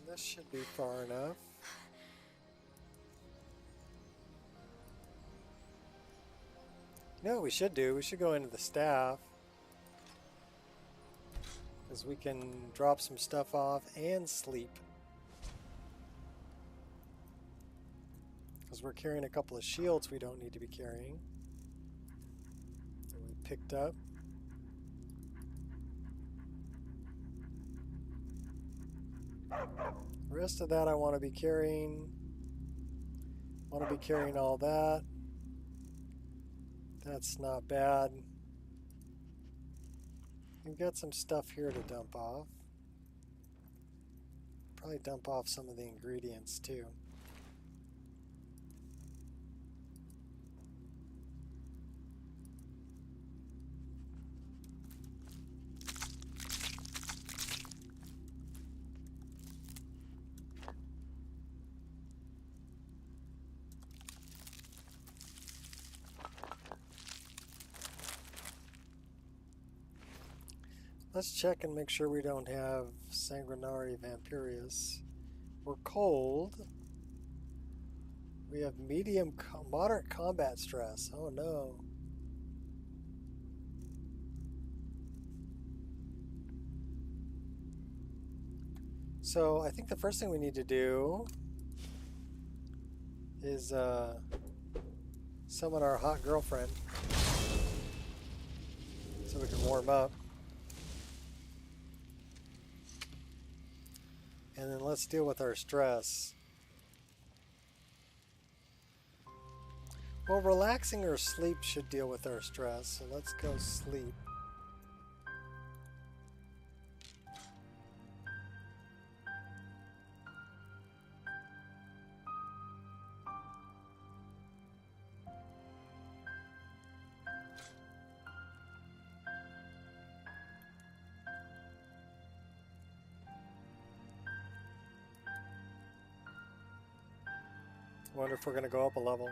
This should be far enough. You know what we should do? We should go into the staff. Because we can drop some stuff off and sleep. Because we're carrying a couple of shields we don't need to be carrying. That we picked up. The rest of that I want to be carrying. Want to be carrying all that. That's not bad. We've got some stuff here to dump off. Probably dump off some of the ingredients too. Let's check and make sure we don't have Sanguinari Vampirius. We're cold. We have moderate combat stress. Oh no. So I think the first thing we need to do is summon our hot girlfriend so we can warm up. And then let's deal with our stress. Well, relaxing or sleep should deal with our stress, so let's go sleep. Wonder if we're going to go up a level.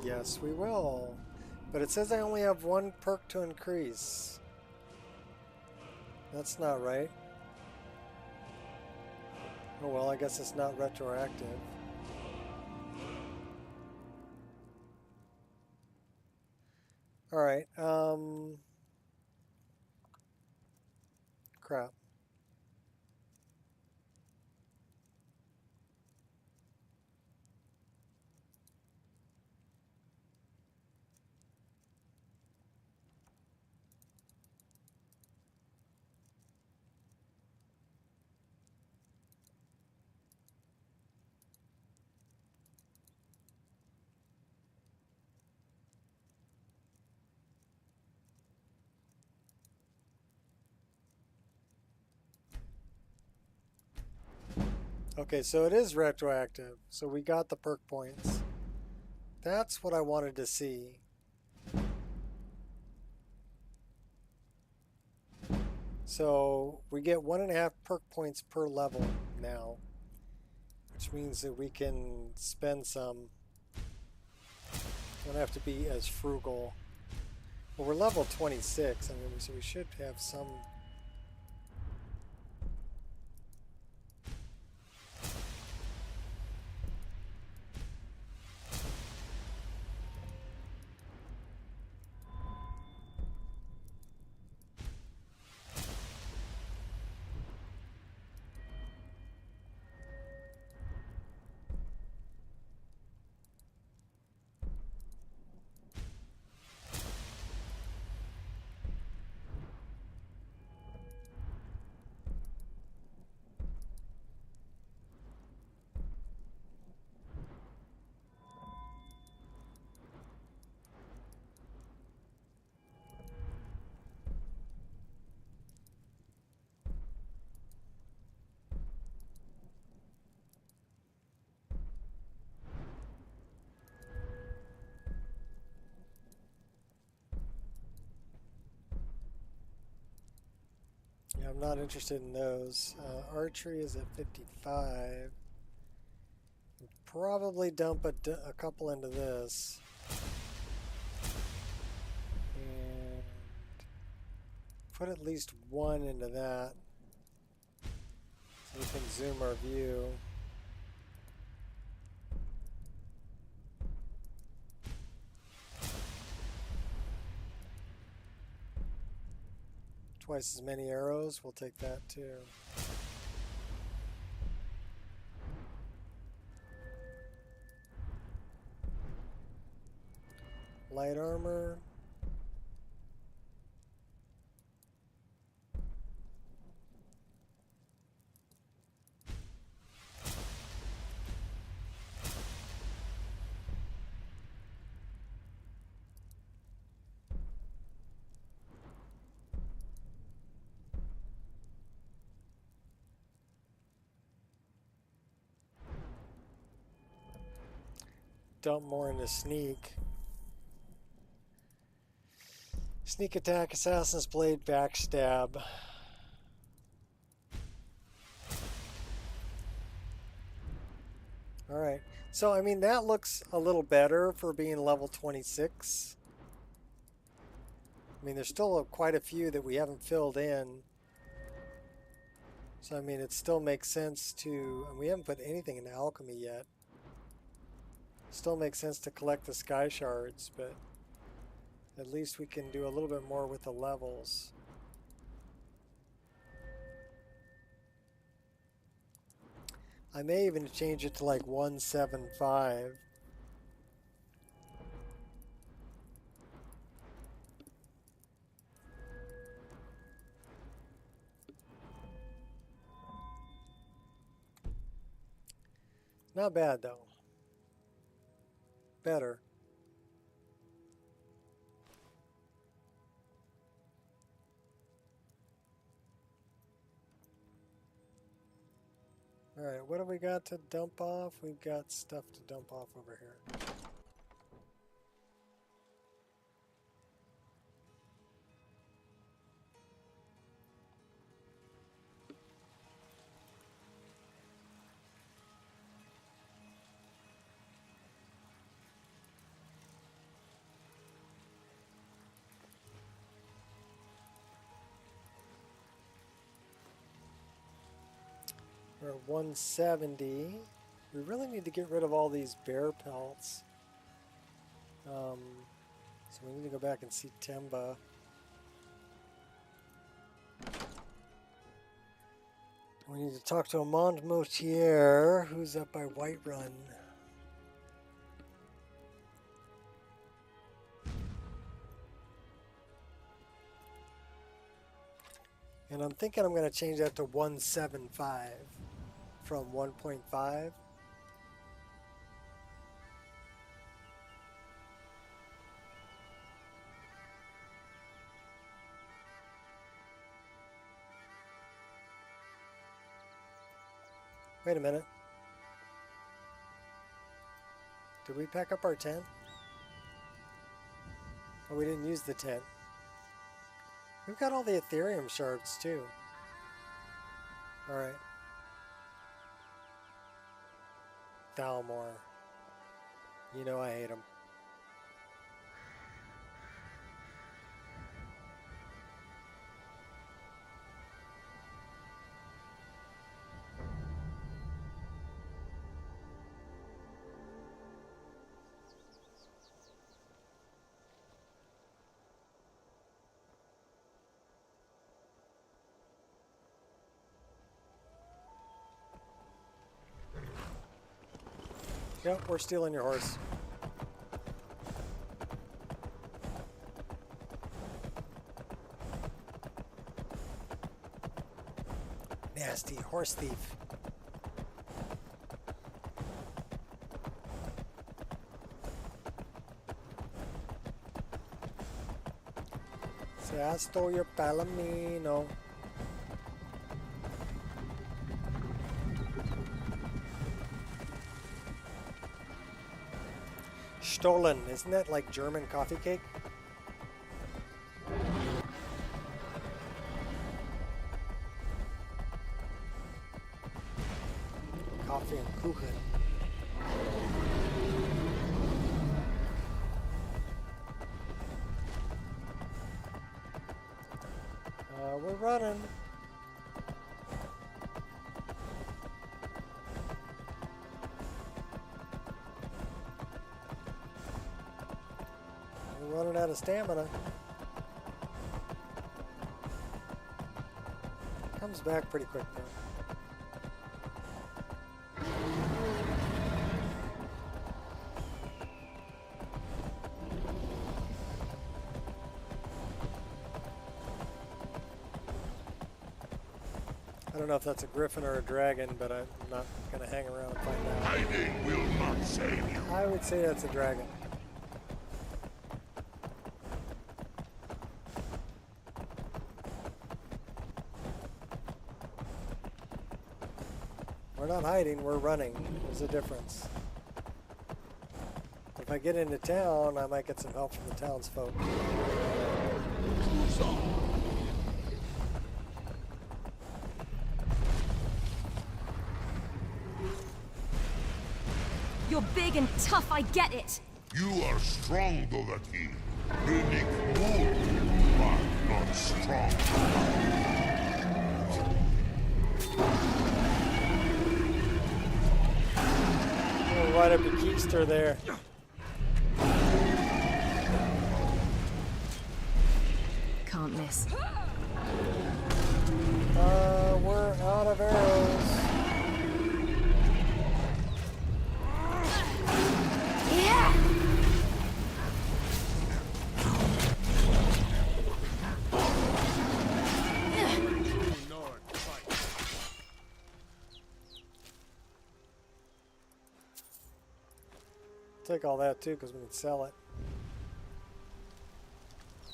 Yes, we will. But it says I only have one perk to increase. That's not right. Oh well, I guess it's not retroactive. Alright, crap. Okay, so it is retroactive. So we got the perk points. That's what I wanted to see. So we get 1.5 perk points per level now, which means that we can spend some. Don't have to be as frugal. Well, we're level 26. I mean, so we should have some. Yeah, I'm not interested in those. Archery is at 55. Probably dump a couple into this. And put at least one into that. So we can zoom our view. Twice as many arrows, we'll take that too. Light armor. Dump more into sneak. Sneak attack, assassin's blade, backstab. Alright, so I mean that looks a little better for being level 26. I mean there's still quite a few that we haven't filled in. So I mean it still makes sense to, and we haven't put anything in alchemy yet. Still makes sense to collect the sky shards, but at least we can do a little bit more with the levels. I may even change it to like 175. Not bad though. Better. Alright, what do we got to dump off? We've got stuff to dump off over here. We're at 170. We really need to get rid of all these bear pelts. So we need to go back and see Temba. We need to talk to Amand Motier, who's up by Whiterun. And I'm thinking I'm going to change that to 175 from 1.5. Wait a minute. Did we pack up our tent? Oh, we didn't use the tent. We've got all the Ethereum shards too. Alright. Thalmor. You know I hate him. Yep, we're stealing your horse. Nasty horse thief. Say I stole your palomino. Stolen, isn't that like German coffee cake? coffee and kuchen. We're running. We're running out of stamina. Comes back pretty quick though. I don't know if that's a griffin or a dragon, but I'm not going to hang around and find out. Hiding will not save you. I would say that's a dragon. We're not hiding, we're running. There's a difference. If I get into town, I might get some help from the townsfolk. You're big and tough, I get it. You are strong, Dovahkiin. Unique more, but not strong. Oh, right up your keister there. Can't miss. We're out of arrows. Yeah! Take all that too, because we can sell it.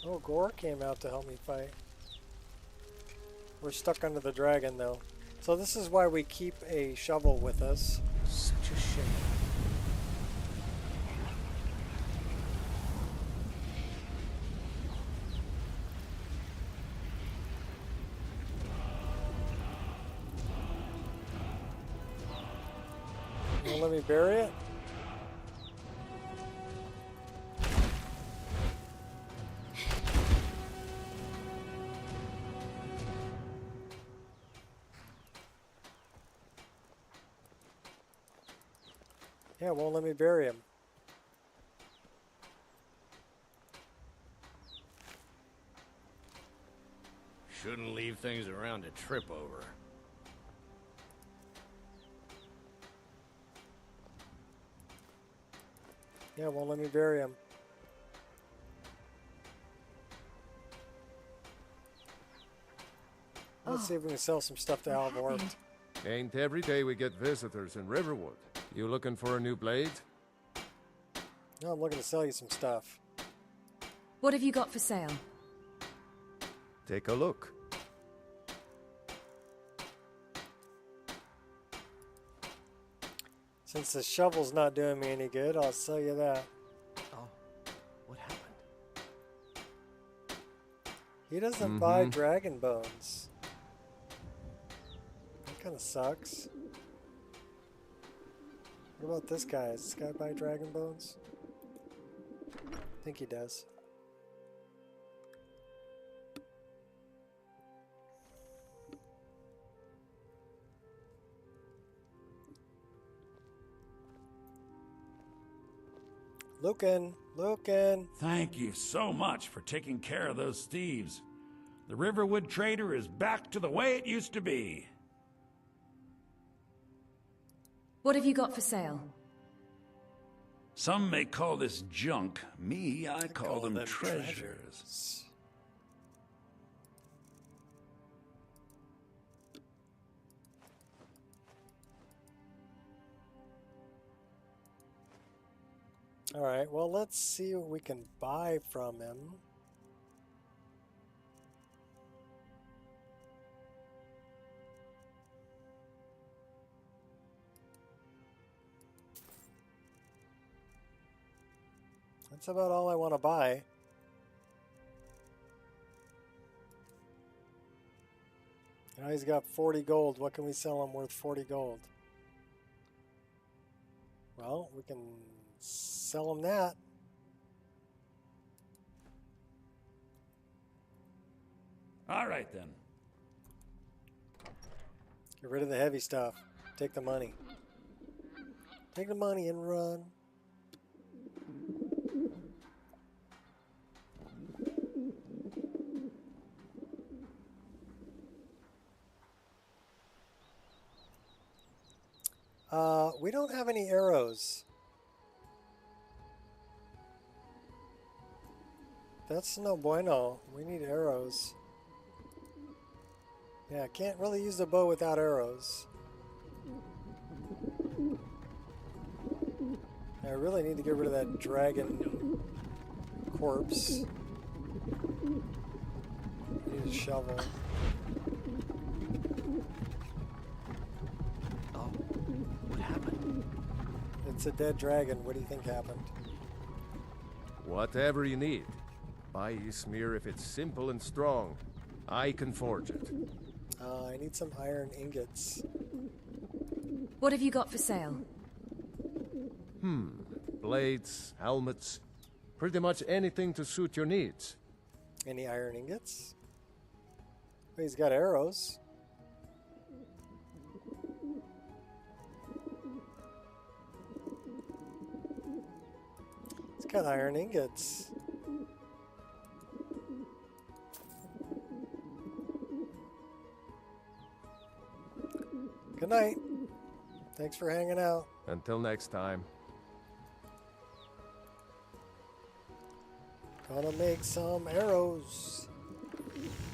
Oh, Gore came out to help me fight. We're stuck under the dragon though. So this is why we keep a shovel with us. Such a shame. You wanna let me bury it? Yeah, it won't let me bury him. Shouldn't leave things around to trip over. Yeah, it won't let me bury him. Let's see if we can sell some stuff to Alvor. Ain't every day we get visitors in Riverwood. You looking for a new blade? No, I'm looking to sell you some stuff. What have you got for sale? Take a look. Since the shovel's not doing me any good, I'll sell you that. Oh, what happened? He doesn't buy dragon bones. That kind of sucks. What about this guy? Does this guy buy dragon bones? I think he does. Lucan. Thank you so much for taking care of those thieves. The Riverwood trader is back to the way it used to be. What have you got for sale? Some may call this junk. Me, I call them treasures. Alright, well, let's see what we can buy from him. That's about all I want to buy. Now he's got 40 gold. What can we sell him worth 40 gold? Well, we can sell them that. All right, then. Get rid of the heavy stuff. Take the money. Take the money and run. We don't have any arrows. That's no bueno. We need arrows. Yeah, I can't really use the bow without arrows. I really need to get rid of that dragon corpse. I need a shovel. Oh, what happened? It's a dead dragon. What do you think happened? Whatever you need. Buy Ysmir if it's simple and strong. I can forge it. I need some iron ingots. What have you got for sale? Blades, helmets, pretty much anything to suit your needs. Any iron ingots? Oh, he's got arrows. He's got iron ingots. Good night. Thanks for hanging out. Until next time. Gonna make some arrows.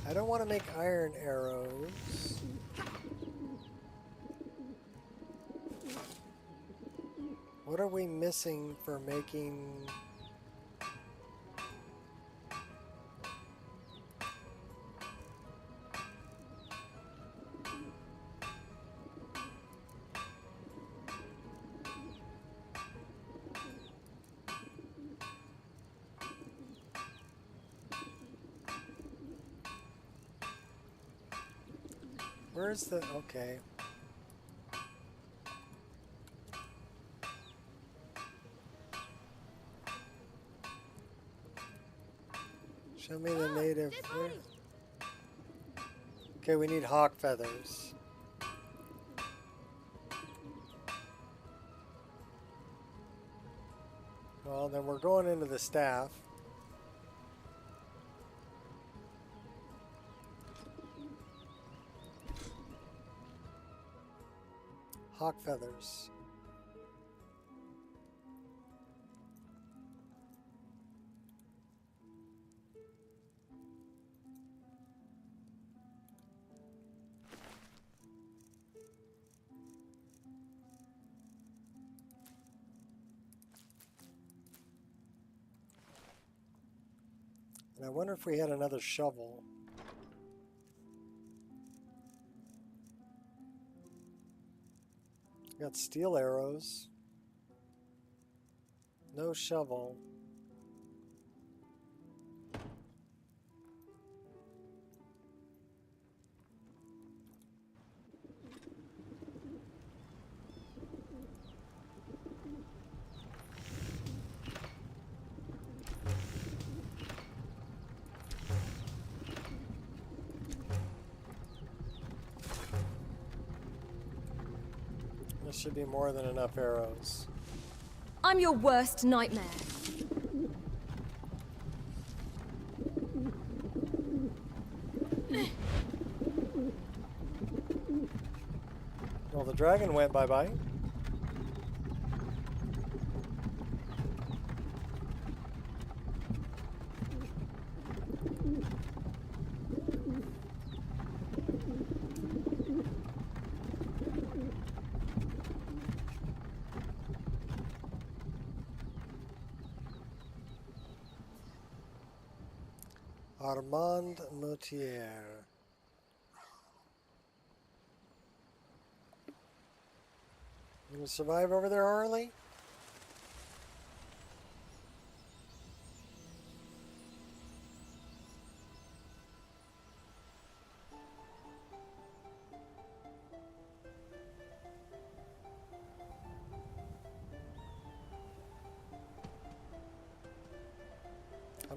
I don't want to make iron arrows. What are we missing for making... Where's the... okay. Show me the native... Okay, we need hawk feathers. Well, then we're going into the staff. Hawk feathers. And I wonder if we had another shovel. Got steel arrows. No shovel. There should be more than enough arrows. I'm your worst nightmare. Well, the dragon went bye-bye. Armand Moutier. You gonna survive over there, Harley?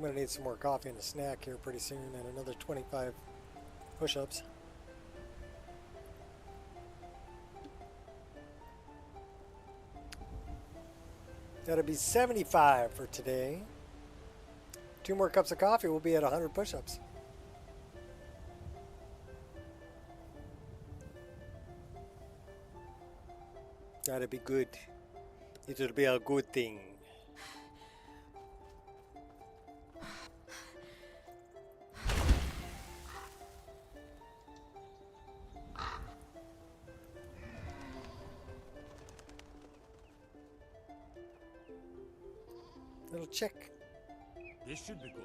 going to need some more coffee and a snack here pretty soon, and another 25 push-ups. That'll be 75 for today. 2 more cups of coffee, we'll be at 100 push-ups. That'll be good. It'll be a good thing. Little chick. This should be good.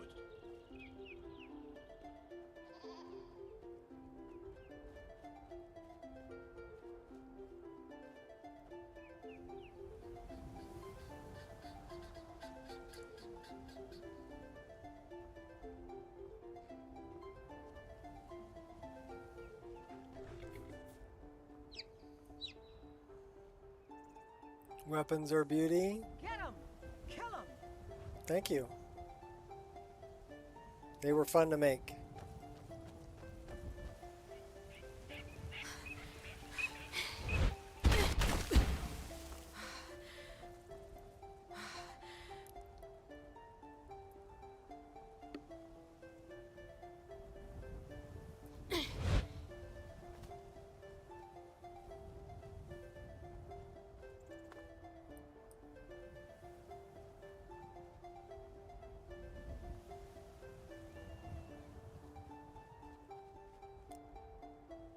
Weapons are beauty. Get him! Kill him! Thank you. They were fun to make.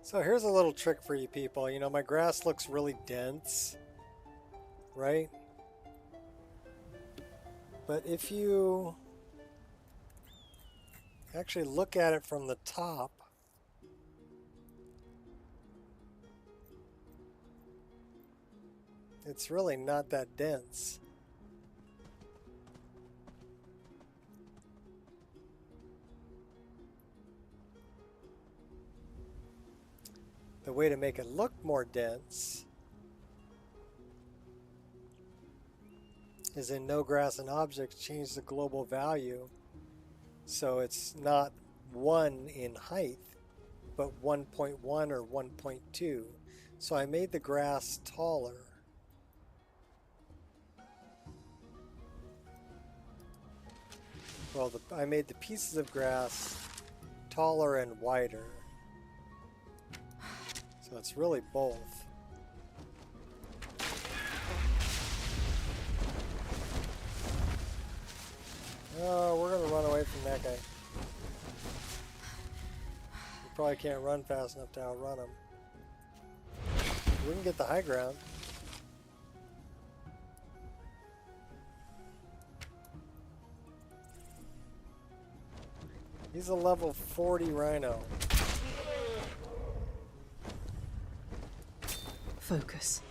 So here's a little trick for you people. You know, my grass looks really dense, right? But if you actually look at it from the top, it's really not that dense. The way to make it look more dense is in no grass and objects, change the global value so it's not 1 in height, but 1.1 or 1.2. So I made the grass taller. Well, I made the pieces of grass taller and wider. So it's really both. Oh, we're gonna run away from that guy. We probably can't run fast enough to outrun him. We can get the high ground. He's a level 40 rhino. Focus.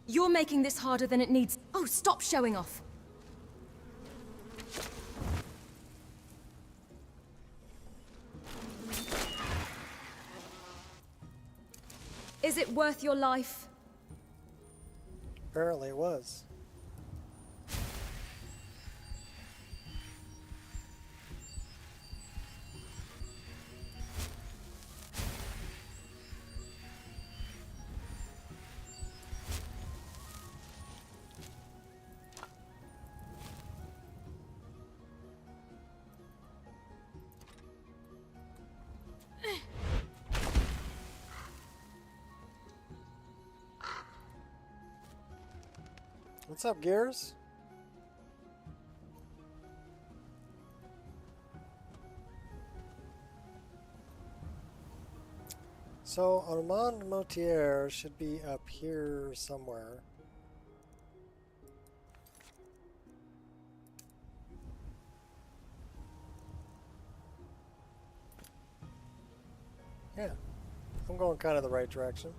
You're making this harder than it needs. Oh, stop showing off. Is it worth your life? Apparently it was. What's up, Gears? So, Armand Motier should be up here somewhere. Yeah, I'm going kind of the right direction.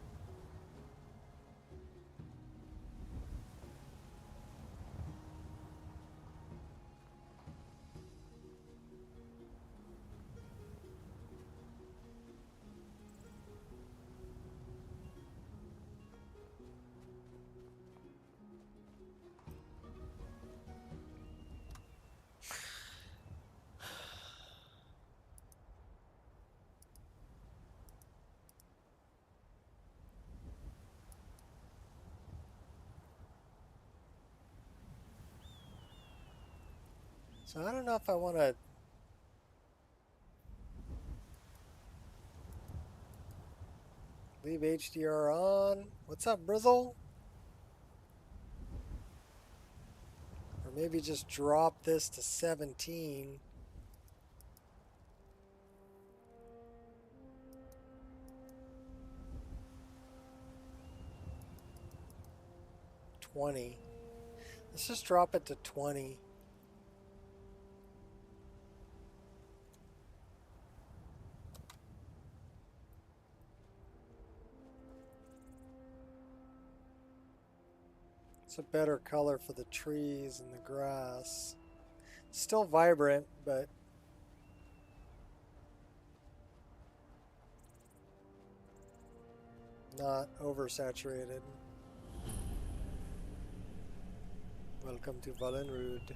So I don't know if I want to leave HDR on. What's up, Brizzle? Or maybe just drop this to 17. Let's just drop it to 20. It's a better color for the trees and the grass. Still vibrant, but not oversaturated. Welcome to Valenrud.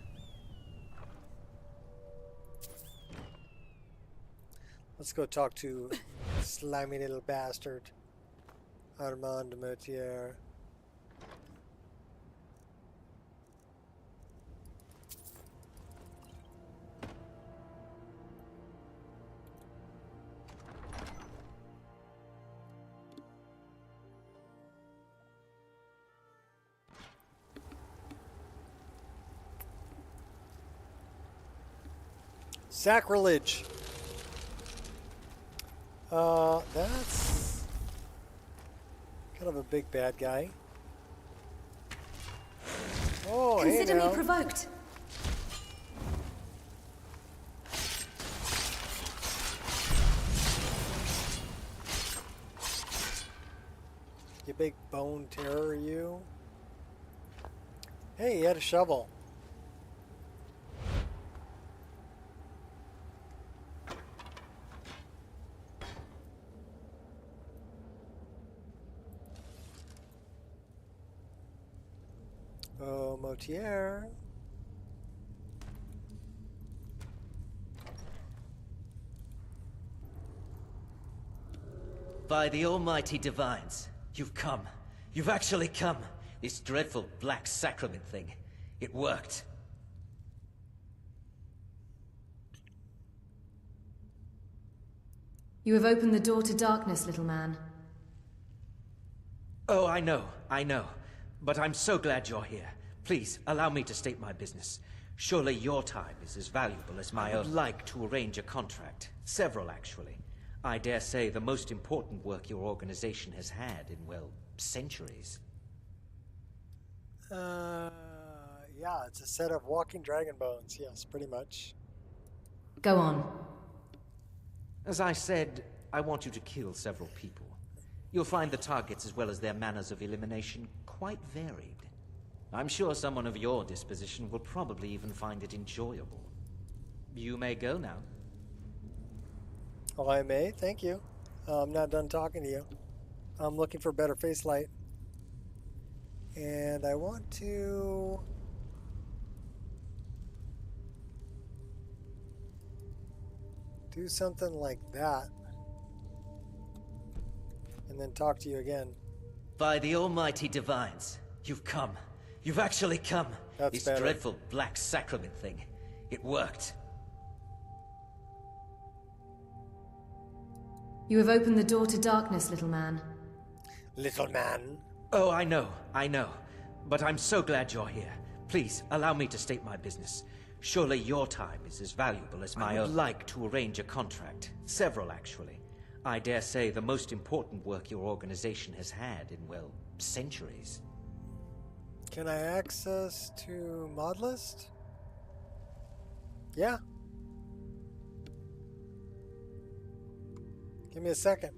Let's go talk to slimy little bastard, Armand Motier. Sacrilege. That's kind of a big bad guy. Oh, Consider hey now. me provoked. You big bone terror, you. Hey, you had a shovel. Oh, Motier. By the almighty divines, you've come. You've actually come. This dreadful black sacrament thing. It worked. You have opened the door to darkness, little man. Oh, I know. But I'm so glad you're here. Please, allow me to state my business. Surely your time is as valuable as my own. I would like to arrange a contract. Several, actually. I dare say the most important work your organization has had in, well, centuries. Yeah, it's a set of walking dragon bones. Yes, pretty much. Go on. As I said, I want you to kill several people. You'll find the targets as well as their manners of elimination quite varied. I'm sure someone of your disposition will probably even find it enjoyable. You may go now. Oh, I may? Thank you. I'm not done talking to you. I'm looking for better face light. And I want to... do something like that. And then talk to you again. By the almighty divines, you've come. You've actually come. That's this better. Dreadful black sacrament thing. It worked. You have opened the door to darkness, little man. Little man. Oh, I know. But I'm so glad you're here. Please, allow me to state my business. Surely your time is as valuable as my own. I would like to arrange a contract. Several, actually. I dare say the most important work your organization has had in, well, centuries. Can I access to mod list? Yeah. Give me a second.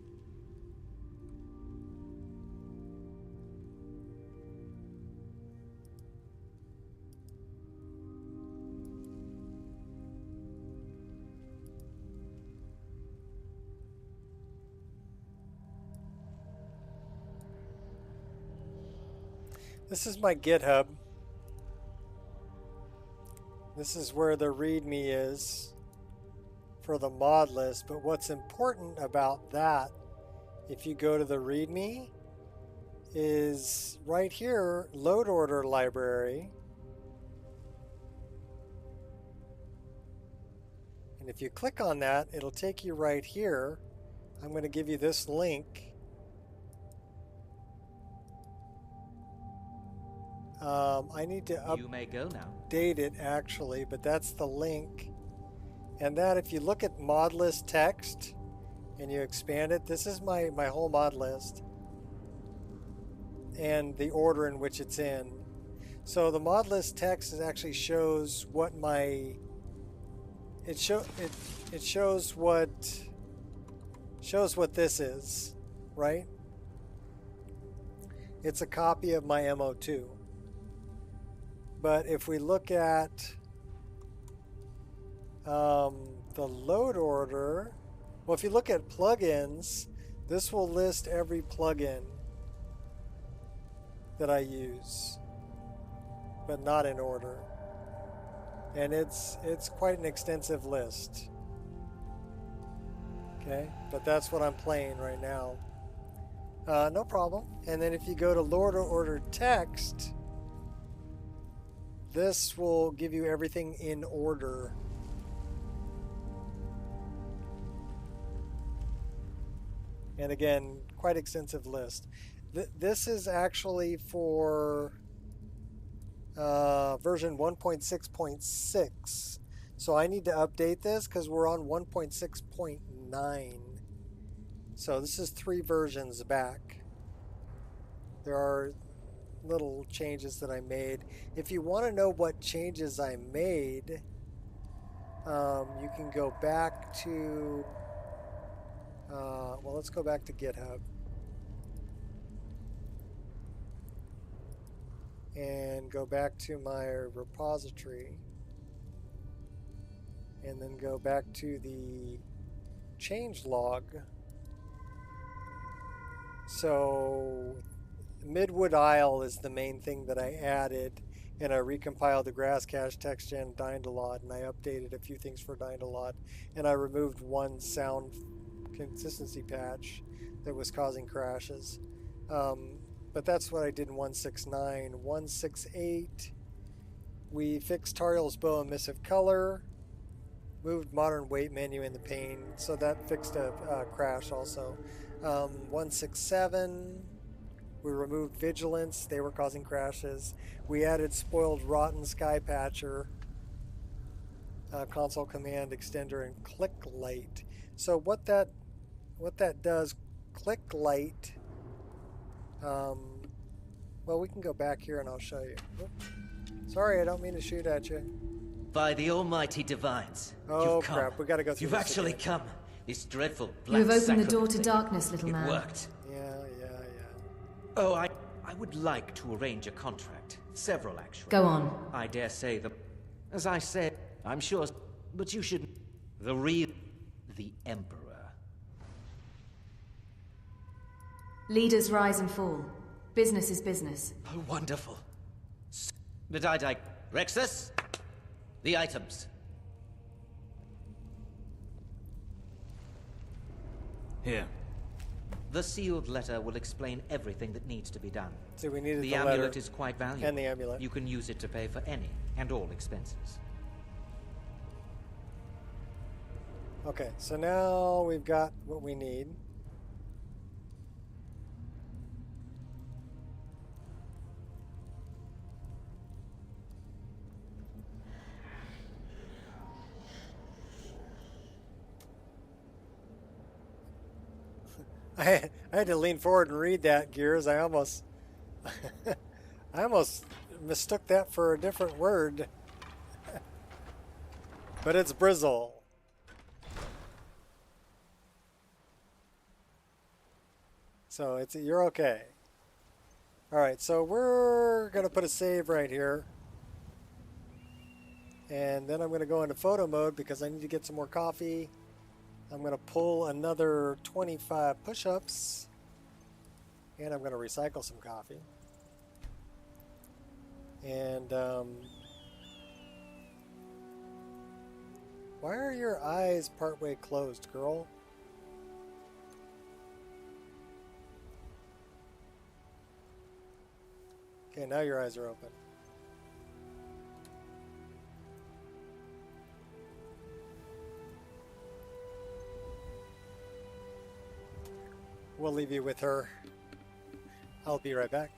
This is my GitHub. This is where the README is for the mod list. But what's important about that, if you go to the README, is right here, load order library. And if you click on that, it'll take you right here. I'm going to give you this link. I need to You may go now. update it actually, but that's the link. And that, if you look at mod list text and you expand it, this is my whole mod list and the order in which it's in. So the mod list text actually shows what my it shows what this is, right? It's a copy of my MO2. But if we look at the load order, well, if you look at plugins, this will list every plugin that I use, but not in order. And it's quite an extensive list. Okay, but that's what I'm playing right now. No problem. And then if you go to load order text, this will give you everything in order. And again, quite extensive list. This is actually for version 1.6.6. So I need to update this because we're on 1.6.9. So this is 3 versions back. There are little changes that I made. If you want to know what changes I made, you can go back to well, let's go back to GitHub and go back to my repository and then go back to the change log. So Midwood Isle is the main thing that I added, and I recompiled the grass cache, TextGen, Dynalod, and I updated a few things for Dynalod, and I removed one sound consistency patch that was causing crashes. But that's what I did in 1.6.9. 1.6.8, we fixed Tariel's bow and missive color, moved modern weight menu in the pane, so that fixed a crash also. 1.6.7, we removed vigilance, they were causing crashes. We added spoiled rotten sky patcher, console command extender, and click light. So what that does, click light, well, we can go back here and I'll show you. Oop. Sorry, I don't mean to shoot at you. By the almighty divines, Oh you've come. crap, we gotta go through You've this actually again. come. This dreadful black You have opened the door sacrament to thing. darkness, little man. It worked. Yeah. Oh, I would like to arrange a contract. Several, actually. Go on. I dare say the... As I said, I'm sure... But you should... The Emperor. Leaders rise and fall. Business is business. Oh, wonderful. But I Nexus? The items. Here. The sealed letter will explain everything that needs to be done. So we needed the the amulet letter is quite valuable. and the amulet. You can use it to pay for any and all expenses. Okay, so now we've got what we need. I had to lean forward and read that, Gears. I almost mistook that for a different word. But it's Brizzle. So you're okay. All right, so we're gonna put a save right here. And then I'm gonna go into photo mode because I need to get some more coffee. I'm going to pull another 25 push-ups, and I'm going to recycle some coffee. And why are your eyes partway closed, girl? Okay, now your eyes are open. we'll leave you with her. I'll be right back.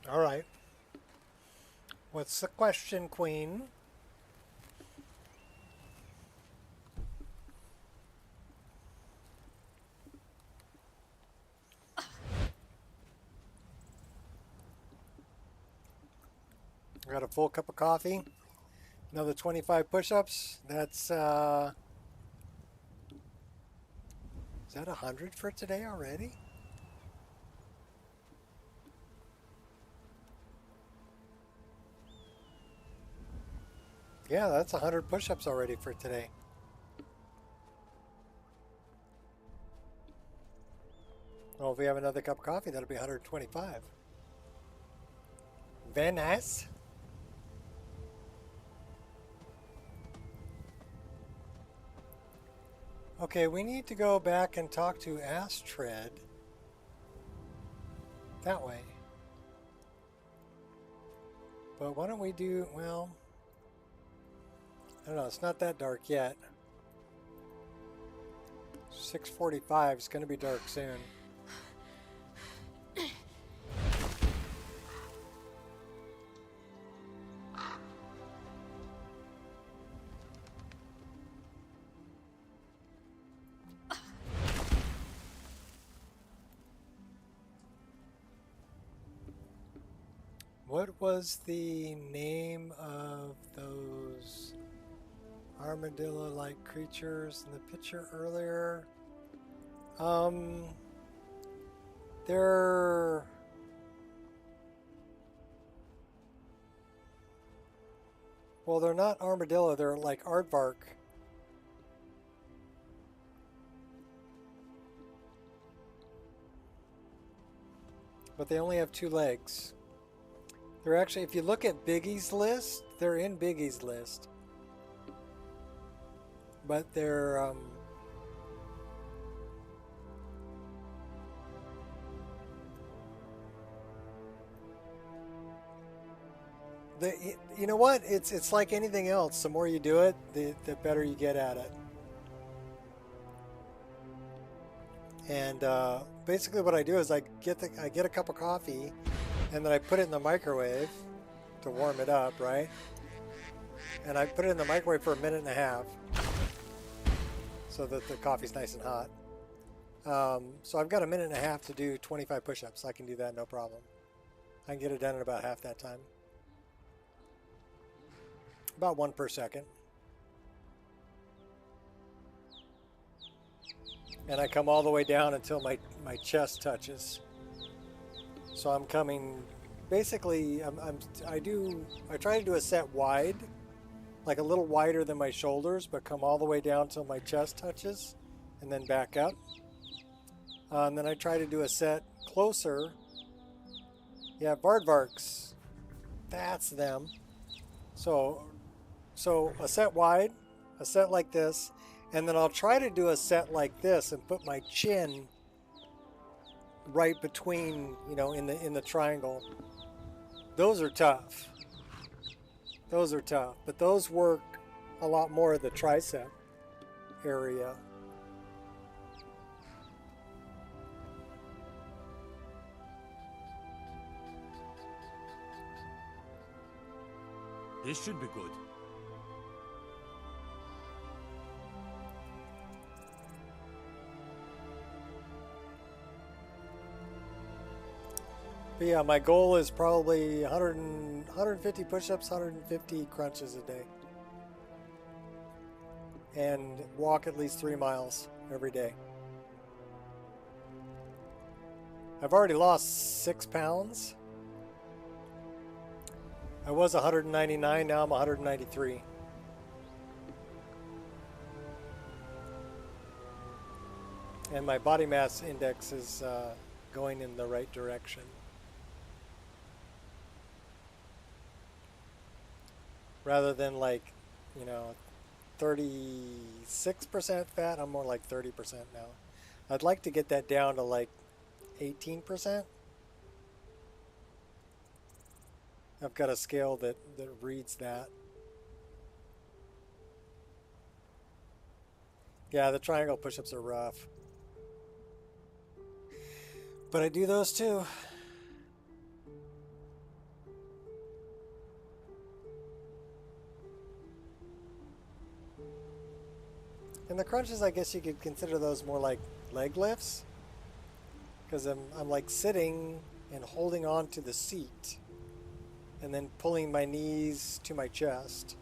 All right. What's the question, Queen? I got a full cup of coffee. Another 25 push-ups. That's, is that 100 for today already? Yeah, that's 100 push-ups already for today. Well, if we have another cup of coffee, that'll be 125. Very nice. Okay, we need to go back and talk to Astrid. That way. But why don't we do, well, I don't know, it's not that dark yet. 6:45, it's going to be dark soon. What was the name of those armadillo-like creatures in the picture earlier? They're... Well, they're not armadillo, they're like aardvark. But they only have 2 legs. They're actually, if you look at Biggie's list, they're in Biggie's list. But they're, you know what? It's like anything else. The more you do it, the better you get at it. And basically, what I do is I get a cup of coffee, and then I put it in the microwave to warm it up, right? And I put it in the microwave for 1.5 minutes, so that the coffee's nice and hot. So I've got 1.5 minutes to do 25 push-ups. I can do that no problem. I can get it done in about half that time. About 1 per second. And I come all the way down until my chest touches. So I'm coming, basically, I try to do a set wide, like a little wider than my shoulders, but come all the way down till my chest touches, and then back up. And then I try to do a set closer. Yeah, Bardvarks, that's them. So a set wide, a set like this, and then I'll try to do a set like this and put my chin right between, you know, in the triangle. Those are tough. Those are tough, but those work a lot more of the tricep area. This should be good. But yeah, my goal is probably 150 push-ups, 150 crunches a day. And walk at least 3 miles every day. I've already lost 6 pounds. I was 199, now I'm 193. And my body mass index is going in the right direction. Rather than like, you know, 36% fat, I'm more like 30% now. I'd like to get that down to like 18%. I've got a scale that reads that. Yeah, the triangle push-ups are rough. But I do those too. And the crunches, I guess you could consider those more like leg lifts. Because I'm like sitting and holding on to the seat. And then pulling my knees to my chest.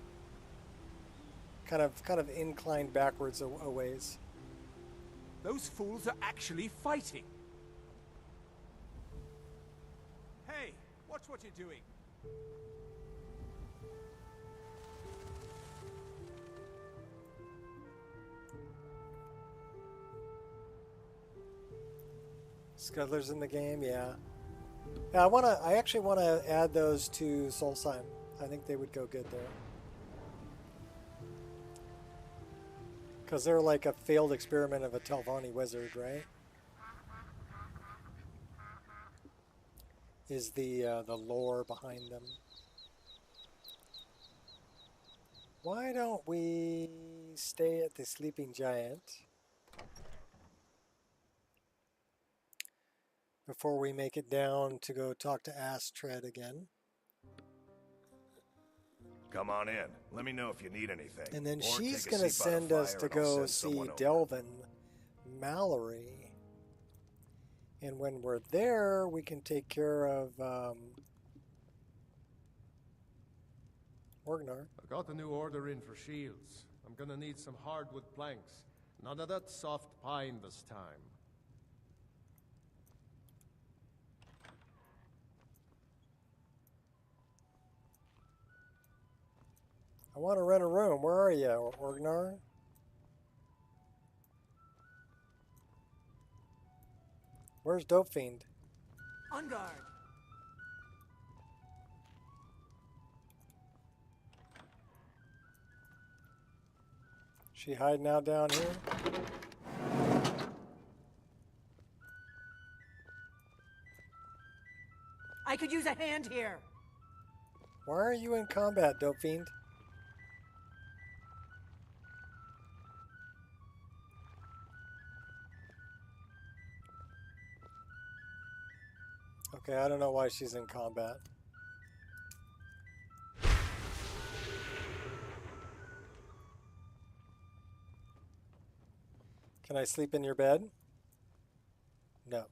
Kind of inclined backwards a ways. Those fools are actually fighting. Hey, watch what you're doing. Scuttlers in the game, yeah. Yeah, I actually wanna add those to Solstheim. I think they would go good there. Because they're like a failed experiment of a Telvanni wizard, right? Is the lore behind them. Why don't we stay at the Sleeping Giant before we make it down to go talk to Astrid again? Come on in. Let me know if you need anything. And then Or she's take a going to seat by the send us fire to and I'll go send see someone over. Delvin Mallory. And when we're there, we can take care of Orgnar. I got a new order in for shields. I'm gonna need some hardwood planks. None of that soft pine this time. I want to rent a room. Where are you, Orgnar? Where's Dope Fiend? On guard. She hiding out down here? I could use a hand here. Why are you in combat, Dope Fiend? Okay, I don't know why she's in combat. Can I sleep in your bed? No.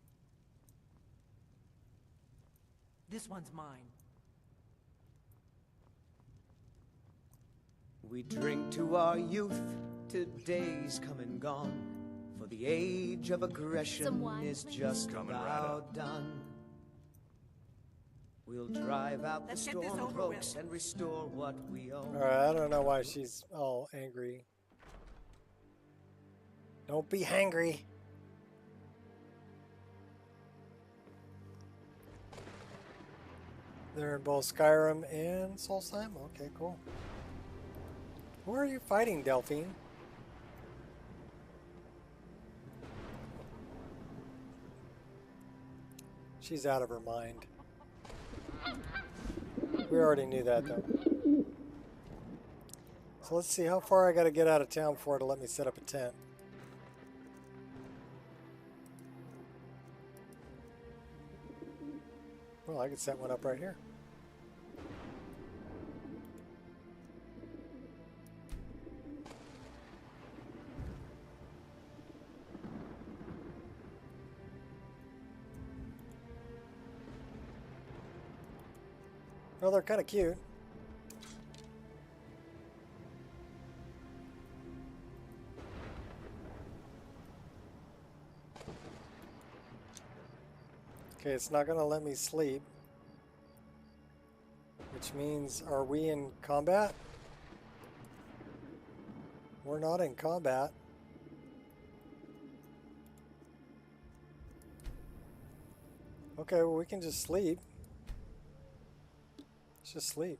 This one's mine. We drink to our youth, to days come and gone. For the age of aggression is just about done. We'll drive out the storm cloaks and restore what we own. Alright, I don't know why she's all angry. Don't be hangry. They're in both Skyrim and Solstheim? Okay, cool. Who are you fighting, Delphine? She's out of her mind. We already knew that, though. So let's see how far I gotta get out of town before it'll let me set up a tent. Well, I could set one up right here. Well, they're kind of cute. Okay, it's not going to let me sleep. Which means, are we in combat? We're not in combat. Okay, well, we can just sleep. Let's just sleep.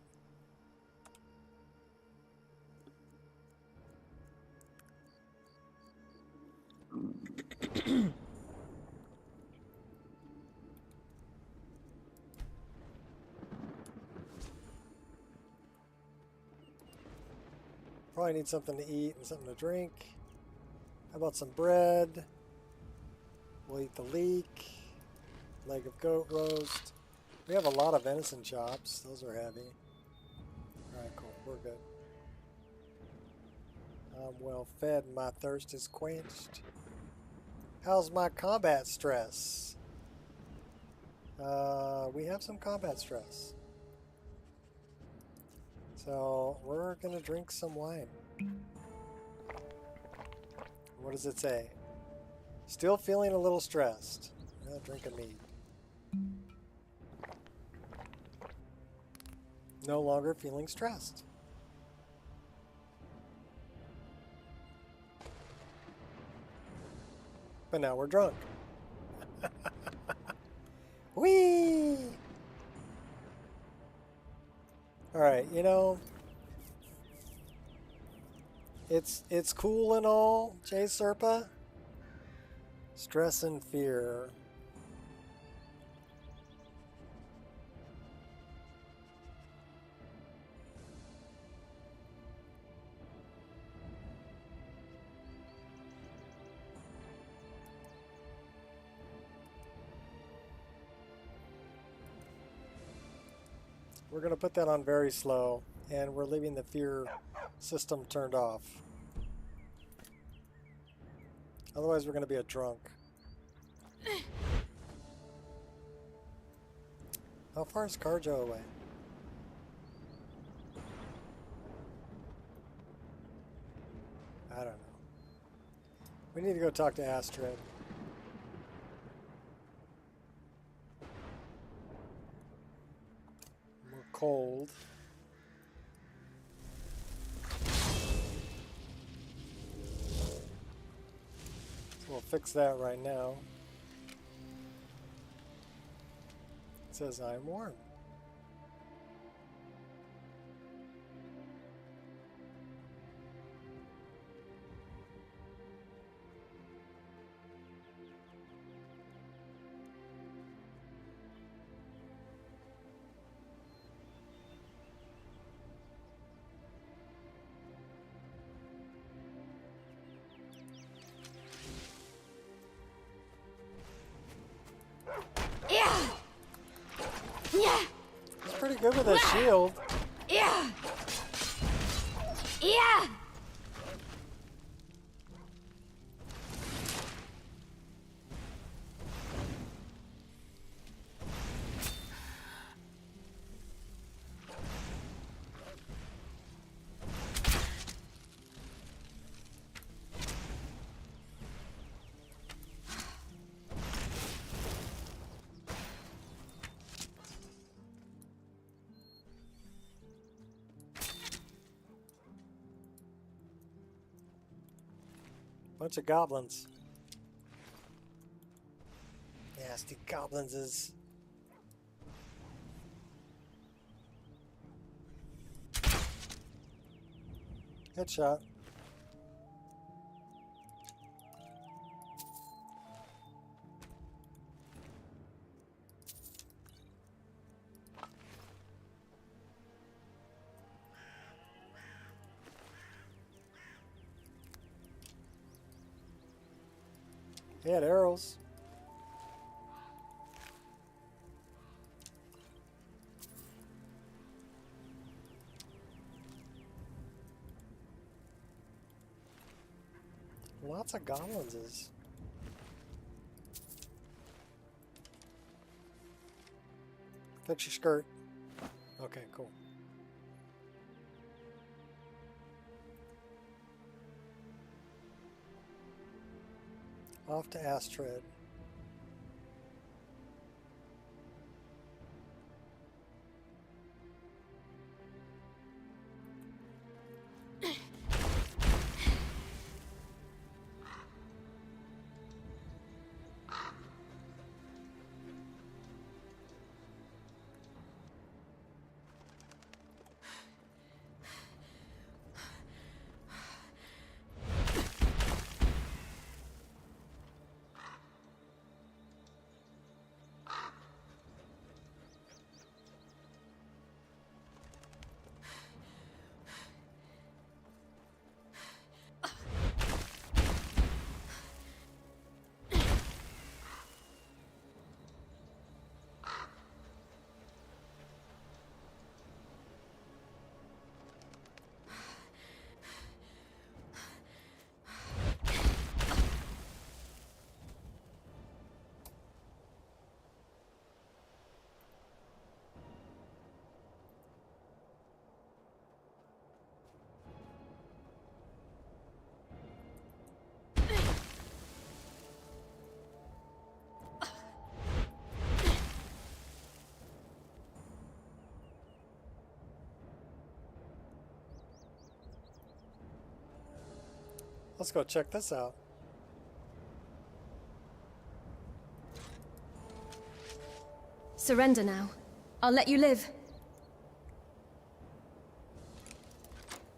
Probably need something to eat and something to drink. How about some bread? We'll eat the leek. Leg of goat roast. We have a lot of venison chops. Those are heavy. Alright, cool. We're good. I'm well fed and my thirst is quenched. How's my combat stress? We have some combat stress. So we're gonna drink some wine. What does it say? Still feeling a little stressed. Drink a mead. No longer feeling stressed. But now we're drunk. Whee! Alright, you know, it's cool and all, Jay Serpa. Stress and fear. We're going to put that on very slow, and we're leaving the fear system turned off. Otherwise, we're going to be a drunk. How far is Carjo away? I don't know. We need to go talk to Astrid. We're cold. So we'll fix that right now. It says I'm warm. He's pretty good with a shield. Yeah. Yeah. Bunch of goblins. Nasty goblins is. Headshot. He had arrows. Lots of goblins is. Fix your skirt. Okay, cool. Off to Astrid. Let's go check this out. Surrender now. I'll let you live.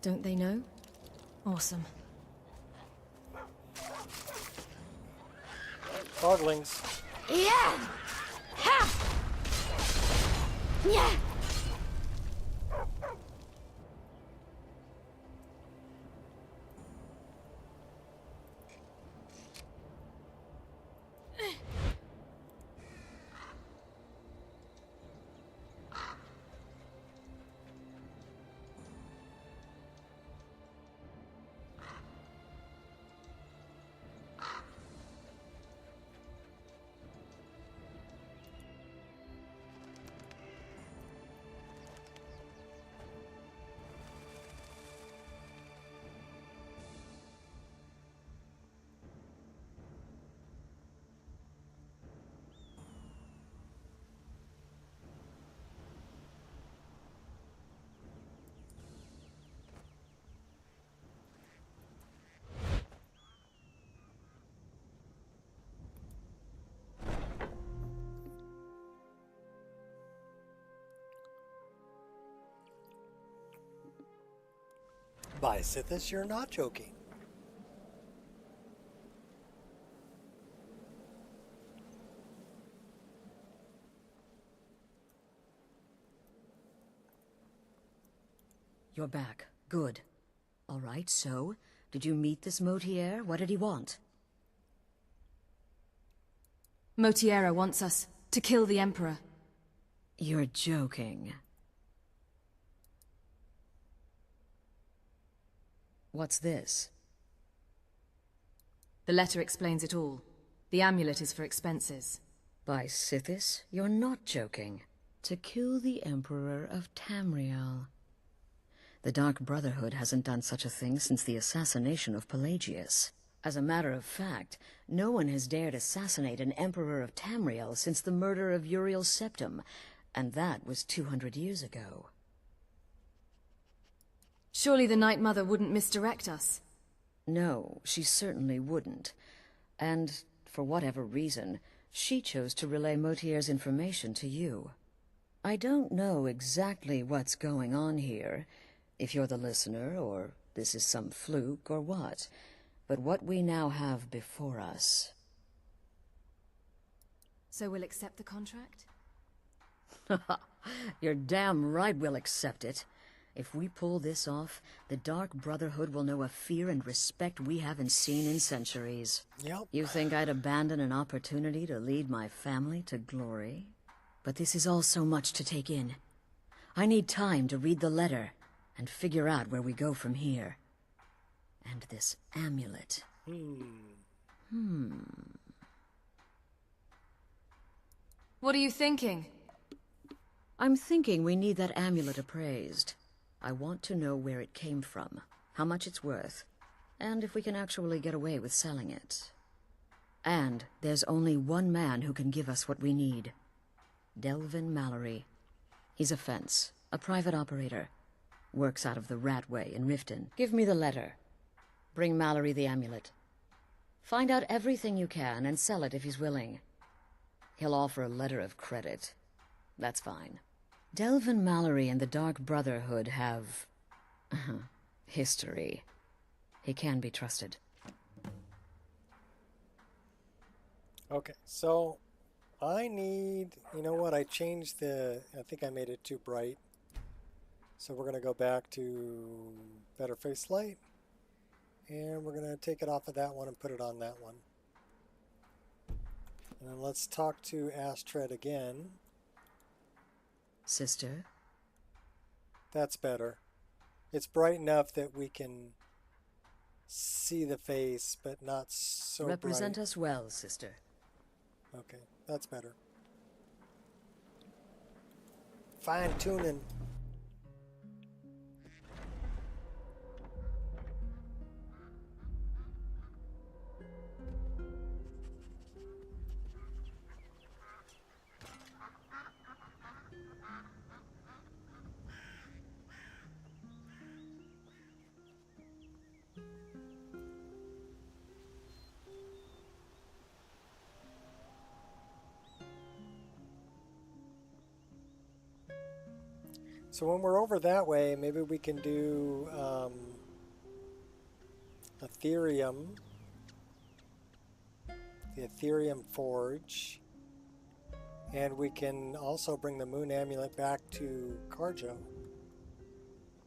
Don't they know? Awesome. Foglings. Yeah! Ha! Yeah! By Sithis, you're not joking. You're back. Good. All right, so, did you meet this Motier? What did he want? Motiera wants us to kill the Emperor. You're joking. What's this? The letter explains it all. The amulet is for expenses. By Sithis, you're not joking. To kill the Emperor of Tamriel. The Dark Brotherhood hasn't done such a thing since the assassination of Pelagius. As a matter of fact, no one has dared assassinate an Emperor of Tamriel since the murder of Uriel Septim, and that was 200 years ago. Surely the Night Mother wouldn't misdirect us. No, she certainly wouldn't. And, for whatever reason, she chose to relay Motier's information to you. I don't know exactly what's going on here, if you're the listener, or this is some fluke, or what. But what we now have before us... So we'll accept the contract? You're damn right we'll accept it. If we pull this off, the Dark Brotherhood will know a fear and respect we haven't seen in centuries. Yep. You think I'd abandon an opportunity to lead my family to glory? But this is all so much to take in. I need time to read the letter and figure out where we go from here. And this amulet. What are you thinking? I'm thinking we need that amulet appraised. I want to know where it came from, how much it's worth, and if we can actually get away with selling it. And there's only one man who can give us what we need. Delvin Mallory. He's a fence, a private operator. Works out of the Ratway in Riften. Give me the letter. Bring Mallory the amulet. Find out everything you can and sell it if he's willing. He'll offer a letter of credit. That's fine. Delvin Mallory and the Dark Brotherhood have... history. He can be trusted. Okay, so I need... You know what? I changed the... I think I made it too bright. So we're going to go back to better face light. And we're going to take it off of that one and put it on that one. And then let's talk to Astrid again. Sister? That's better. It's bright enough that we can see the face, but not so Represent bright. us well, sister. Okay, that's better. Fine-tuning. So when we're over that way, maybe we can do Ethereum. The Ethereum Forge. And we can also bring the Moon Amulet back to Carjo.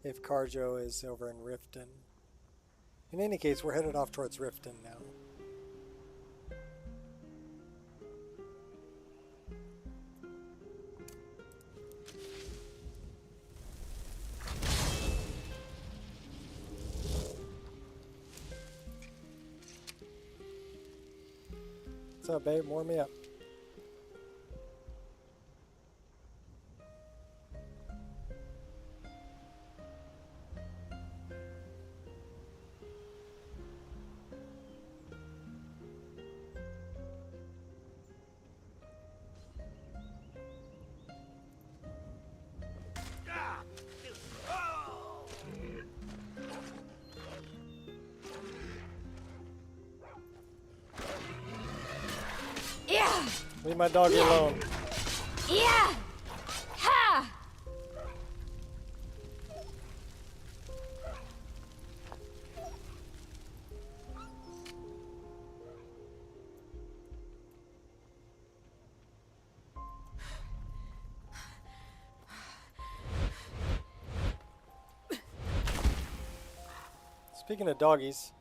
If Carjo is over in Riften. In any case, we're headed off towards Riften now. What's up, babe? Warm me up. Yeah. Leave my doggy alone. Yeah. Ha. Speaking of doggies.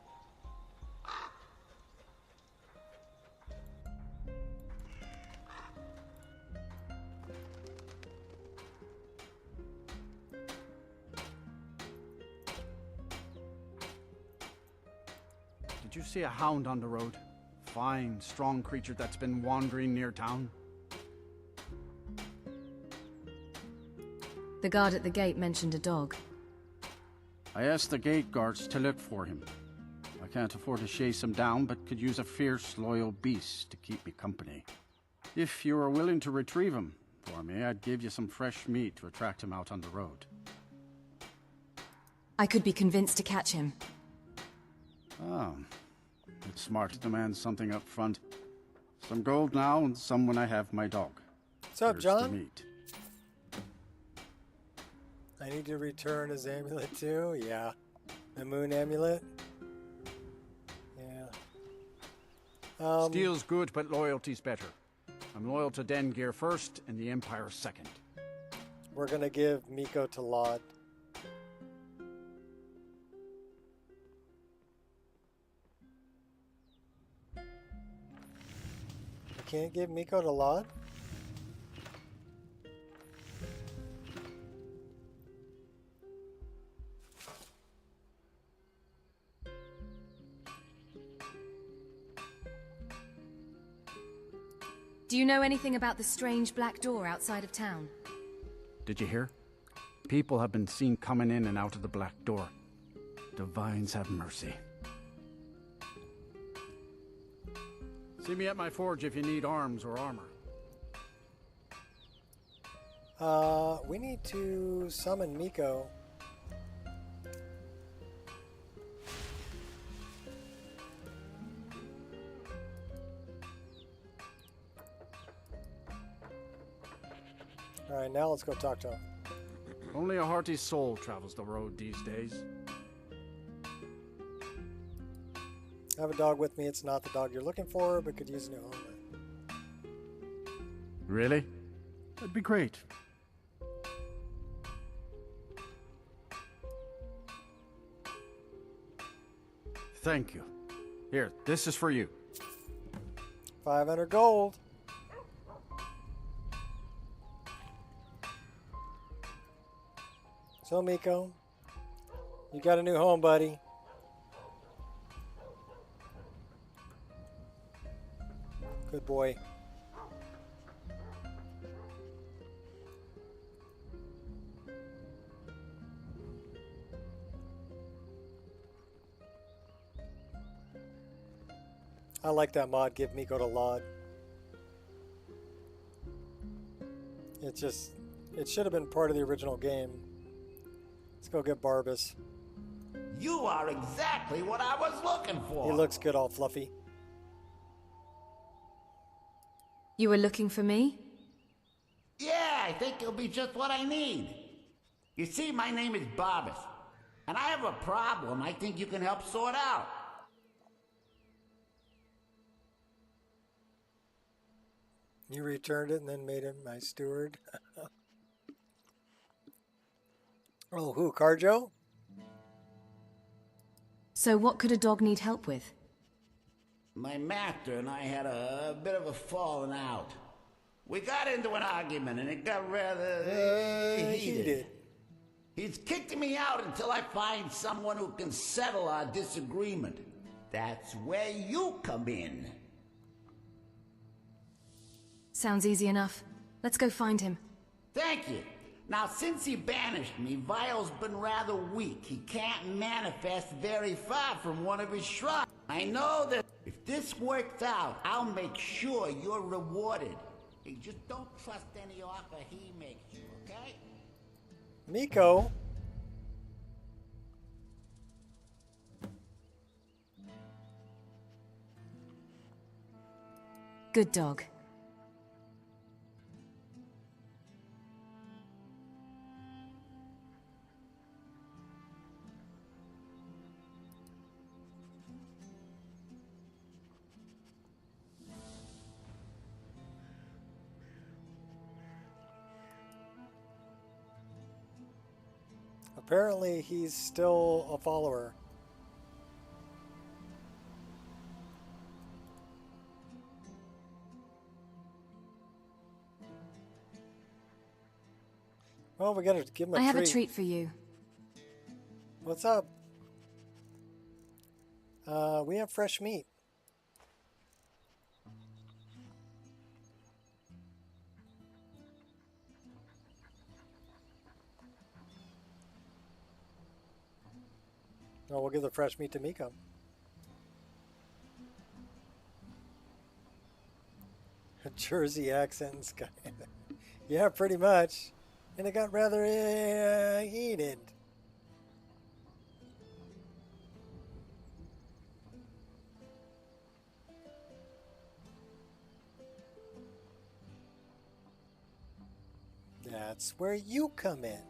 Did you see a hound on the road? Fine, strong creature that's been wandering near town. The guard at the gate mentioned a dog. I asked the gate guards to look for him. I can't afford to chase him down, but could use a fierce, loyal beast to keep me company. If you are willing to retrieve him for me, I'd give you some fresh meat to attract him out on the road. I could be convinced to catch him. Oh, it's smart to demand something up front. Some gold now, and some when I have my dog. What's up, Here's John? the meat. I need to return his amulet too? Yeah. The Moon Amulet? Yeah. Steel's good, but loyalty's better. I'm loyal to Dengear first, and the Empire second. We're gonna give Miko to Laud. You can't give Miko to Laud? Do you know anything about the strange black door outside of town? Did you hear? People have been seen coming in and out of the black door. Divines have mercy. See me at my forge if you need arms or armor. We need to summon Miko. Alright, now let's go talk to him. Only a hearty soul travels the road these days. I have a dog with me. It's not the dog you're looking for, but could use a new owner. Really? That'd be great. Thank you. Here, this is for you. 500 gold. So, Miko, you got a new home, buddy. Good boy. I like that mod, give Miko to Laud. It should have been part of the original game. Let's go get Barbas. You are exactly what I was looking for. He looks good all fluffy. You were looking for me? Yeah, I think you'll be just what I need. You see, my name is Barbas, and I have a problem I think you can help sort out. You returned it and then made him my steward. Oh, who, Carjo? So what could a dog need help with? My master and I had a bit of a falling out. We got into an argument and it got rather heated. He's kicked me out until I find someone who can settle our disagreement. That's where you come in. Sounds easy enough. Let's go find him. Thank you. Now, since he banished me, Vio's been rather weak. He can't manifest very far from one of his shrines. I know that if this works out, I'll make sure you're rewarded. Hey, just don't trust any offer he makes you, okay? Nico. Good dog. Apparently, he's still a follower. Well, we gotta give him a treat. I have a treat for you. What's up? We have fresh meat. Oh, we'll give the fresh meat to Miko. A Jersey accent in Skyrim. Yeah, pretty much. And it got rather heated. That's where you come in.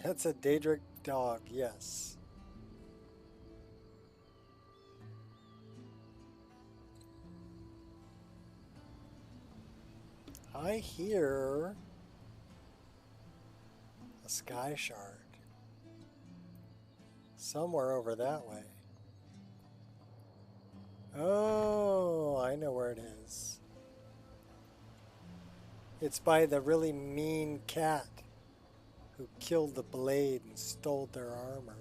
That's a Daedric dog, yes. I hear a sky shard. Somewhere over that way. Oh, I know where it is. It's by the really mean cat who killed the blade and stole their armor.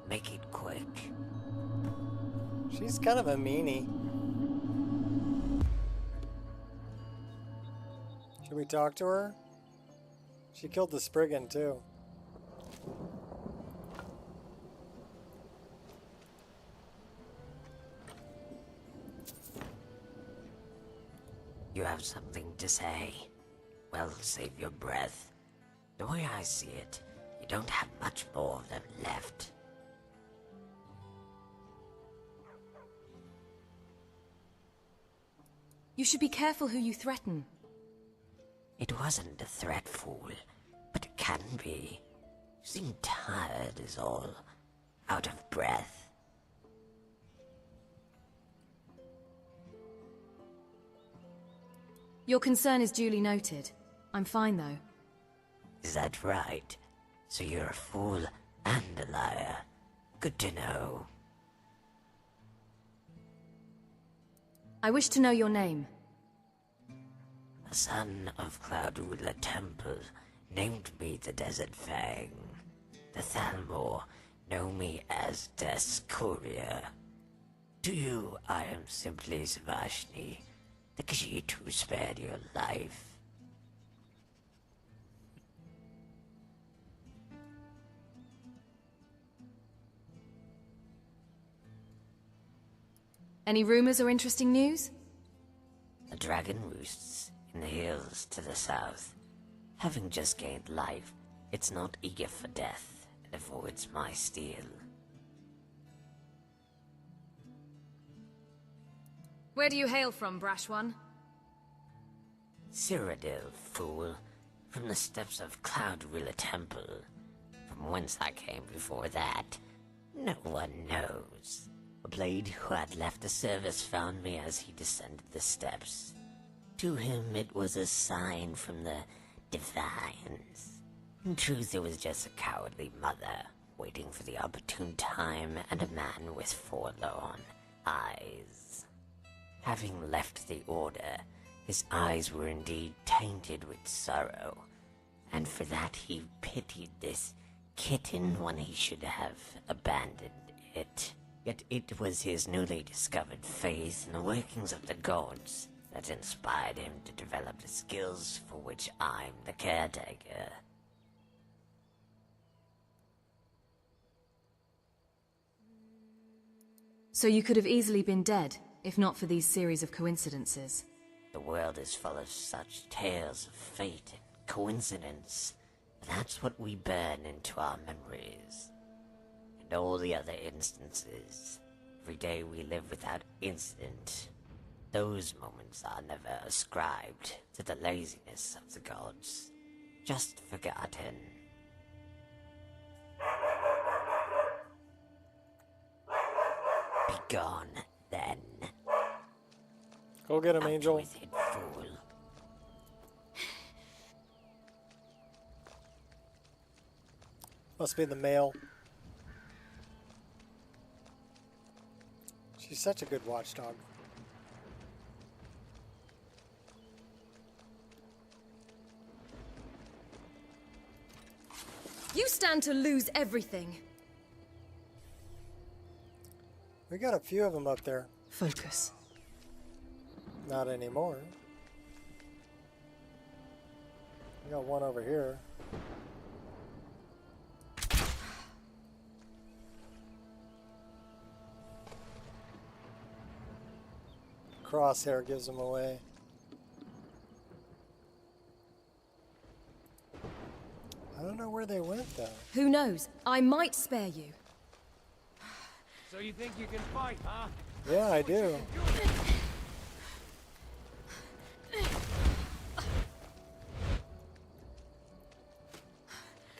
Make it quick. She's kind of a meanie. Should we talk to her? She killed the Spriggan too. You have something to say? Well, save your breath. The way I see it, you don't have much more of them left. You should be careful who you threaten. It wasn't a threat, fool, but it can be. You seem tired is all. Out of breath. Your concern is duly noted. I'm fine, though. Is that right? So you're a fool and a liar. Good to know. I wish to know your name. A son of Cloud Ruler Temple named me the Desert Fang. The Thalmor know me as Death's Courier. To you, I am simply Savashni, the Khajiit who spared your life. Any rumors or interesting news? A dragon roosts in the hills to the south. Having just gained life, it's not eager for death and avoids my steel. Where do you hail from, brash one? Cyrodiil, fool. From the steps of Cloudwilla Temple. From whence I came before that, no one knows. A blade who had left the service found me as he descended the steps. To him it was a sign from the Divines. In truth, it was just a cowardly mother, waiting for the opportune time, and a man with forlorn eyes. Having left the Order, his eyes were indeed tainted with sorrow, and for that he pitied this kitten when he should have abandoned it. Yet it was his newly discovered faith in the workings of the gods that inspired him to develop the skills for which I'm the caretaker. So you could have easily been dead, if not for these series of coincidences. The world is full of such tales of fate and coincidence. That's what we burn into our memories. And all the other instances. Every day we live without incident. Those moments are never ascribed to the laziness of the gods. Just forgotten. Be gone, then. Go get him, Out Angel. with it, fool. Must be the male. She's such a good watchdog. You stand to lose everything. We got a few of them up there. Focus. Not anymore. We got one over here. Crosshair gives them away. I don't know where they went though. Who knows? I might spare you. So you think you can fight, huh? Yeah, I do.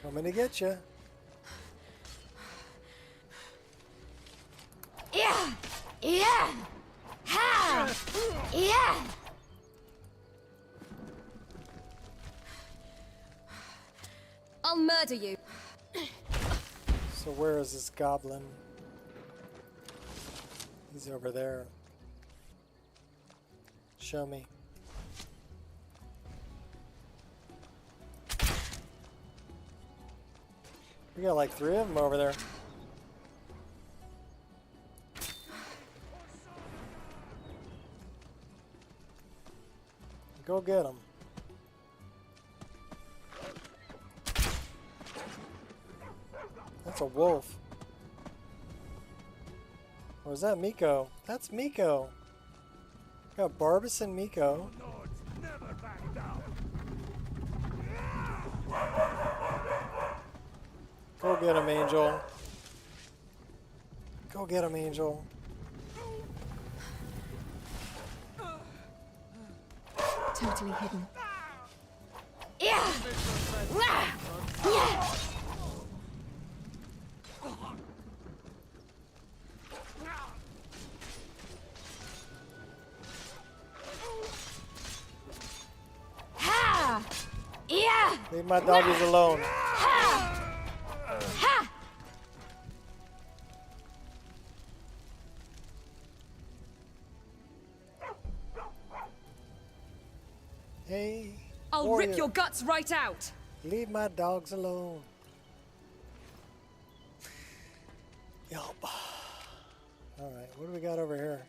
Coming to get you. Yeah! Yeah! Ha! Yeah! I'll murder you. So where is this goblin? He's over there. Show me. We got like 3 of them over there. Go get them. That's a wolf. Or is that Miko? That's Miko. Got Barbas and Miko. Go get him, Angel. Go get him, Angel. Totally hidden. Yeah! Wah! Yeah! Ha! Yeah! Leave my doggies alone. Ha! Ha! Hey. I'll warrior. rip your guts right out. Leave my dogs alone. Yelp. Alright, what do we got over here?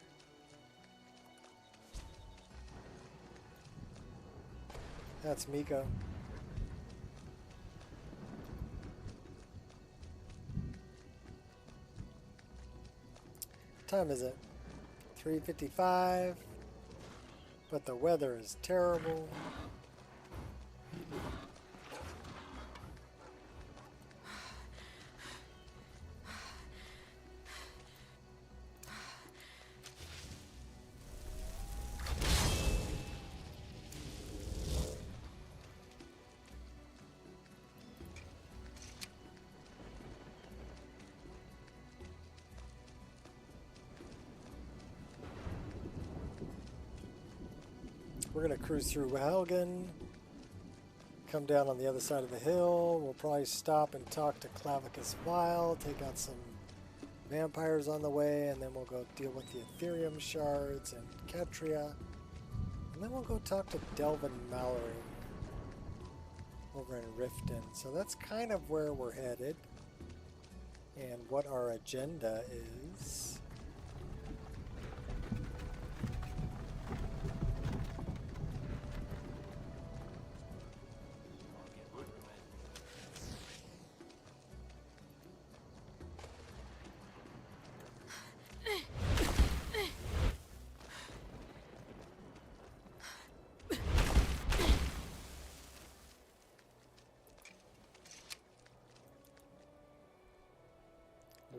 That's Miko. What time is it? 3:55. But the weather is terrible. we're going to cruise through Helgen, come down on the other side of the hill. We'll probably stop and talk to Clavicus Vile, take out some vampires on the way, and then we'll go deal with the Ethereum shards and Ketria. And then we'll go talk to Delvin Mallory over in Riften. So that's kind of where we're headed and what our agenda is.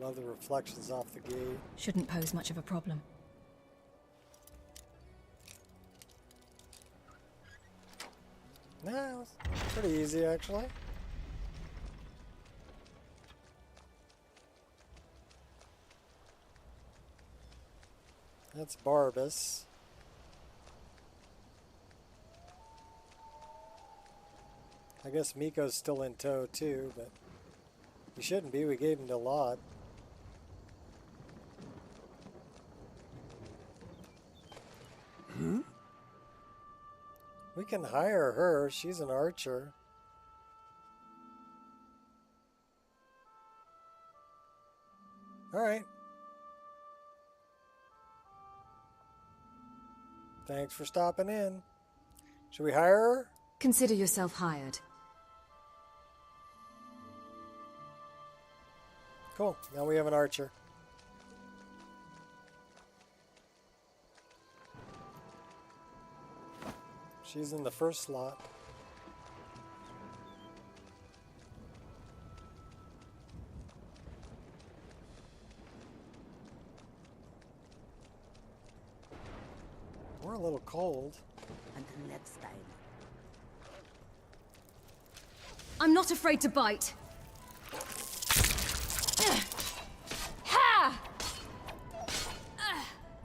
Love the reflections off the gate. Shouldn't pose much of a problem. Nah, it was pretty easy actually. That's Barbas. I guess Miko's still in tow too, but he shouldn't be. We gave him a lot. We can hire her. She's an archer. All right. Thanks for stopping in. Should we hire her? Consider yourself hired. Cool. Now we have an archer. She's in the first slot. We're a little cold. Until next time. I'm not afraid to bite. Ha!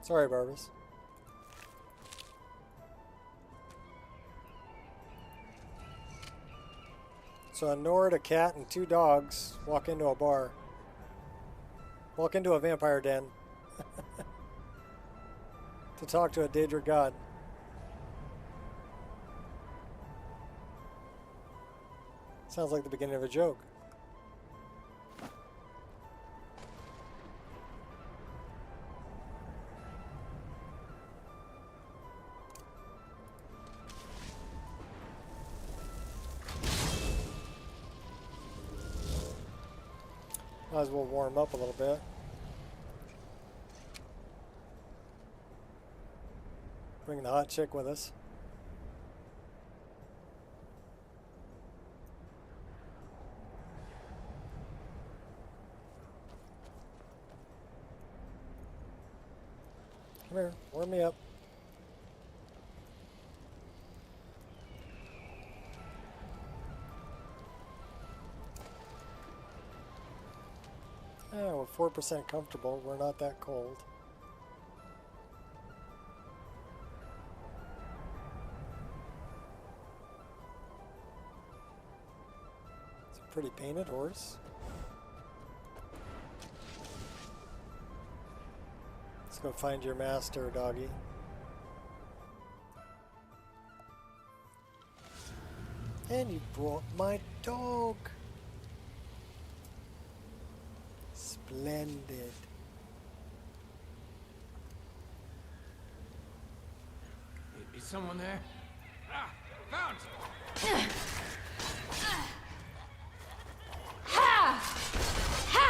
Sorry, Barbas. So a Nord, a cat, and 2 dogs walk into a bar. Walk into a vampire den. To talk to a Daedra god. Sounds like the beginning of a joke. Might as well warm up a little bit. Bring the hot chick with us. Come here, warm me up. Yeah, we're 4% comfortable. We're not that cold. It's a pretty painted horse. Let's go find your master, doggy. And you brought my dog. Splendid. Is someone there? Ah, found! Ha! Ha!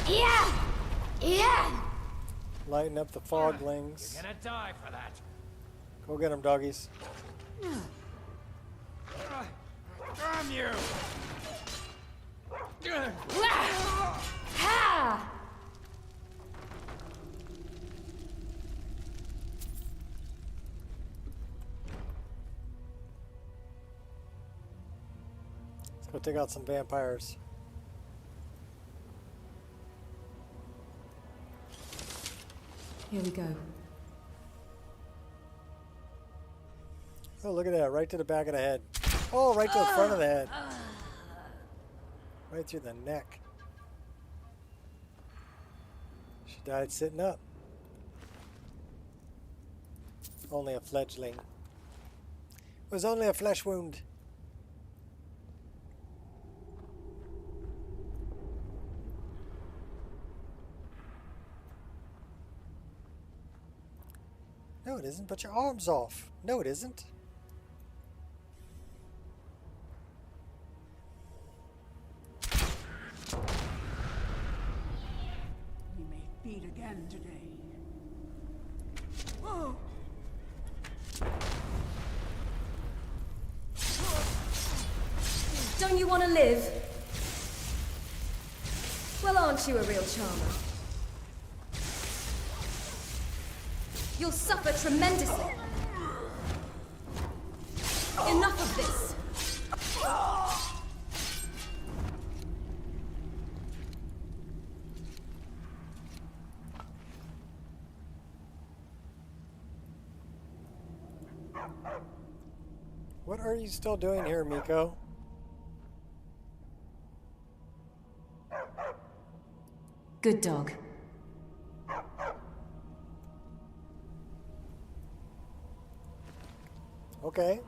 Yeah! Yeah! Lighten up the foglings. You're gonna die for that. Go get them, doggies. Damn you! Ha! Let's go take out some vampires. Here we go. Oh, look at that. Right to the back of the head. Oh, right to the front of the head. Right through the neck. She died sitting up. Only a fledgling. It was only a flesh wound. No, it isn't. Put your arms off. No, it isn't. We may feed again today. Whoa! Don't you want to live? Well, aren't you a real charmer? You'll suffer tremendously. Enough of this. What are you still doing here, Miko? Good dog. Okay.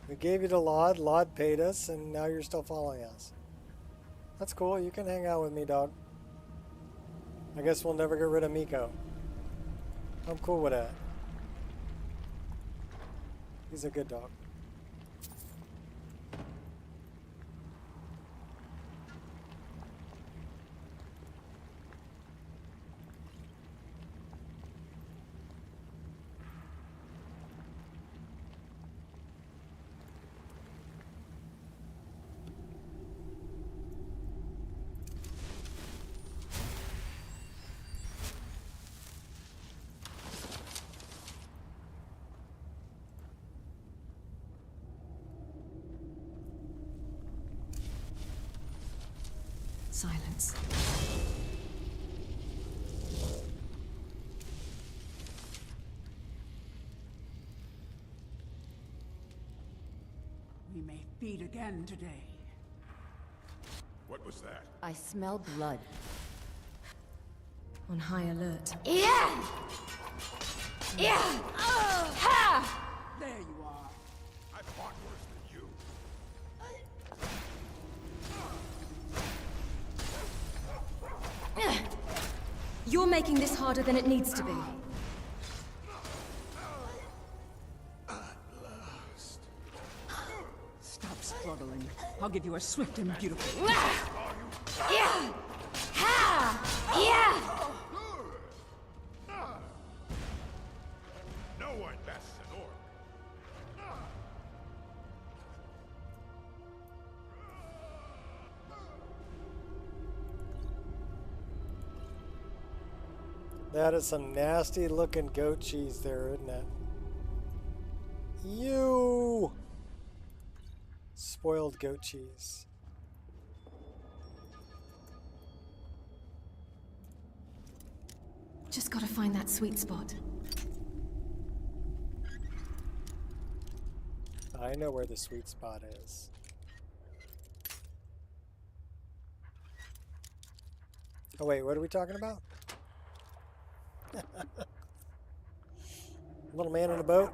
We gave you the Laud. Laud paid us, and now you're still following us. That's cool. You can hang out with me, dog. I guess we'll never get rid of Miko. I'm cool with that. He's a good dog. Silence. We may feed again today. What was that? I smell blood. On high alert. Yeah! Yeah! Ha! There you are. I fought worse than you. You're making this harder than it needs to be. Stop struggling. I'll give you a swift and beautiful. Yeah! Ha! Yeah! No one bests an orc. That is some nasty looking goat cheese there, isn't it? You spoiled goat cheese. Just gotta find that sweet spot. I know where the sweet spot is. Oh wait, what are we talking about? Little man in a boat.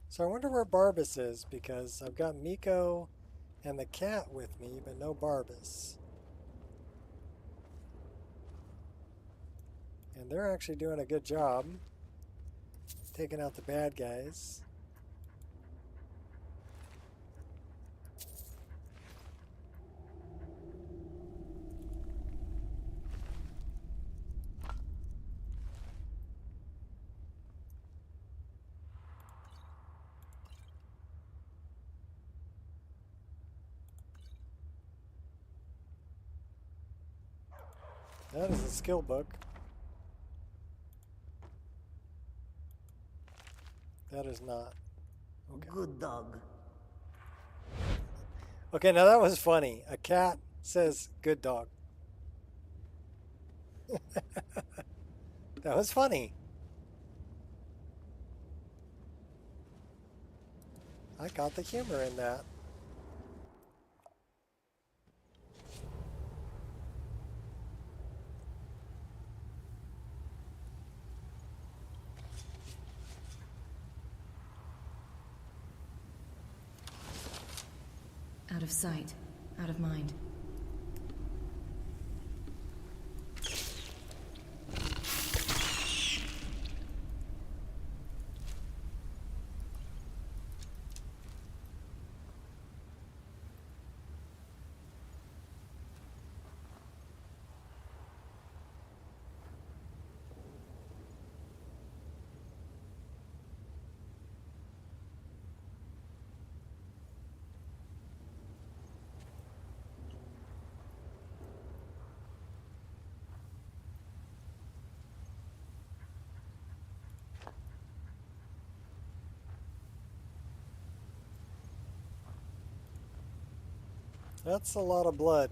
So I wonder where Barbas is, because I've got Miko and the cat with me, but no Barbas. And they're actually doing a good job taking out the bad guys. That is a skill book. That is not. Okay. Good dog. Okay, now that was funny. A cat says good dog. That was funny. I got the humor in that. Out of sight, out of mind. That's a lot of blood.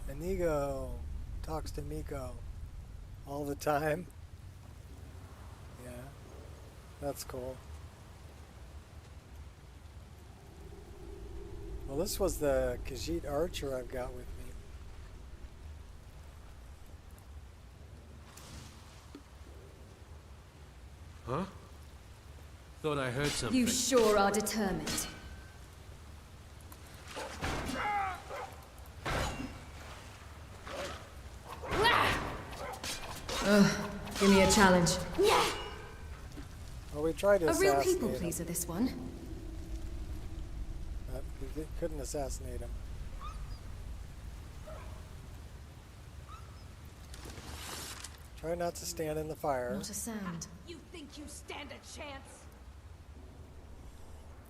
And Nico talks to Nico all the time. Yeah, that's cool. Well, this was the Khajiit archer I've got with me. Huh? Thought I heard something. You sure are determined. Ugh, give me a challenge. Well, we tried to A real assassinate people him. pleaser, this one. We couldn't assassinate him. Try not to stand in the fire. Not a sound. You think you stand a chance?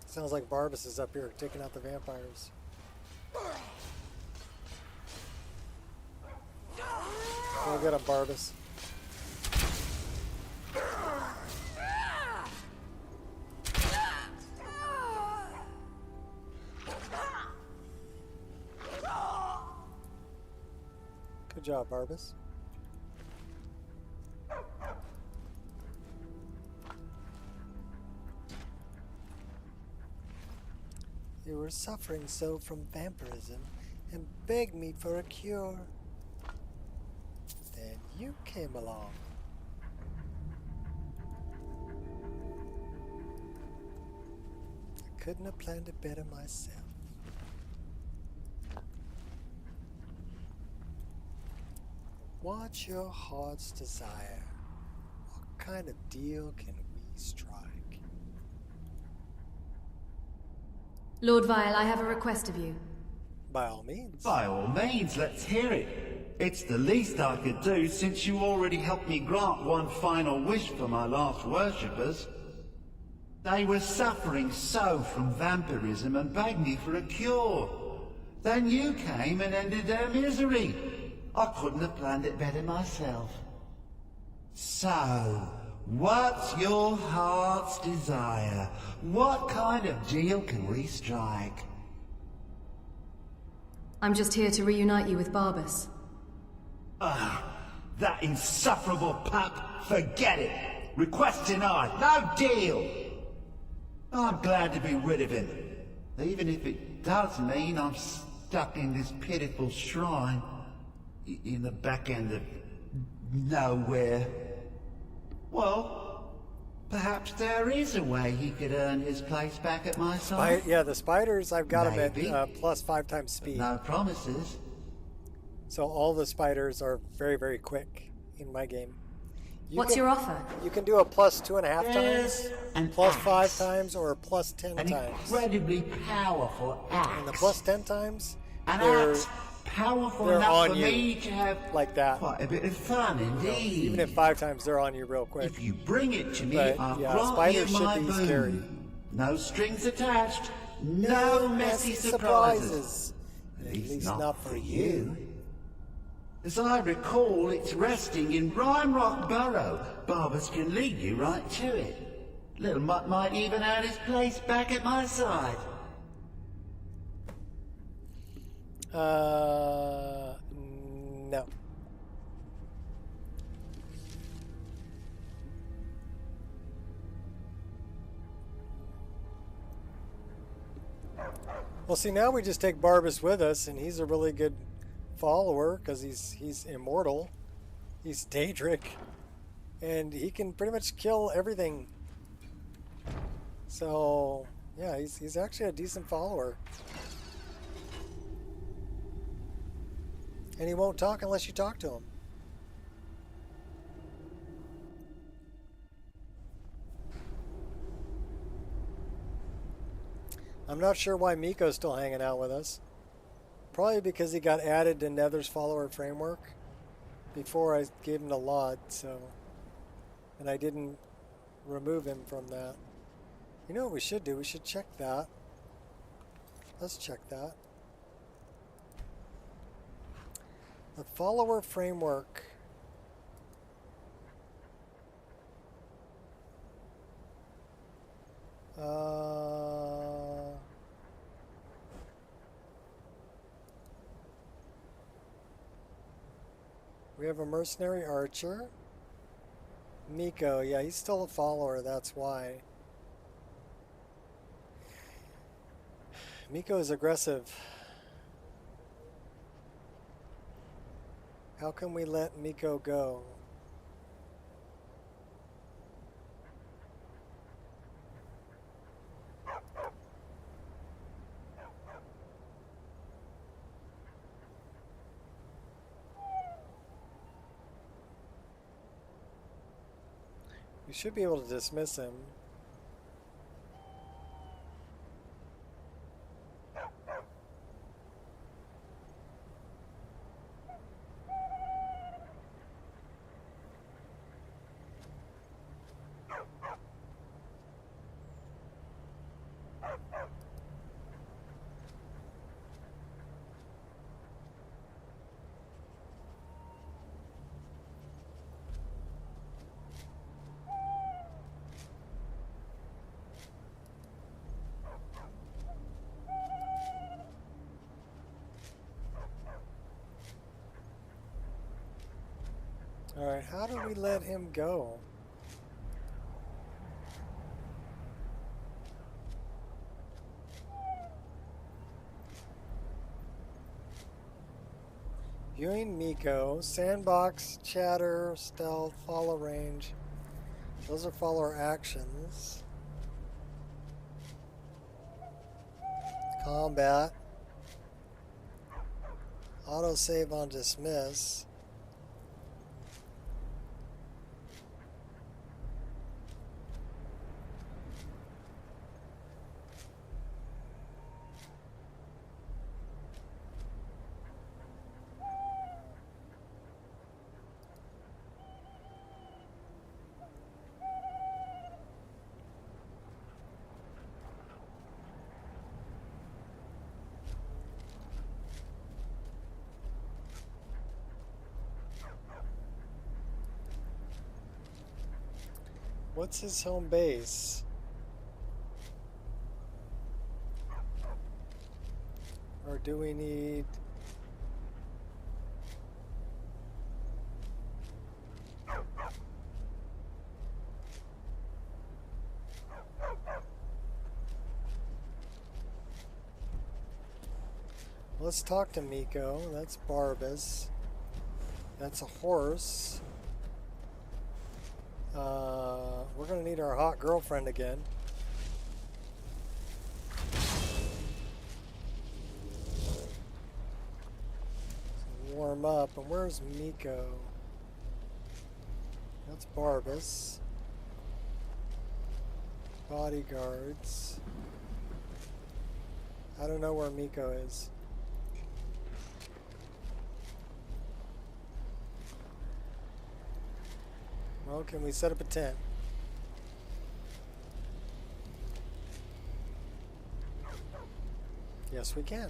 Sounds like Barbas is up here taking out the vampires. Go get him, Barbas. Good job, Barbas. You were suffering so from vampirism and begged me for a cure. Then you came along. I couldn't have planned it better myself. What's your heart's desire? What kind of deal can we strike? Lord Vile, I have a request of you. By all means. By all means, let's hear it. It's the least I could do since you already helped me grant one final wish for my last worshippers. They were suffering so from vampirism and begged me for a cure. Then you came and ended their misery. I couldn't have planned it better myself. So, what's your heart's desire? What kind of deal can we strike? I'm just here to reunite you with Barbas. Ah, that insufferable pup. Forget it. Request denied. No deal. I'm glad to be rid of him. Even if it does mean I'm stuck in this pitiful shrine. In the back end of nowhere. Well, perhaps there is a way he could earn his place back at my side. Yeah, the spiders, I've got Maybe. them at plus 5 times speed. No promises. So all the spiders are very, very quick in my game. What's your offer? You can do a plus 2.5 There's times, an plus axe. 5 times, or a plus 10 An times. incredibly powerful axe. And the plus 10 times, An they're axe powerful they're enough on for you. me to have like that. quite a bit of fun indeed. Even at 5 times, they're on you real quick. If you bring it to me, But, I'll yeah, grant spiders you my should be boon. scary. No strings attached. No messy surprises. At At least least not not for you. As I recall, it's resting in Rhyme Rock Burrow. Barbers can lead you right to it. Little Mutt might even earn his place back at my side. No. Well, see, now we just take Barbas with us, and he's a really good follower because he's immortal. He's Daedric, and he can pretty much kill everything. So, yeah, he's actually a decent follower. And he won't talk unless you talk to him. I'm not sure why Miko's still hanging out with us. Probably because he got added to Nether's follower framework before I gave him the lot, so... And I didn't remove him from that. You know what we should do? We should check that. Let's check that. The follower framework. We have a mercenary archer. Nico, yeah, he's still a follower, that's why. Nico is aggressive. How can we let Nico go? We should be able to dismiss him. Alright, how do we let him go? Viewing Nico, sandbox, chatter, stealth, follow range. Those are follower actions. Combat. Autosave on dismiss. What's his home base? Or do we need... Let's talk to Miko. That's Barbas. That's a horse. We're gonna need our hot girlfriend again. Warm up. And where's Miko? That's Barbas. Bodyguards. I don't know where Miko is. Well, can we set up a tent? Yes, we can.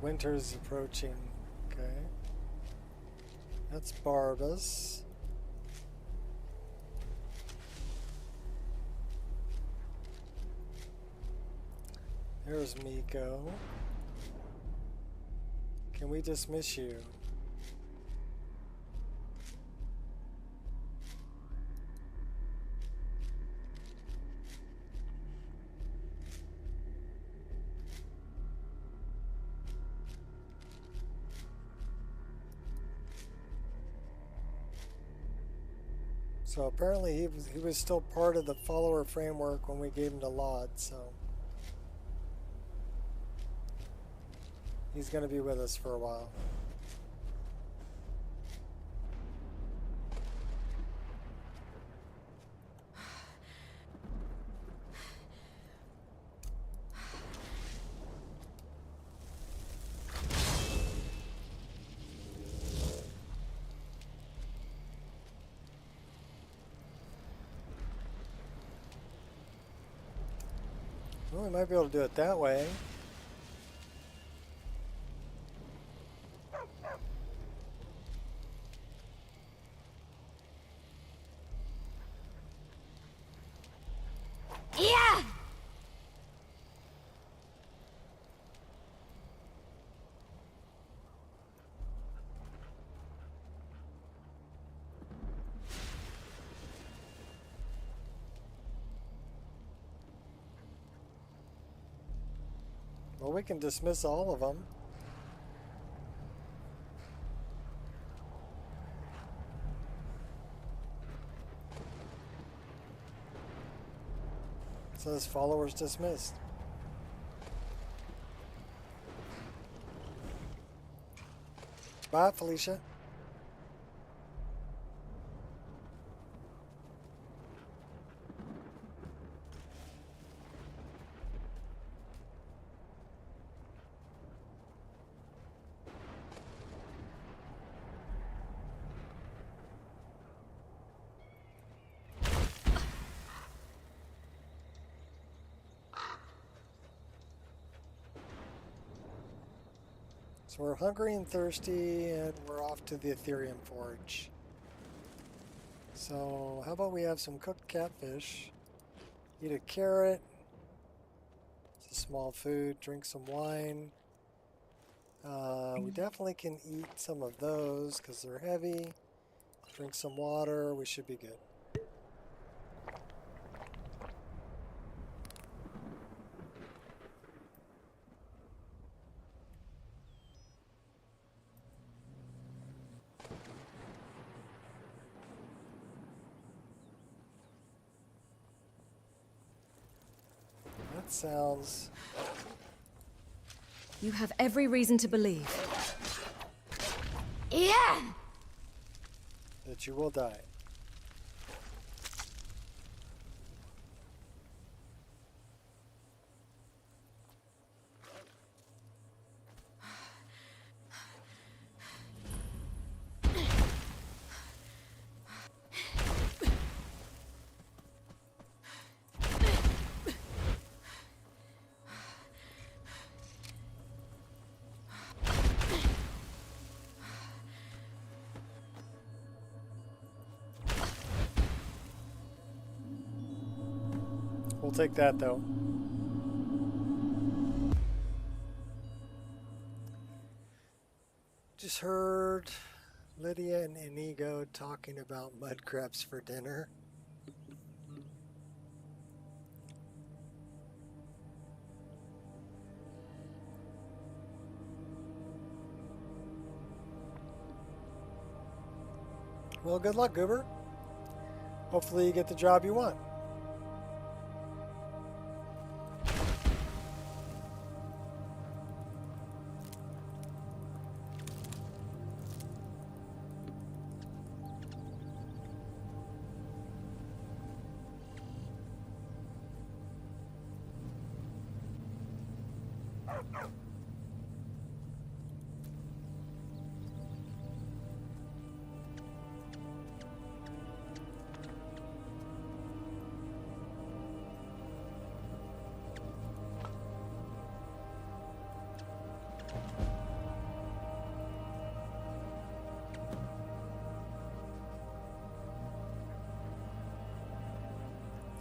Winter's approaching. Okay. That's Barbas. There's Miko. Can we dismiss you? So apparently he was still part of the follower framework when we gave him the lot, so he's going to be with us for a while. Well, we might be able to do it that way. Yeah! Well, we can dismiss all of them. Says followers dismissed. Bye, Felicia. So we're hungry and thirsty, and we're off to the Ethereum Forge. So how about we have some cooked catfish, eat a carrot, it's a small food, drink some wine. We definitely can eat some of those because they're heavy. Drink some water, we should be good. That sounds... You have every reason to believe. Yeah! that you will die. We'll take that though. Just heard Lydia and Inigo talking about mud crabs for dinner. Well, good luck, Goober. Hopefully you get the job you want.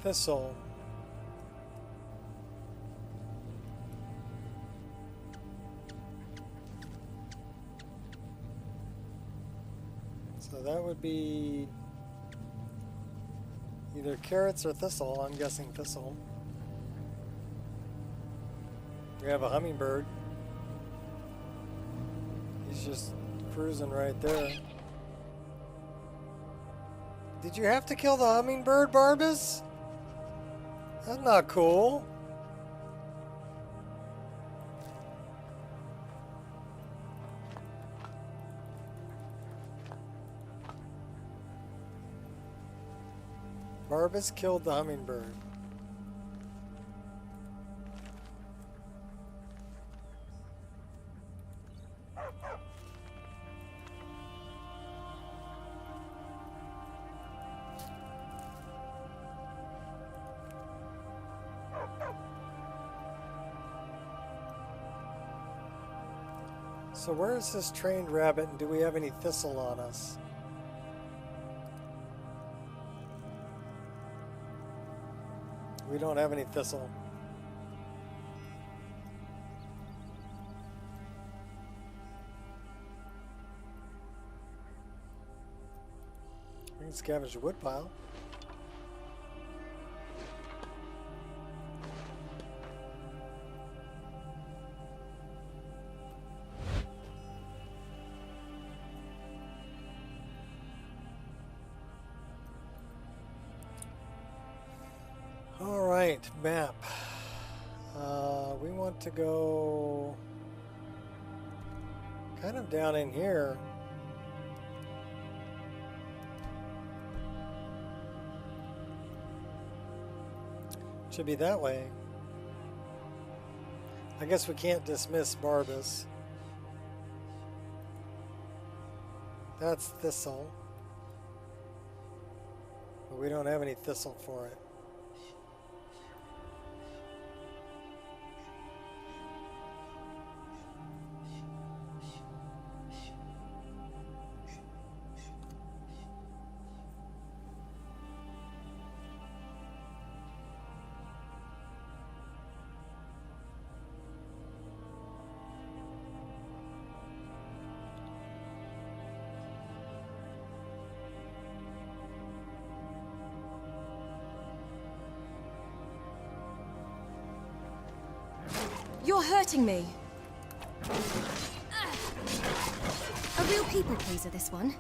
Thistle. So that would be either carrots or thistle. I'm guessing thistle. We have a hummingbird. He's just cruising right there. Did you have to kill the hummingbird, Barbas? That's not cool. Barbas killed the hummingbird. So where is this trained rabbit, and do we have any thistle on us? We don't have any thistle. We can scavenge the wood pile. Map. We want to go kind of down in here. Should be that way. I guess we can't dismiss Barbas. That's thistle. But we don't have any thistle for it. You're hurting me. A real people pleaser, this one.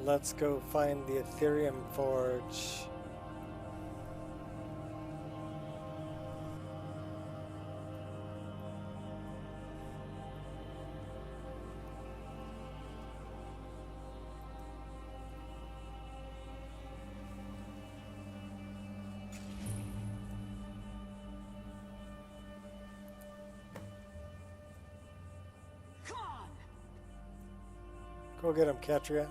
Let's go find the Ethereum Forge. Go get him, Katria.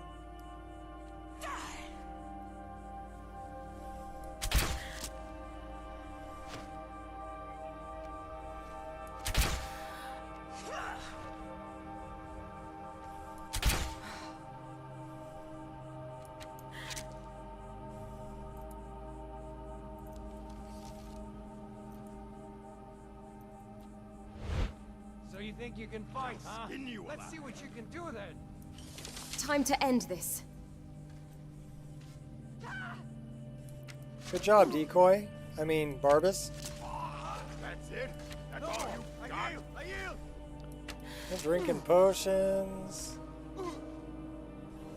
So you think you can fight, huh? Let's see what you can do then. Time to end this. Good job, Decoy. I mean, Barbas. That's it. That's all you got. I yield. They're drinking potions.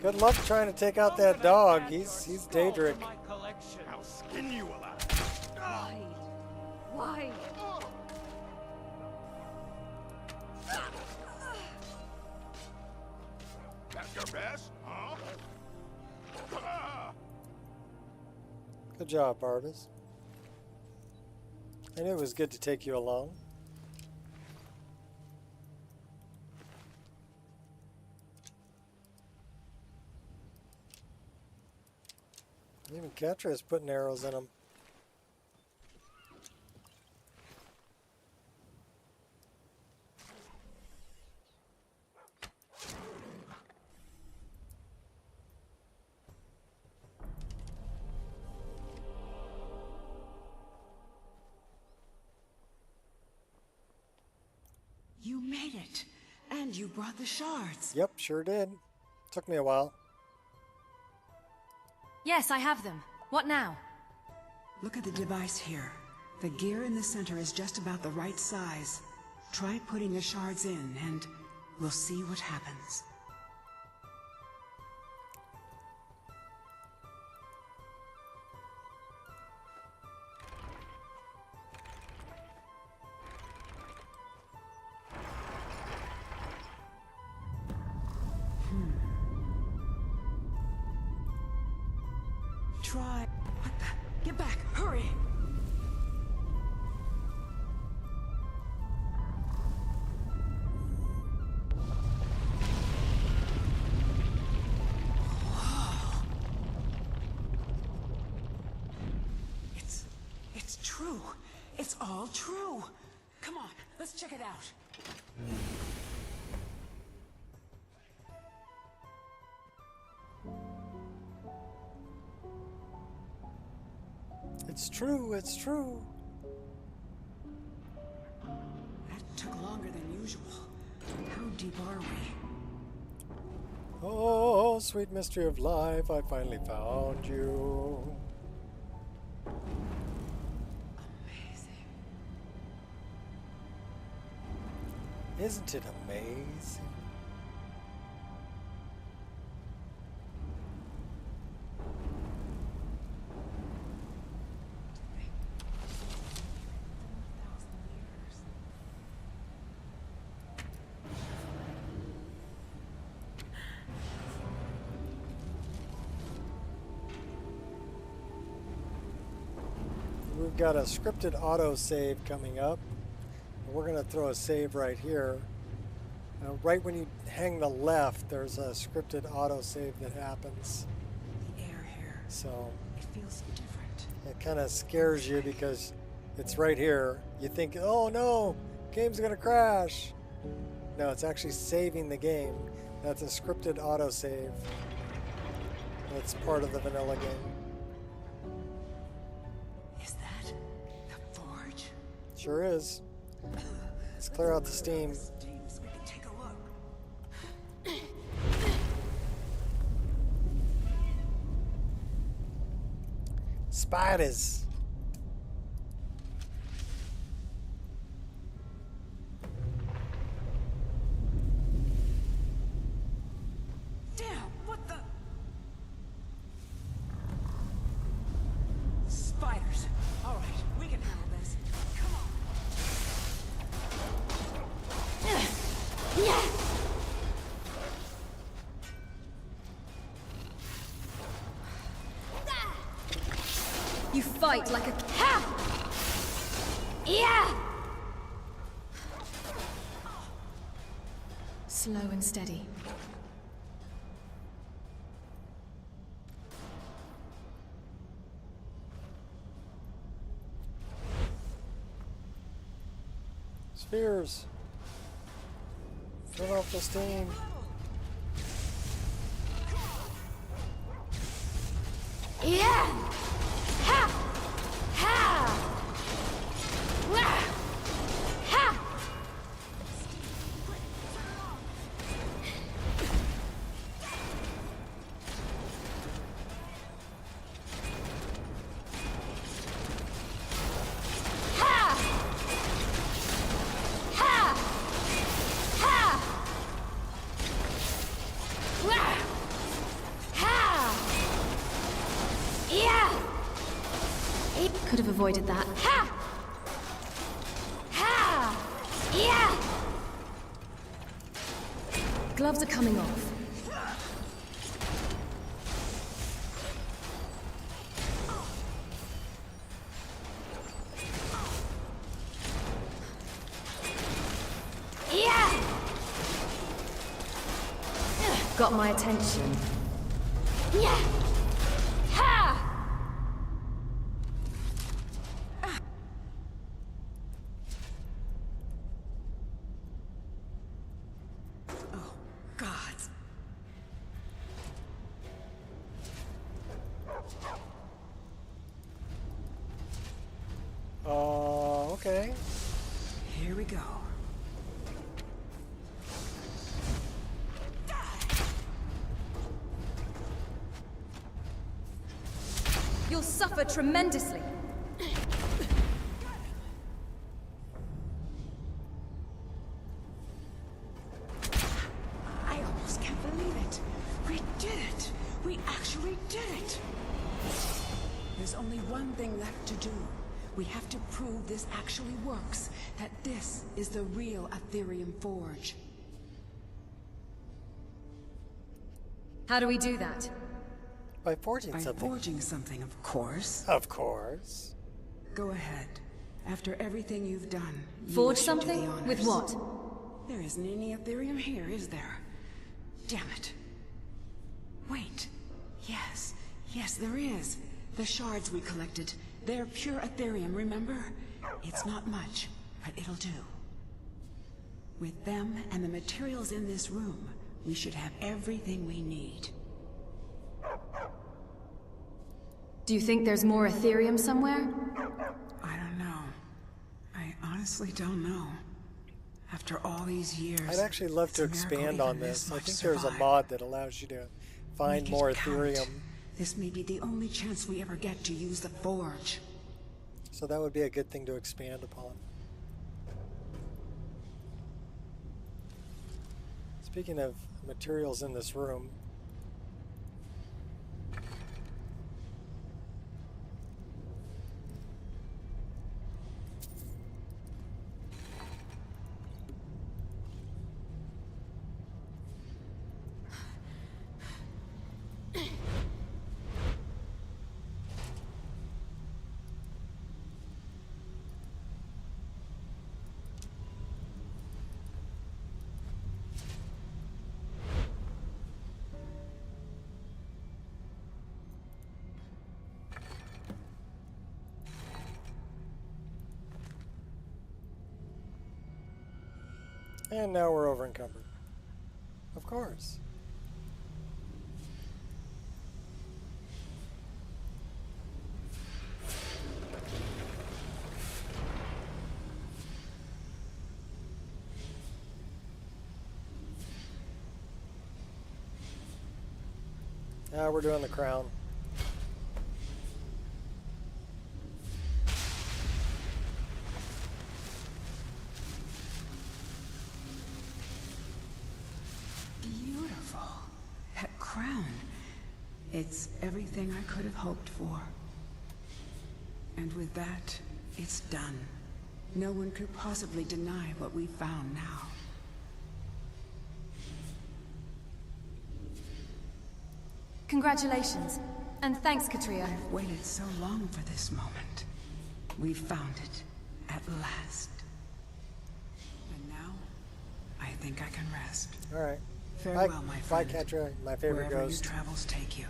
Good luck trying to take out that dog. He's Daedric. I'll skin you alive. Why? That's your best, huh? Good job, Barbas. I knew it was good to take you along. Even Ketra is putting arrows in them. You made it. And you brought the shards. Yep, sure did. Took me a while. Yes, I have them. What now? Look at the device here. The gear in the center is just about the right size. Try putting the shards in, and we'll see what happens. Try... What the... Get back! Hurry! Whoa. It's true. It's all true. Come on, let's check it out. It's true, it's true. That took longer than usual. How deep are we? Oh, sweet mystery of life, I finally found you. Amazing. Isn't it amazing? We've got a scripted autosave coming up. We're going to throw a save right here. Right when you hang the left, there's a scripted autosave that happens. The air here. So it feels different. It kind of scares you because it's right here. You think, oh no, game's going to crash. No, it's actually saving the game. That's a scripted autosave. That's part of the vanilla game. Sure is. Let's clear out the steam. So we can take a look. Spiders. Damn, what the? Spiders. All right, we can handle this. You fight like a... Ha! Yeah! Slow and steady. Spheres. Turn off the steam. Yeah! Ha! Ha! Wah! Ha! Ha! Ha! Ha! Wah! Ha! Yeah! Could have avoided that. Ha! Ha! Yeah! Gloves are coming off. got my attention. Yeah. Ha! Oh, God. Okay. Here we go. You'll suffer tremendously. I almost can't believe it. We did it. We actually did it. There's only one thing left to do. We have to prove this actually works, that this is the real Aetherium Forge. How do we do that? By forging something. By forging something, of course. Of course. Go ahead. After everything you've done, Forge you should do the something? honors. With what? There isn't any Aetherium here, is there? Damn it. Wait. Yes. Yes, there is. The shards we collected. They're pure Aetherium, remember? It's not much, but it'll do. With them and the materials in this room, we should have everything we need. Do you think there's more Aetherium somewhere? I don't know. I honestly don't know. After all these years... I'd actually love to expand on this. I think there's a mod that allows you to find more Aetherium. This may be the only chance we ever get to use the Forge. So that would be a good thing to expand upon. Speaking of materials in this room, and now we're over encumbered. Of course. Now we're doing the crown. Beautiful. That crown. It's everything I could have hoped for. And with that, it's done. No one could possibly deny what we found now. Congratulations. And thanks, Katria. I've waited so long for this moment. We found it, at last. And now, I think I can rest. All right. Farewell, my friend. Bye, Katria, my favorite Wherever ghost. your travels take you.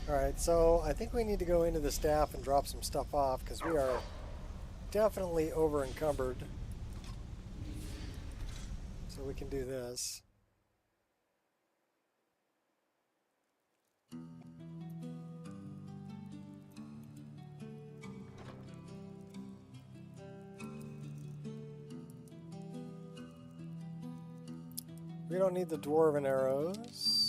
Alright, so I think we need to go into the staff and drop some stuff off because we are definitely over encumbered. So we can do this. We don't need the dwarven arrows.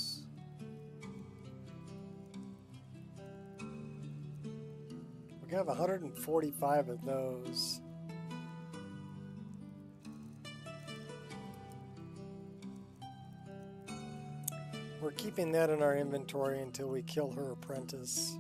We have 145 of those. We're keeping that in our inventory until we kill her apprentice.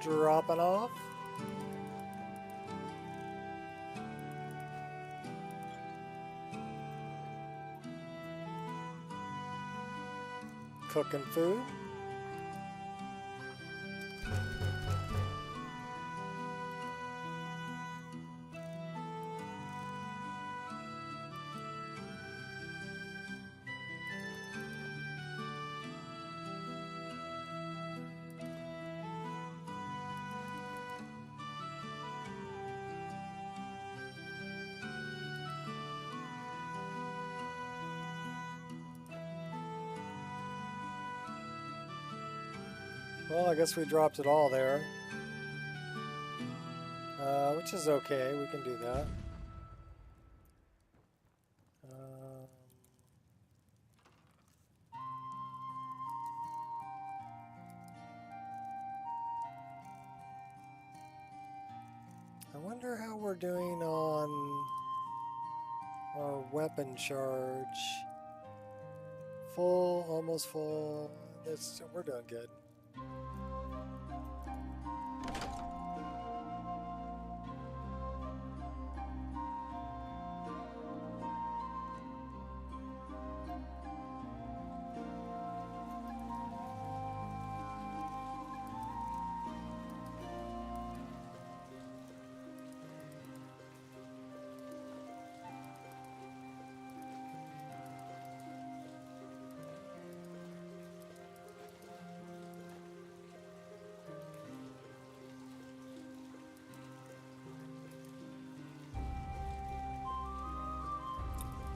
dropping off. Cooking food. Well, I guess we dropped it all there. Which is okay, we can do that. I wonder how we're doing on our weapon charge. Full, almost full. We're doing good.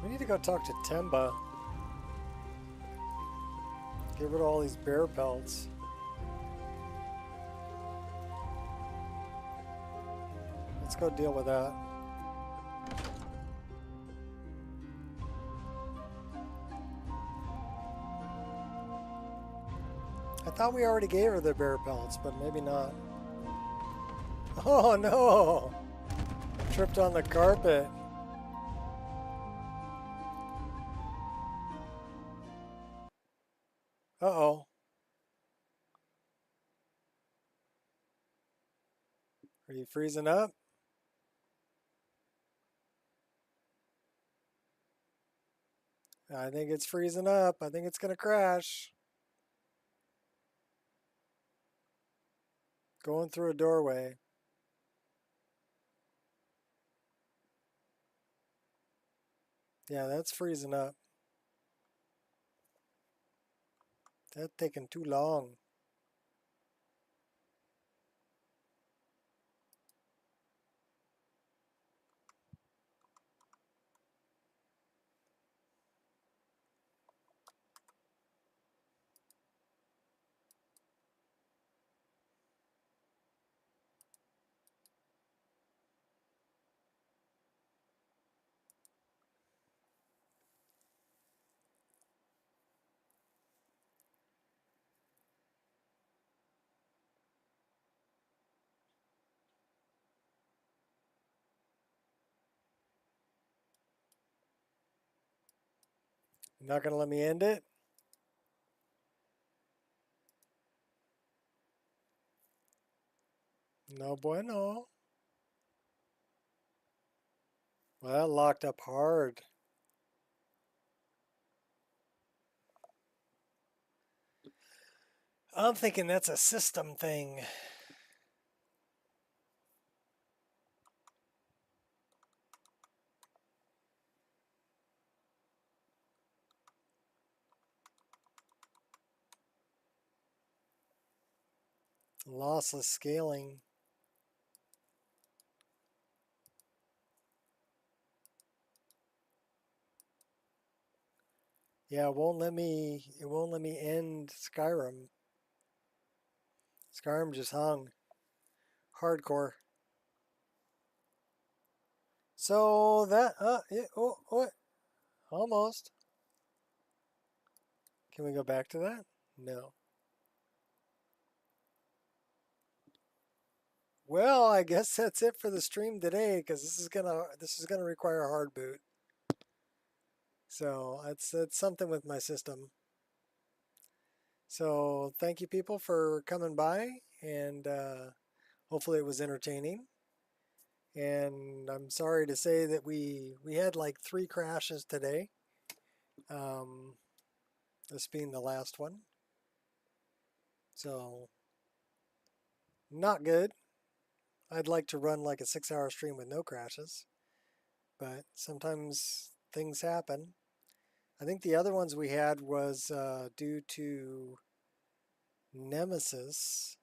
We need to go talk to Temba. Get rid of all these bear pelts. Let's go deal with that. I thought we already gave her the bear pelts, but maybe not. Oh no! Tripped on the carpet. Uh-oh. Are you freezing up? I think it's freezing up. I think it's gonna crash. Going through a doorway. Yeah, that's freezing up. That's taking too long. You're not gonna let me end it? No bueno. Well, that locked up hard. I'm thinking that's a system thing. Lossless scaling. Yeah, it won't let me end Skyrim. Skyrim just hung. Hardcore. So that yeah, oh, almost. Can we go back to that? No. Well, I guess that's it for the stream today, because this is gonna require a hard boot. So it's something with my system. So thank you people for coming by, and hopefully it was entertaining. And I'm sorry to say that we had like 3 crashes today. This being the last one. So, not good. I'd like to run like a 6-hour stream with no crashes. But sometimes things happen. I think the other ones we had was due to Nemesis